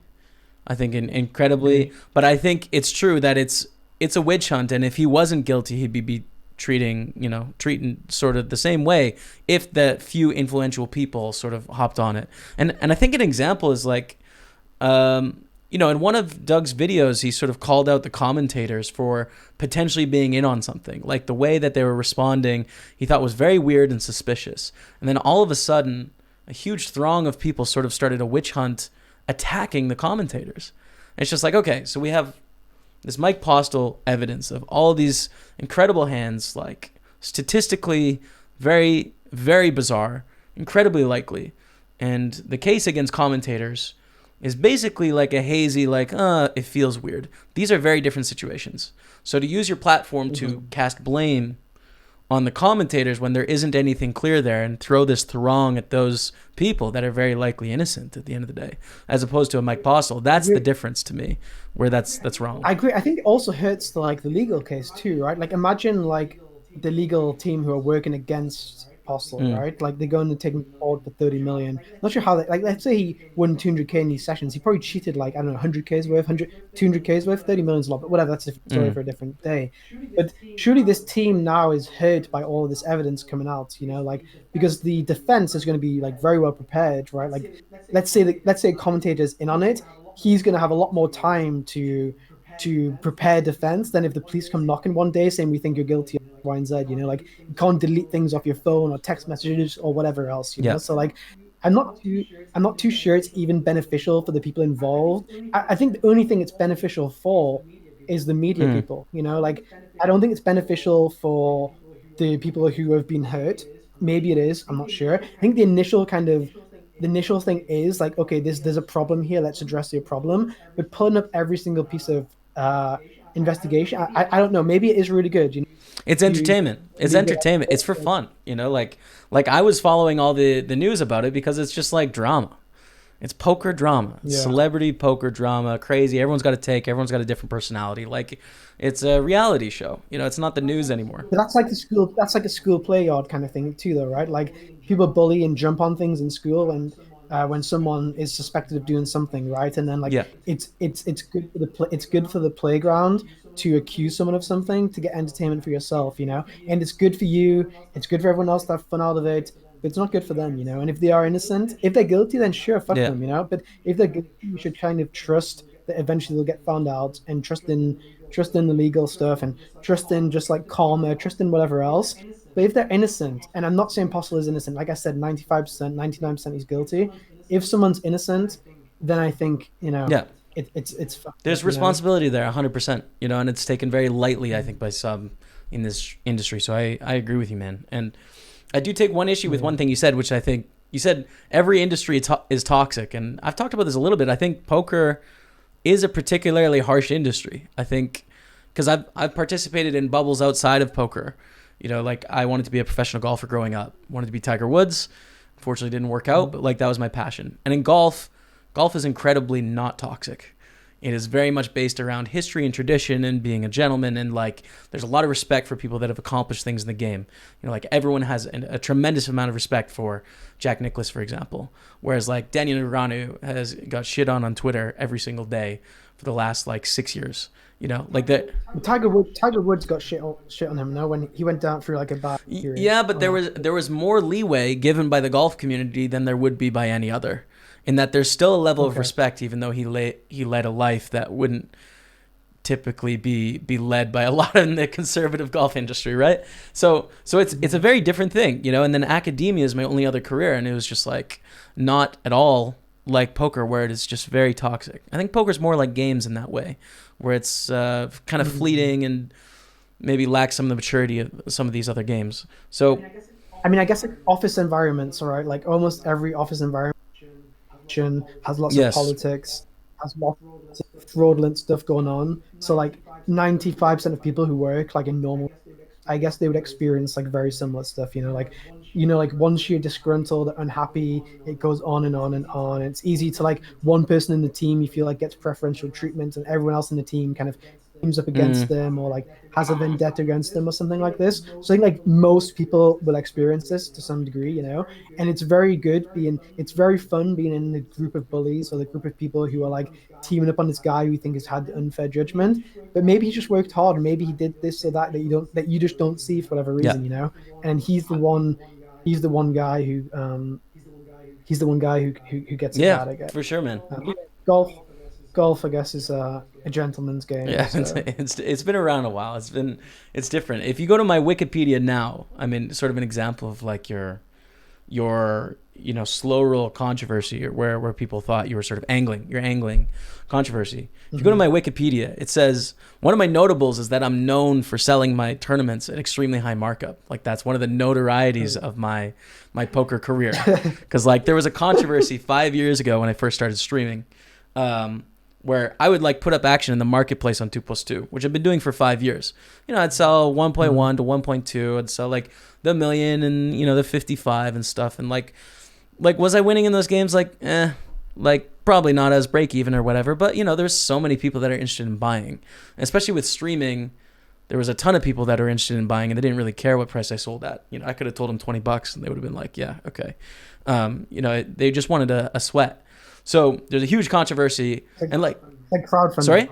I think incredibly, but I think it's true that it's a witch hunt, and if he wasn't guilty, he'd be treating sort of the same way if the few influential people sort of hopped on it. And I think an example is like, in one of Doug's videos, he sort of called out the commentators for potentially being in on something. Like the way that they were responding, he thought was very weird and suspicious. And then all of a sudden, a huge throng of people sort of started a witch hunt attacking the commentators. And it's just like, okay, so we have this Mike Postel evidence of all these incredible hands, like statistically very, very bizarre, incredibly likely. And the case against commentators is basically like a hazy, like, it feels weird. These are very different situations. So to use your platform to cast blame on the commentators when there isn't anything clear there and throw this throng at those people that are very likely innocent at the end of the day, as opposed to a Mike Postel, that's the difference to me, where that's wrong. I agree. I think it also hurts the legal case too, right? Like imagine like the legal team who are working against Postel, right? Like they're going to take him forward for 30 million. Not sure how they, like, let's say he won 200k in these sessions. He probably cheated like, I don't know, 100k's worth, 200k's worth, 30 million's a lot, but whatever, that's a story for a different day. But surely this team now is hurt by all of this evidence coming out, like, because the defense is going to be like very well prepared, right? Like, let's say a commentator's in on it, he's going to have a lot more time to prepare defense than if the police come knocking one day saying we think you're guilty of Y and Z. You can't delete things off your phone or text messages or whatever else. You know, so like, I'm not too sure it's even beneficial for the people involved. I think the only thing it's beneficial for is the media people. Like, I don't think it's beneficial for the people who have been hurt. Maybe it is. I'm not sure. I think the initial thing is like, okay, there's a problem here. Let's address the problem. But pulling up every single piece of investigation, I don't know. Maybe it is really good. It's entertainment. It's entertainment. It's for fun. Like I was following all the news about it because it's just like drama. It's poker drama. It's celebrity poker drama. Crazy. Everyone's got a take. Everyone's got a different personality. Like, it's a reality show. It's not the news anymore. But that's like a school play yard kind of thing too, though, right? Like, people bully and jump on things in school, and when someone is suspected of doing something, right? And then it's good for the playground to accuse someone of something to get entertainment for yourself, and it's good for you. It's good for everyone else to have fun out of it. But it's not good for them, and if they are innocent, if they're guilty, then sure, fuck them, but if they're guilty, you should kind of trust that eventually they'll get found out, and trust in the legal stuff, and trust in just like karma, trust in whatever else. But if they're innocent, and I'm not saying Postel is innocent, like I said, 95%, 99% he's guilty. If someone's innocent, then I think, it's there's responsibility there 100%, and it's taken very lightly, I think, by some in this industry. So I agree with you, man. And I do take one issue with one thing you said, which I think you said every industry is toxic. And I've talked about this a little bit. I think poker is a particularly harsh industry. I think because I've participated in bubbles outside of poker. Like, I wanted to be a professional golfer growing up. Wanted to be Tiger Woods. Unfortunately, didn't work out, but like, that was my passion. And in golf is incredibly not toxic. It is very much based around history and tradition and being a gentleman, and like, there's a lot of respect for people that have accomplished things in the game. Like, everyone has a tremendous amount of respect for Jack Nicklaus, for example. Whereas like Daniel Negreanu has got shit on Twitter every single day for the last like 6 years. Like that. Tiger Woods got shit on him, no, when he went down through like a bad period. Yeah, but there was more leeway given by the golf community than there would be by any other. In that there's still a level of respect, even though he led a life that wouldn't typically be led by a lot in the conservative golf industry, right? So it's a very different thing, And then academia is my only other career, and it was just like not at all like poker, where it is just very toxic. I think poker's more like games in that way, where it's kind of fleeting and maybe lacks some of the maturity of some of these other games. So, I guess like office environments, right? Like almost every office environment has lots of politics, has lots of fraudulent stuff going on. So like 95% of people who work like in normal, I guess they would experience like very similar stuff, like once you're disgruntled, unhappy, it goes on and on and on. It's easy to like one person in the team you feel like gets preferential treatment, and everyone else in the team kind of teams up against them or like has a vendetta against them or something like this. So I think like most people will experience this to some degree, you know, and it's very good it's very fun being in the group of bullies or the group of people who are like teaming up on this guy who you think has had unfair judgment, but maybe he just worked hard and maybe he did this or that that you just don't see for whatever Yeah. reason, you know, and he's the one guy he's the one guy who gets it Yeah, bad, I guess. for sure, man. Golf, golf, I guess, is a gentleman's game. Yeah, so. it's been around a while. It's different. If you go to my Wikipedia now, I mean, sort of an example of like your slow roll controversy, or where people thought you were sort of angling controversy. If you go to my Wikipedia, it says one of my notables is that I'm known for selling my tournaments at extremely high markup. Like that's one of the notorieties of my poker career. Because like there was a controversy 5 years ago when I first started streaming, where I would like put up action in the marketplace on 2+2, which I've been doing for 5 years. You know, I'd sell 1.1 to 1.2. I'd sell like the million and the 55 and stuff. And like was I winning in those games? Like probably not as break even or whatever. But there's so many people that are interested in buying, and especially with streaming. There was a ton of people that are interested in buying, and they didn't really care what price I sold at. I could have told them $20, and they would have been like, yeah, okay. They just wanted a sweat. So there's a huge controversy, and like crowdfunding. Sorry?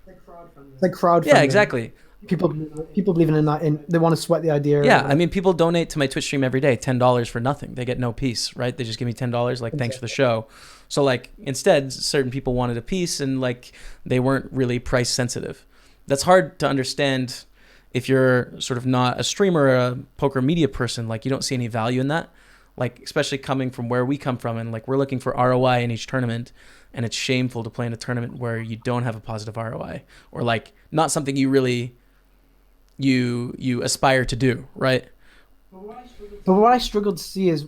It's like crowdfunding. Yeah, exactly. People believe in that, and they want to sweat the idea. Yeah, I mean, people donate to my Twitch stream every day, $10 for nothing. They get no piece, right? They just give me $10, like, thanks for the show. So, like, instead, certain people wanted a piece, and, like, they weren't really price sensitive. That's hard to understand if you're sort of not a streamer or a poker media person. Like, you don't see any value in that. Like, especially coming from where we come from, and, like, we're looking for ROI in each tournament, and it's shameful to play in a tournament where you don't have a positive ROI, or, like, not something you really... you aspire to do, right? But what I struggle to see is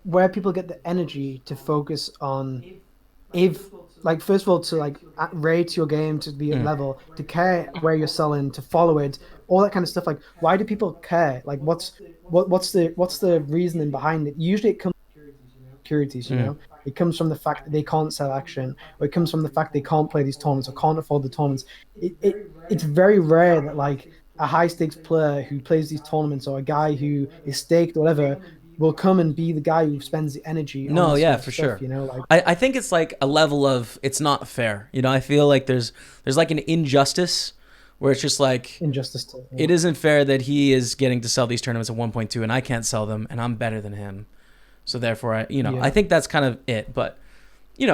where people get the energy to focus on, if like, first of all, to like rate your game to be at level, to care where you're selling, to follow it, all that kind of stuff. Like, why do people care? Like, what's the reasoning behind it? Usually it comes from securities, you know. It comes from the fact that they can't sell action, or it comes from the fact they can't play these tournaments or can't afford the tournaments. It's very rare that like a high stakes player who plays these tournaments, or a guy who is staked or whatever, will come and be the guy who spends the energy on No, this yeah, sort of for stuff, sure. you know, like I think it's like a level of it's not fair. I feel like there's like an injustice where it's just like injustice to it isn't fair that he is getting to sell these tournaments at 1.2 and I can't sell them and I'm better than him. So therefore, I think that's kind of it. But,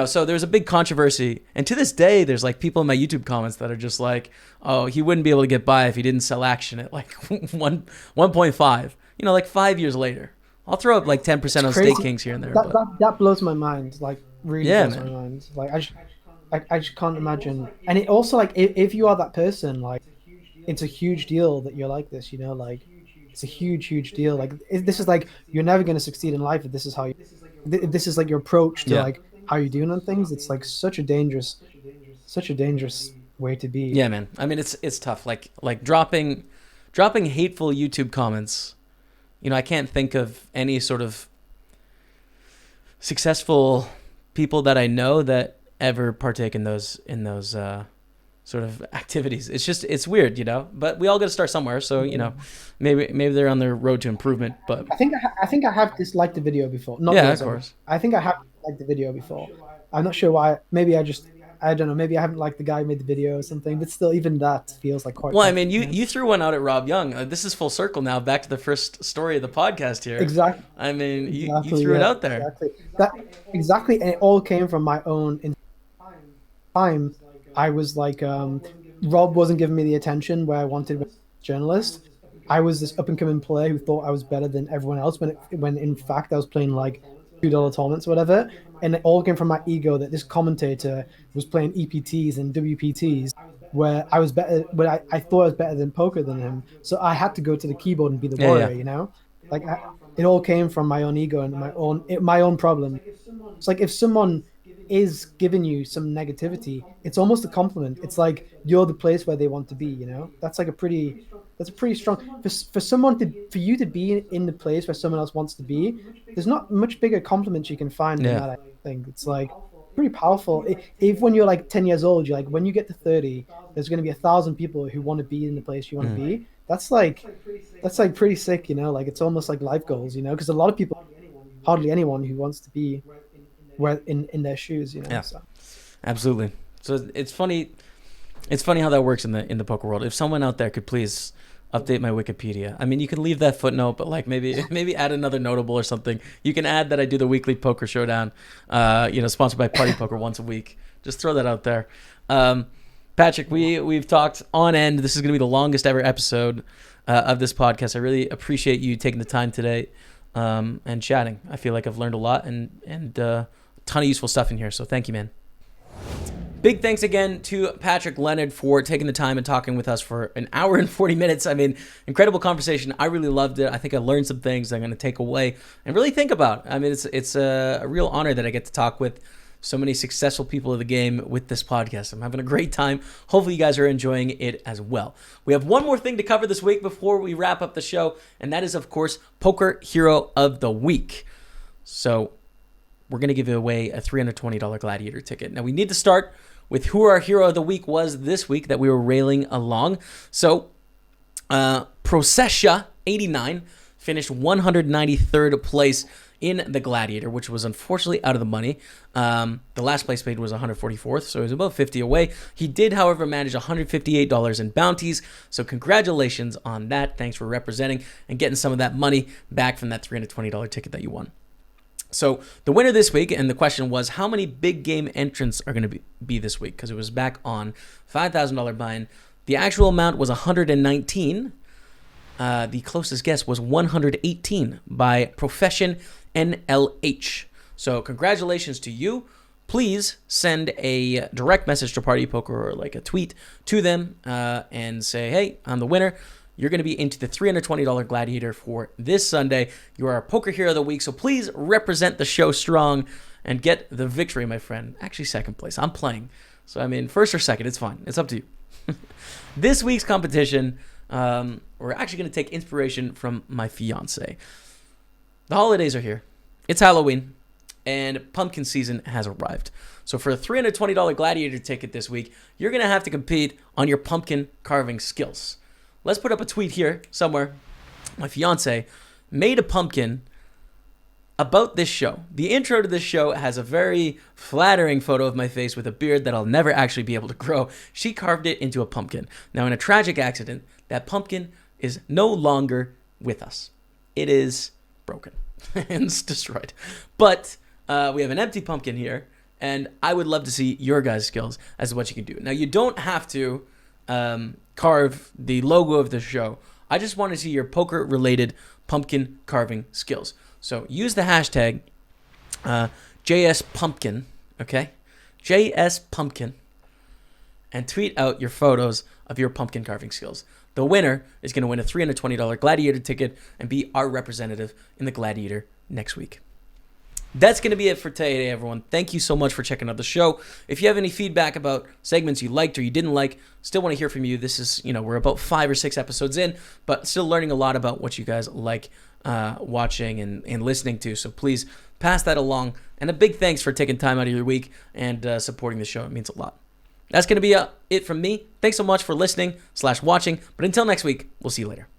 so there's a big controversy. And to this day, there's like people in my YouTube comments that are just like, oh, he wouldn't be able to get by if he didn't sell action at like 1.5, like 5 years later. I'll throw up like 10% on Stake Kings here and there. That blows my mind. Like, really blows my mind. Like, I just can't imagine. And it also, like, if you are that person, like, it's a huge deal that you're like this, like, it's a huge deal. Like, this is like, you're never going to succeed in life if this is how this is like your approach to like how you're doing on things. It's like such a dangerous way to be. Yeah, man. I mean, it's tough. Like dropping hateful YouTube comments. I can't think of any sort of successful people that I know that ever partake in those sort of activities. It's weird, but we all got to start somewhere. So, maybe they're on their road to improvement, but I think I have disliked the video before. Of course. I think I have liked the video before. I'm not sure why. Maybe I don't know. Maybe I haven't liked the guy who made the video or something, but still, even that feels like quite... Well, I mean, you threw one out at Rob Young. This is full circle now, back to the first story of the podcast here. Exactly. I mean, you threw it out there. Exactly. And it all came from my own... time. I was like, Rob wasn't giving me the attention where I wanted as a journalist. I was this up-and-coming player who thought I was better than everyone else when in fact I was playing like $2 tournaments or whatever. And it all came from my ego that this commentator was playing EPTs and WPTs where I was better, where I thought I was better than poker than him. So I had to go to the keyboard and be the warrior, Like, it all came from my own ego and my own problem. It's like if someone is giving you some negativity, it's almost a compliment. It's like you're the place where they want to be, That's like a pretty strong for you to be in the place where someone else wants to be. There's not much bigger compliment you can find than that. I think it's like pretty powerful. If when you're like 10 years old, you're like, when you get to 30, there's going to be 1,000 people who want to be in the place you want to be. That's like pretty sick, you know. Like it's almost like life goals, you know, because a lot of people, hardly anyone who wants to be where in their shoes, you know. Yeah, so. Absolutely. So it's funny. It's funny how that works in the poker world. If someone out there could please update my Wikipedia. I mean, you can leave that footnote, but like maybe add another notable or something. You can add that I do the Weekly Poker Showdown, sponsored by Party Poker once a week. Just throw that out there. Patrick, we've talked on end. This is going to be the longest ever episode of this podcast. I really appreciate you taking the time today and chatting. I feel like I've learned a lot and a ton of useful stuff in here. So thank you, man. Big thanks again to Patrick Leonard for taking the time and talking with us for an hour and 40 minutes. I mean, incredible conversation. I really loved it. I think I learned some things I'm going to take away and really think about. I mean, it's a real honor that I get to talk with so many successful people of the game with this podcast. I'm having a great time. Hopefully you guys are enjoying it as well. We have one more thing to cover this week before we wrap up the show, and that is, of course, Poker Hero of the Week. So we're going to give away a $320 Gladiator ticket. Now, we need to start with who our hero of the week was this week that we were railing along. So, Processia89 finished 193rd place in the Gladiator, which was unfortunately out of the money. The last place paid was 144th, so it was about 50 away. He did, however, manage $158 in bounties, so congratulations on that. Thanks for representing and getting some of that money back from that $320 ticket that you won. So the winner this week, and the question was, how many big game entrants are going to be this week? Because it was back on $5,000 buy-in. The actual amount was 119. The closest guess was 118 by Profession NLH. So congratulations to you. Please send a direct message to Party Poker or like a tweet to them and say, hey, I'm the winner. You're going to be into the $320 Gladiator for this Sunday. You are our Poker Hero of the Week, so please represent the show strong and get the victory, my friend. Actually, second place. I'm playing. So, I mean, first or second, it's fine. It's up to you. This week's competition, we're actually going to take inspiration from my fiance. The holidays are here. It's Halloween, and pumpkin season has arrived. So for a $320 Gladiator ticket this week, you're going to have to compete on your pumpkin carving skills. Let's put up a tweet here somewhere. My fiance made a pumpkin about this show. The intro to this show has a very flattering photo of my face with a beard that I'll never actually be able to grow. She carved it into a pumpkin. Now, in a tragic accident, that pumpkin is no longer with us. It is broken and it's destroyed. But we have an empty pumpkin here, and I would love to see your guys' skills as to what you can do. Now, you don't have to carve the logo of the show. I just want to see your poker-related pumpkin carving skills. So use the hashtag JSPumpkin, okay? JSPumpkin, and tweet out your photos of your pumpkin carving skills. The winner is going to win a $320 Gladiator ticket and be our representative in the Gladiator next week. That's going to be it for today, everyone. Thank you so much for checking out the show. If you have any feedback about segments you liked or you didn't like, still want to hear from you. This is, we're about 5 or 6 episodes in, but still learning a lot about what you guys like watching and listening to. So please pass that along. And a big thanks for taking time out of your week and supporting the show. It means a lot. That's going to be it from me. Thanks so much for listening/watching. But until next week, we'll see you later.